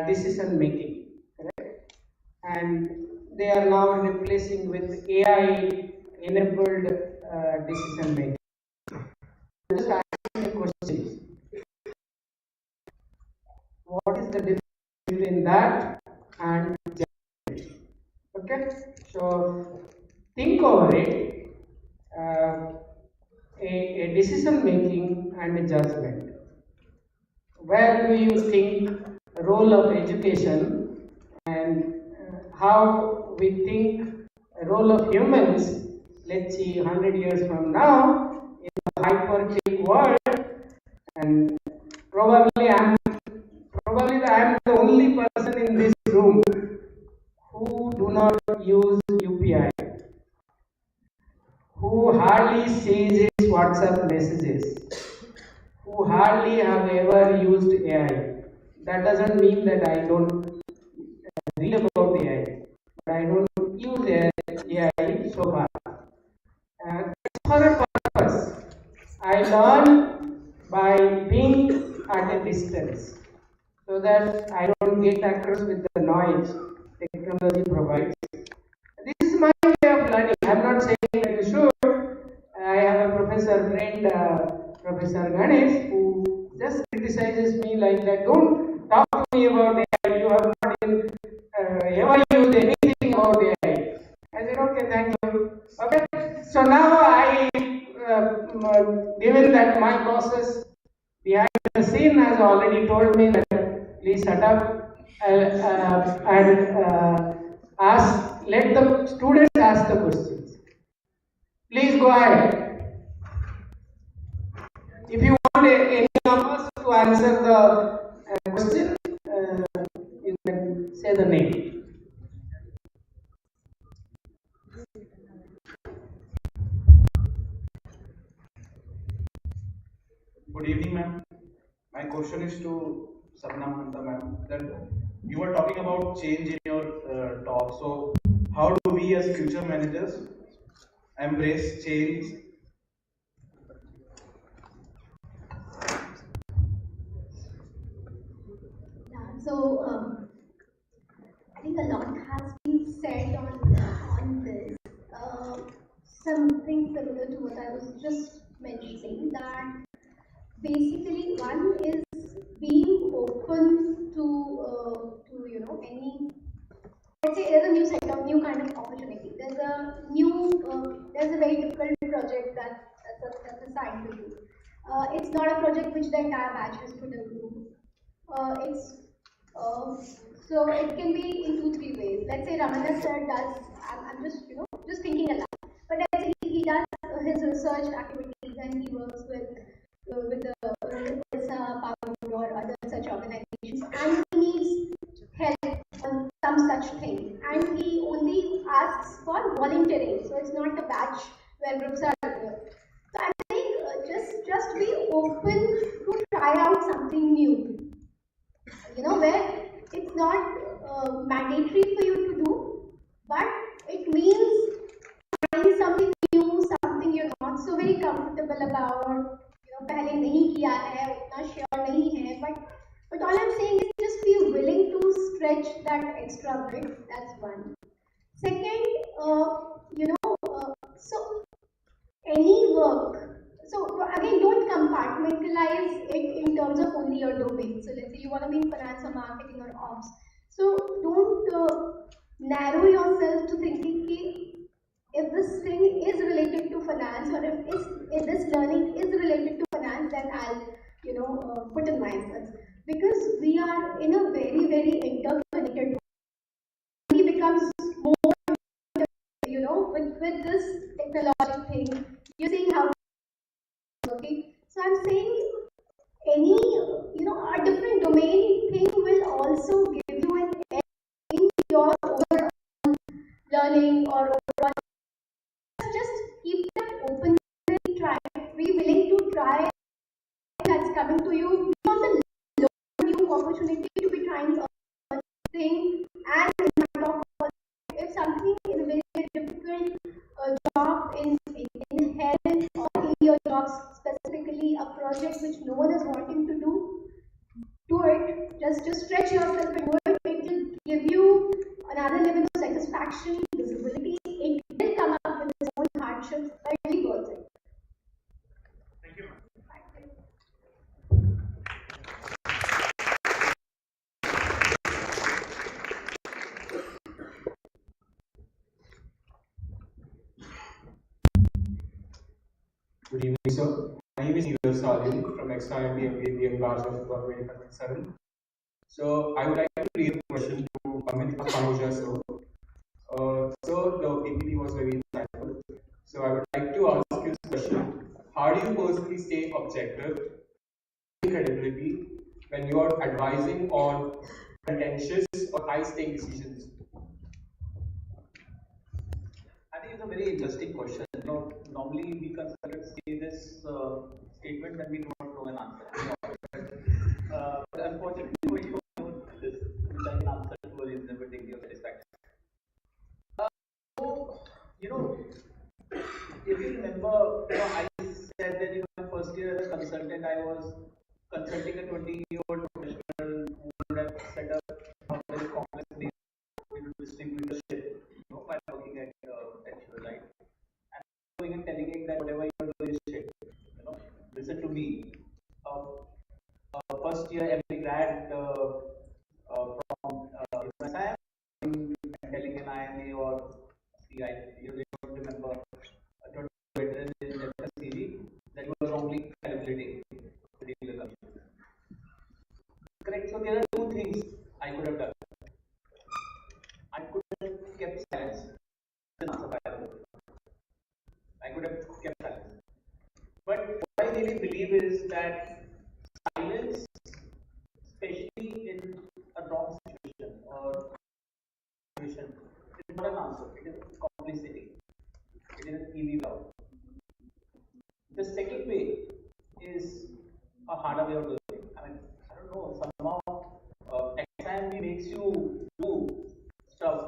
decision making, correct? And they are now replacing with AI-enabled decision making. Just asking the question: what is the difference between that and judgment? Okay, so think over it. A decision making and a judgment. Where do you think the role of education and how we think the role of humans, let's see 100 years from now, in a hyper-tech world, and probably I'm the only person in this room who do not use UPI, who hardly sees his WhatsApp messages, who hardly have ever used AI. That doesn't mean that I don't read about AI, but I don't use AI so far. For a purpose, I learn by being at a distance so that I don't get across with the noise technology provides. This is my way of learning. I'm not saying that you should. I have a professor friend, Professor Ganesh, who just criticizes me like that. Don't talk to me about AI. You have not ever used anything about AI. I said, okay, thank you. Okay. So now given that my process behind the scene has already told me that please shut up and let the students ask the questions. Please go ahead. If you want any of us to answer the question, you can say the name. Good evening, ma'am. My question is to Sapna ma'am. That you were talking about change in your talk. So, how do we as future managers embrace change? Yeah, so I think a lot has been said on this. Something similar to what I was just mentioning, that basically one is being open to any, let's say there's a new set of new kind of opportunity. There's a very difficult project that's assigned to you. It's not a project which the entire batch has to do. It's so it can be in 2-3 ways. Let's say Ramana sir does. I'm just just thinking aloud. But let's say he does his research activities and he works with the Pahuja or other such organizations, and he needs help on some such thing, and he only asks for volunteering. So it's not a batch where groups are there. So I think just be open to try out something new. Where it's not mandatory for you to do, but it means trying something new, something you're not so very comfortable about. पहले नहीं किया है, उतना sure नहीं है, but all I'm saying is just be willing to stretch that extra bit. That's one. Second, so any work. So again, don't compartmentalize it in terms of only your domain. So let's say you want to be in finance or marketing or ops. So don't narrow yourself to thinking कि if this thing is related to finance or if this learning is related to finance, then I'll put in my efforts, because we are in a very very interconnected world. It becomes more, with this technological thing. You're seeing how it's working. So I'm saying any a different domain thing will also give you an edge in your overall learning or overall. Just keep that open, try, be willing to try that's coming to you. Be on the look for new opportunity to be trying a thing, and if something is a very, very difficult job in health or in your jobs specifically, a project which no one is wanting to do it. Just stretch yourself and do it. It will give you another level of satisfaction, visibility. It will come up with its own hardships, but it really worth it. Thank you. Good evening, sir. My name is Neeraj Salim from extra MBA class of 2027. So I would like to raise a question to Amit Pahuja, sir. So the PPT was very insightful. So I would like to ask you this question: how do you personally stay objective, credibility when you are advising on contentious or high-stake decisions? I think it's a very interesting question. Normally we consider say this statement when we do not know an answer. But unfortunately, we don't know this, which I can answer to a reasonable degree of satisfaction. So, if you remember, I said that in my first year as a consultant, I was consulting a 20-year-old professional who would have set up a very complex distributorship, by working at right? And going and telling him that whatever you're doing is shit. Listen to me. First year every grad from USIM and telling an IMA or CI, you don't remember a 20 veteran in the CV that was wrongly calculating particular commission. Correct. So there are two things I could have done. I could have kept silence. I could have kept silence. But what I really believe is that silence, especially in a wrong situation or situation, is not an answer. It is complicity. It is an easy route. The second way is a harder way of doing it. I mean, I don't know, somehow XIMB makes you do stuff,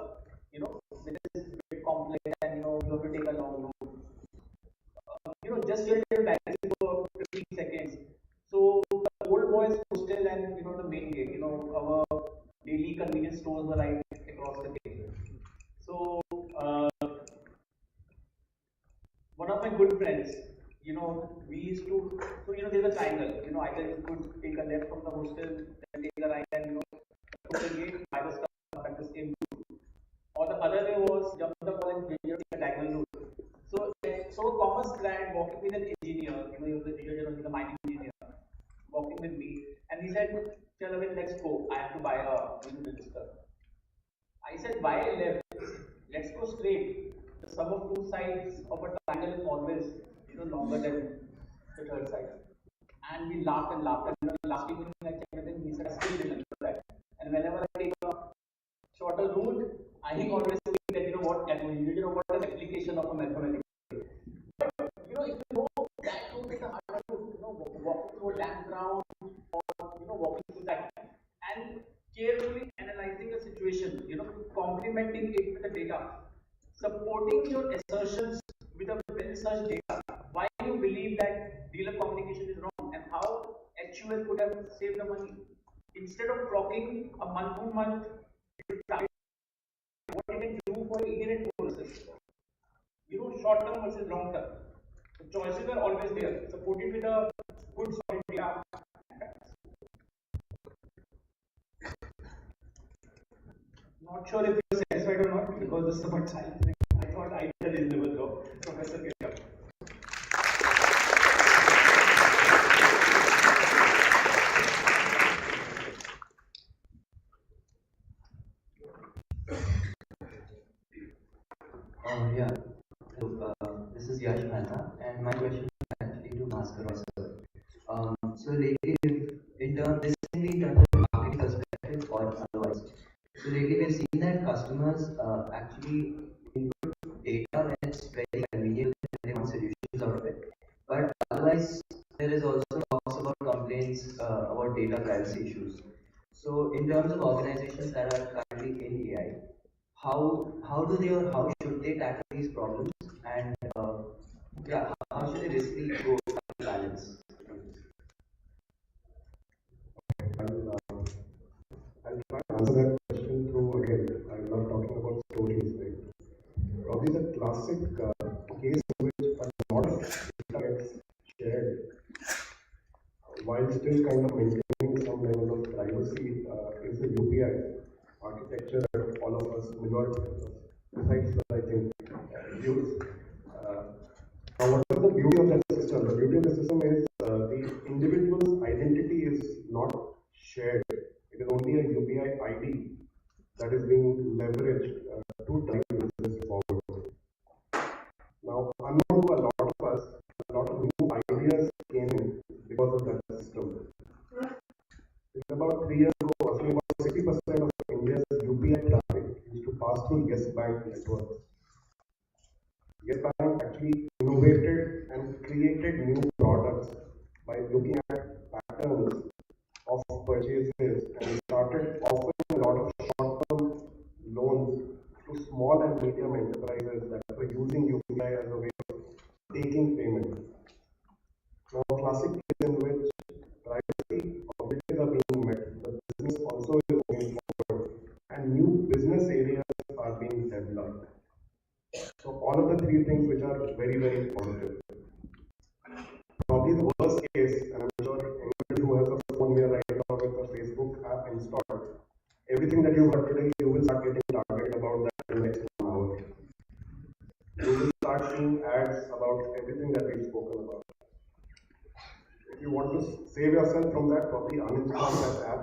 that is a bit complex and you have to take a long route. Just your diagram for 15 seconds. So the old boys hostel and the main gate, our daily convenience stores were right across the gate. So one of my good friends, we used to, so there's a triangle, either you could take a left from the hostel, then take a right and go to the gate, buy the stuff at the same route. Or the other way was jump the ball and take a diagonal route. So a commerce grad walking with an engineer, he was the mining engineer, walking with me, and he said, "Chalo, let's go. I have to buy a register." I said, "Why left? Let's go straight. The sum of two sides of a triangle is always, longer than the third side." And we laughed and laughed. And the last evening I checked with him, he said, "I still remember that." And whenever I take a shorter route, I think always think that what is the application of a mathematical. If you know that route is a harder route, walking through a damp ground or walking through that and carefully analyzing a situation, complementing it with the data, supporting your assertions with a well searched data, why you believe that dealer communication is wrong and how HUL could have saved the money. Instead of clocking a month to month, what you can do for immediate process. Short term versus long term. The choices are always there, supported with a good solid data. Not sure if you're satisfied or not because this is about silent. I thought I did a reasonable job. Professor Kirk. Yeah. So, this is Yash Mehta, and my question is actually to Bhaskar sir. So lately, in terms, this can be in terms of marketing perspective or otherwise. So lately, we've seen that customers actually input data when it's very convenient and they want solutions out of it. But otherwise, there is also talks about complaints about data privacy issues. So in terms of organizations that are currently in AI, how do they or how should they tackle these problems, and yeah, how should they basically go about balance? I'll try to answer that question through, again, I love talking about stories, right? Probably the classic case in which a lot of data gets shared while still kind of maintaining some level of privacy is the UPI architecture that all of us, majority of us, besides I think, use. Now, what is the beauty of that system? The beauty of the system is the individual's identity is not shared. It is only a UPI ID that is being leveraged to drive business forward. Now, unknown to a lot of us, a lot of new ideas came in because of that system. About 3 years ago, roughly about 60% of India's UPI traffic used to pass through Yes Bank networks. Yes Bank actually innovated and created new products by looking at patterns of purchases and started offering a lot of short-term loans to small and medium enterprises that were using UPI as a way of taking payment. Now, a classic case in which privacy objectives are being met, the business also is moving forward, and new business areas are being developed. So, all of the three things which are very, very positive. Probably the worst case, and I'm sure anybody who has a phone here right now with a Facebook app installed, everything that you heard today, you will start getting targeted about that in the next 1 hour. You will start seeing ads about everything that we've spoken about. If you want to save yourself from that, probably uninstall that app.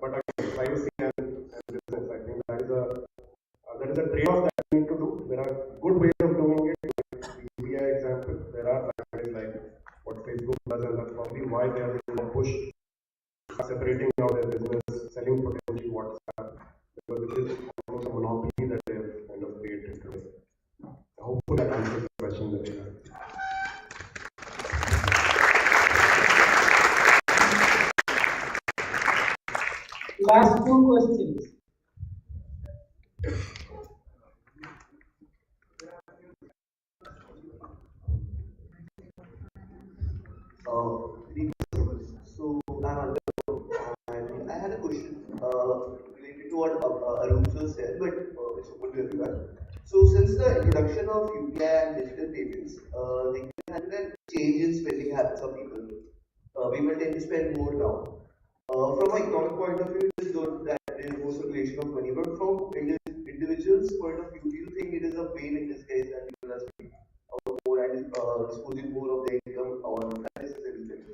But again, privacy and business, I think that is a trade-off that we need to do. There are good ways of doing it. Like the UPI example, there are factors like what Facebook does, and that's probably why they are doing a push separating out their business, selling potentially WhatsApp, because it is almost a monopoly that they have kind of created today. Hopefully that answers the question that you have. Last two questions. So I'm and I had a question related to what Aroop sir said, but it's open to everyone. So since the introduction of UPI and digital payments, there has been a change in spending habits of people. People tend to spend more now. From an economic point of view, it is good that there is more circulation of money, but from individuals' point of view, do you think it is a pain in disguise that people are spending more and disposing more of their income on unnecessary things?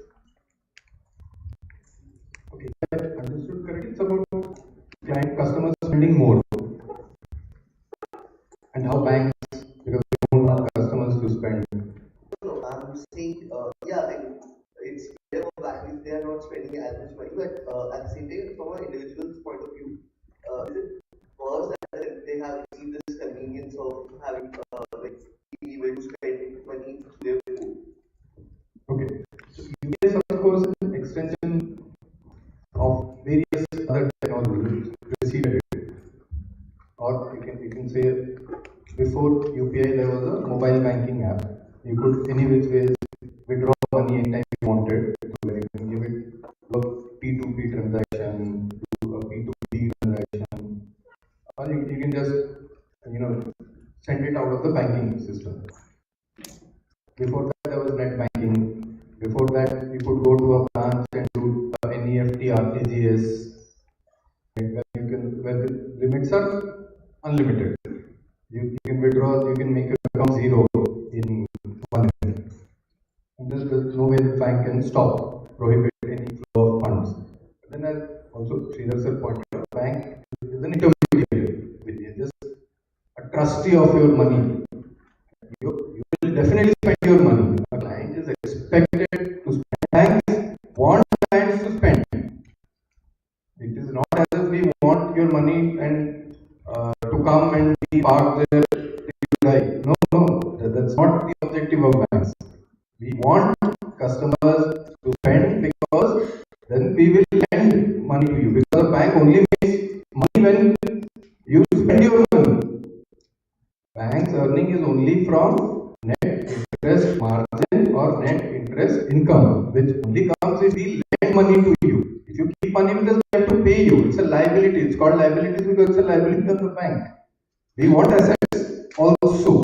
Okay, if I understood correctly, it's about customers spending more and how banks, because they don't want customers to spend. No, I'm saying, yeah, like it's better for banks if they are not spending as much money, but at the same time, from an individual's point of view, is it worse that they have received this convenience of having like being able to spend money through their phone? Okay, so UPI is of course an extension of various other technologies which preceded it. Or you can say before UPI there was a mobile banking app. You could any which ways withdraw money anytime you wanted. So you can give it to a P2P transaction, to a P2P transaction, or you can just send it out of the banking system. Before that there was net banking. Before that you could go to a branch and do NEFT, RTGS. where the limits are unlimited. You can withdraw, you can make your account zero in 1 minute. And there's no way the bank can stop, prohibit any flow of funds. But then, as also Sridhar sir pointed out, bank is an intermediary. It's just a trustee of your money. You will definitely spend your money. A client is expected to spend. Banks want clients to spend. It is not as if we want your money and to come and be parked there till you die. No, no, that's not the objective of banks. We want customers to spend because then we will lend money to you. Because the bank only makes money when you spend your money. Bank's earning is only from net interest margin or net interest income, which only comes if we lend money to you. If you keep money with us, we have to pay you. It's a liability. It's called liabilities because it's a liability of the bank. We want assets also.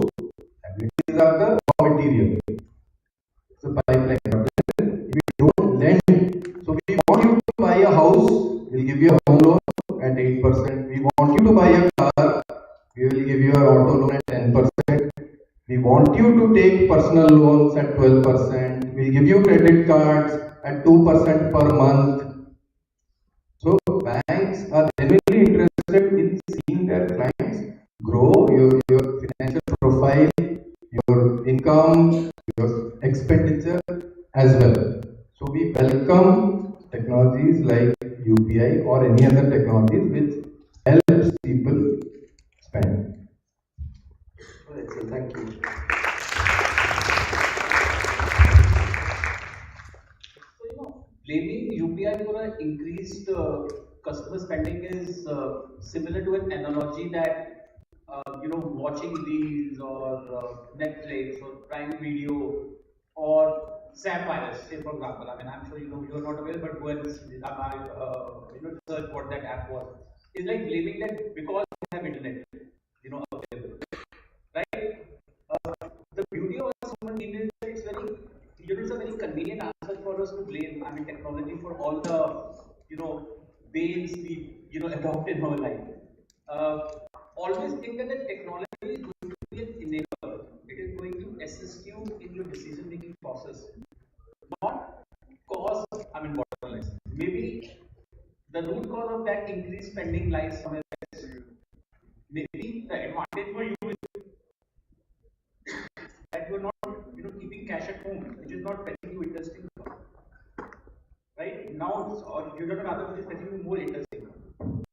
Liabilities are the raw material. It's a pipeline. But then if we don't lend, so we want you to buy a house, we'll give you a home loan at 8%. We want you to buy a car, we will give you an auto loan at 10%. We want you to take personal loans at 12%. We'll give you credit cards at 2% per month. So banks are genuinely interested in seeing their clients grow your financial profile, your income, your expenditure as well. So we welcome technologies like UPI or any other technologies which helps people spend. Excellent, thank you. Blaming UPI for an increased customer spending is similar to an analogy that watching reels or Netflix or Prime Video or Sapphire, say for example. I mean, I'm sure you are not aware, but go and search what that app was. It's like blaming that because we have internet, available, right? The beauty of a human being is that it's a very convenient answer for us to blame. I mean, technology for all the, ways we, adopt in our life. Always think that the technology is going to be an enabler. It is going to assist you in your decision-making process, not cause, bottlenecks. Maybe the root cause of that increased spending lies somewhere else. Maybe the advantage for you is that you're not keeping cash at home, which is not fetching you interesting, right? Now or you don't know other which is fetching you more interesting,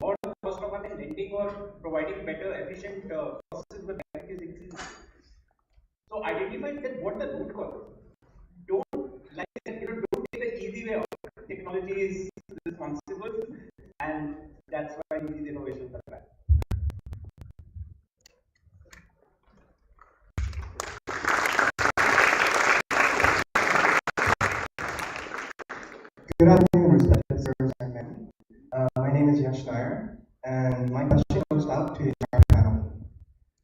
or the cost of lending or providing better efficient processes the bank is increasing. So identify that what the root cause is. Don't take the easy way out. Technology is responsible, and that's why these innovations are bad. Good afternoon, respected sirs and men. My name is Yash Nair, and my question goes out to the entire panel.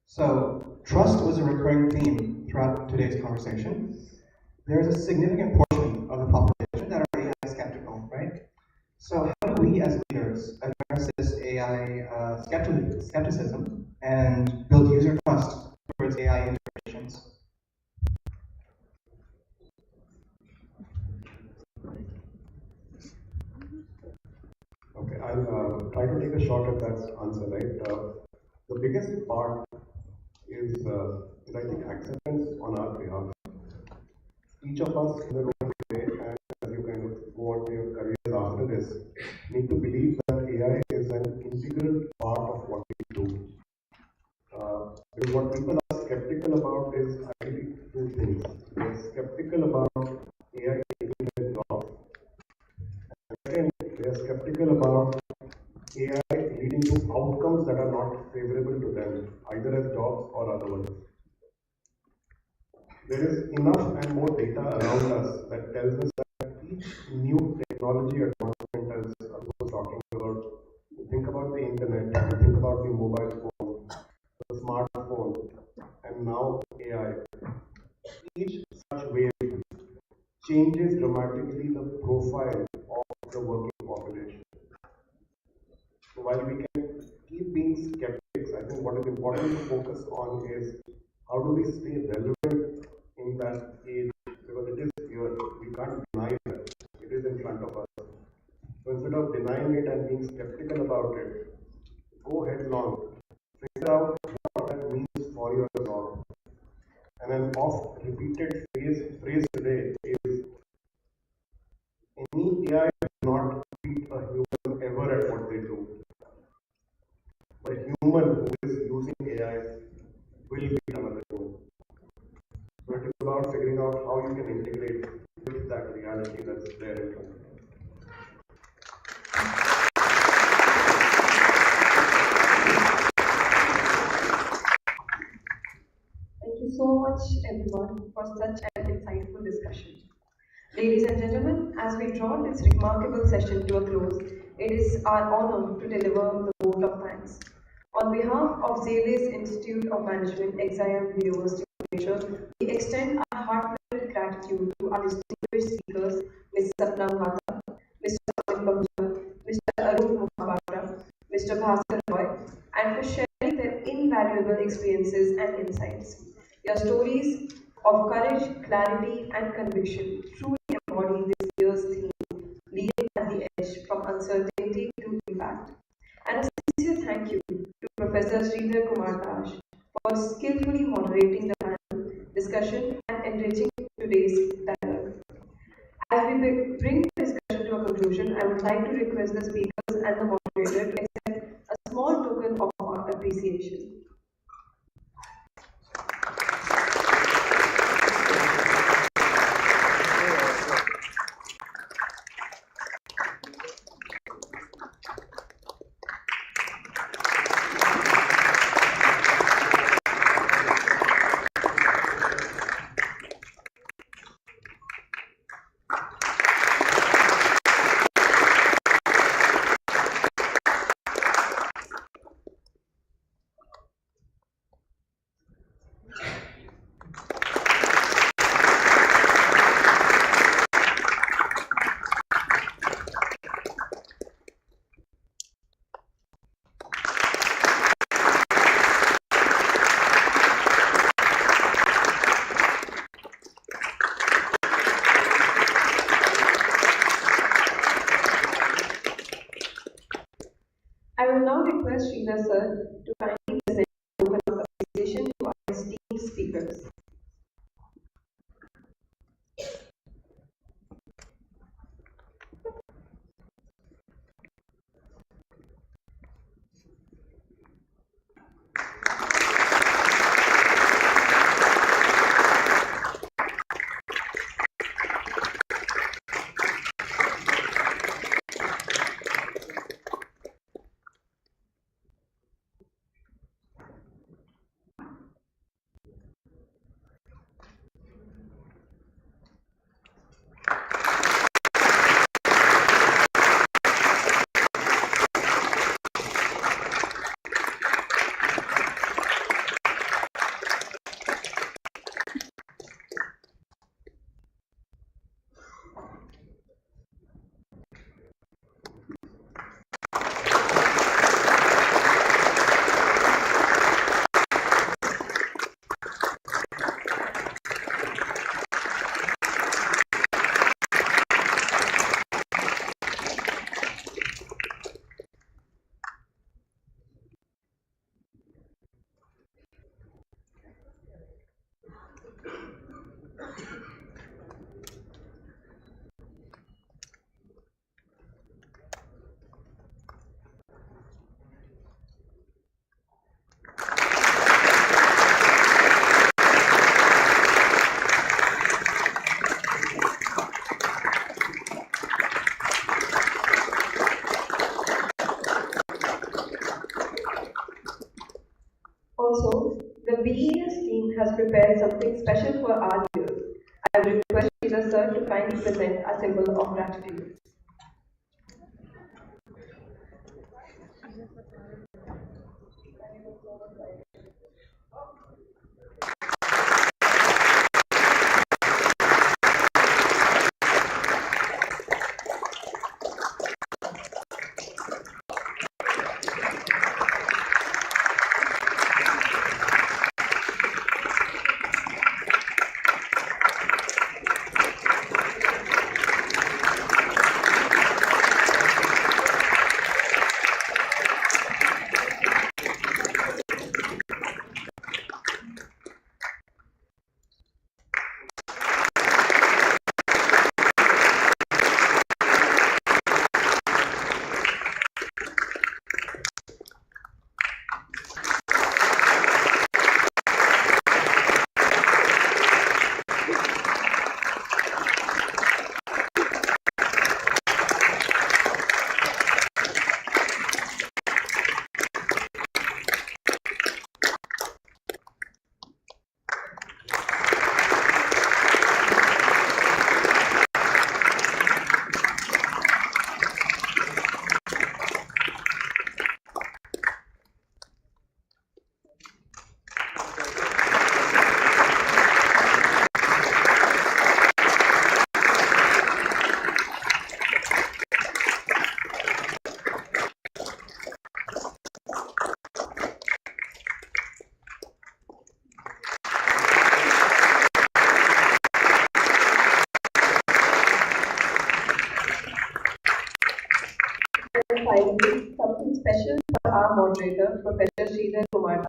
So, trust was a recurring theme throughout today's conversation. There is a significant portion of the population that are AI skeptical, right? So, how do we as leaders address this AI skepticism and build user trust towards AI integrations? Okay, I'll try to take a shot at that answer, right? The biggest part is I think, acceptance on our behalf. Each of us in the room today, and as you kind of go on to your careers after this, need to believe that AI is an integral part of what we do. Because what people are skeptical about is actually two things. They're skeptical about AI taking their jobs. And second, they're skeptical about AI leading to outcomes that are not favorable to them, either as jobs or otherwise. There is enough and more data around us that tells us that each new technology advancement, as Aroop was talking about, you think about the internet, you think about the mobile phone, the smartphone, and now AI. Each such wave changes dramatically the profile of the working population. So while we can keep being skeptics, I think what is important to focus on is how do we stay relevant in that age, because it is here. We can't deny that. It is in front of us. So instead of denying it and being skeptical about it, go headlong. Figure out what that means for your job. And an oft repeated phrase today is any AI does not beat a human ever at what they do. But a human who is using AI will beat another human. So it is about figuring out how you can integrate with that reality that's there in front of you. Thank you so much, everyone, for such an insightful discussion. Ladies and gentlemen, as we draw this remarkable session to a close, it is our honor to deliver the vote of thanks. On behalf of Xavier's Institute of Management, Exile University of Asia, we extend our heartfelt gratitude to our distinguished speakers, Ms. Sapna Mohata, Mr. Amit Pahuja, Mr. Aroop Mohapatra, Mr. Bhaskar, and for sharing their invaluable experiences and insights. Your stories of courage, clarity, and conviction truly embody this year's theme, leading at the edge from uncertainty to impact. And a sincere thank you to Professor Sridhar Kumar Dash for skillfully moderating the panel discussion and enriching today's dialogue. As we bring the discussion to a conclusion, I would like to request the speakers and the moderator to accept a small token of our appreciation. I will now request Sridhar sir to kindly present the token of appreciation to our esteemed speakers. Also, the BES team has prepared something special for our leaders. I will request Sridhar sir to kindly present a symbol of gratitude. special for our moderator, Professor Sridhar Kumar.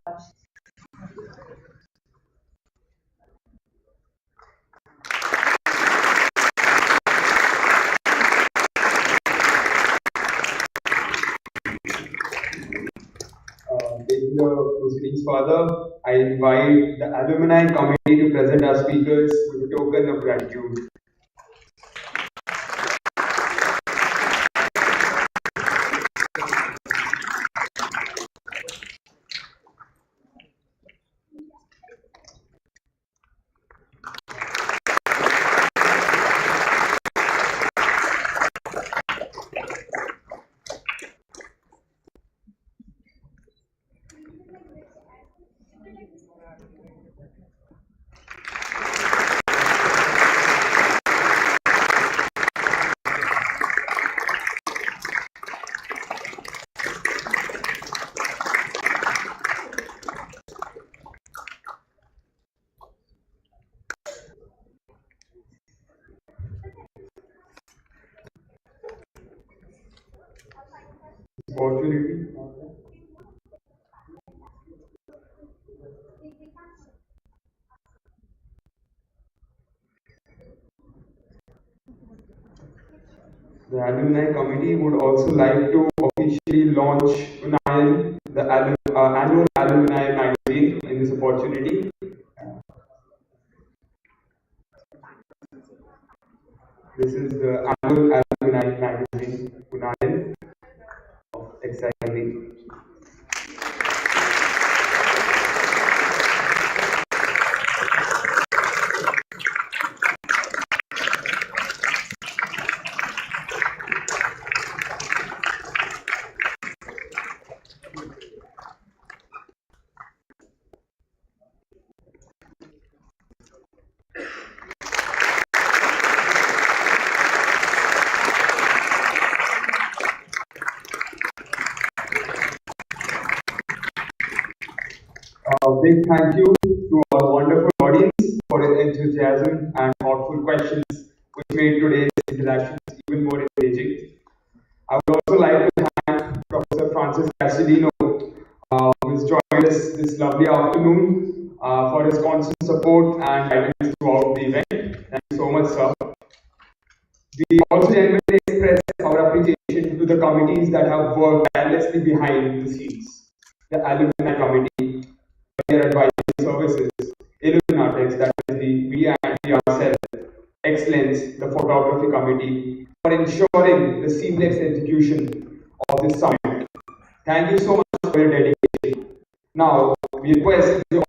Taking the proceedings further, I invite the alumni committee to present our speakers with a token of gratitude. Opportunity. The alumni committee would also like to officially launch UNION, the annual alumni magazine, in this opportunity. This is the annual alumni magazine, UNION, of XIV. A big thank you to our wonderful audience for its enthusiasm and thoughtful questions, which made today's interactions even more engaging. I would also like to thank Professor Francis Castellino, who has joined us this lovely afternoon, for his constant support and guidance throughout the event. Thank you so much, sir. We also genuinely express our appreciation to the committees that have worked tirelessly behind the scenes. The Alumni Committee, Career Advisory Services, Illuminatics, that is the media and PR cell, Excellence, the Photography Committee, for ensuring the seamless execution of this summit. Thank you so much for your dedication. Now, we request the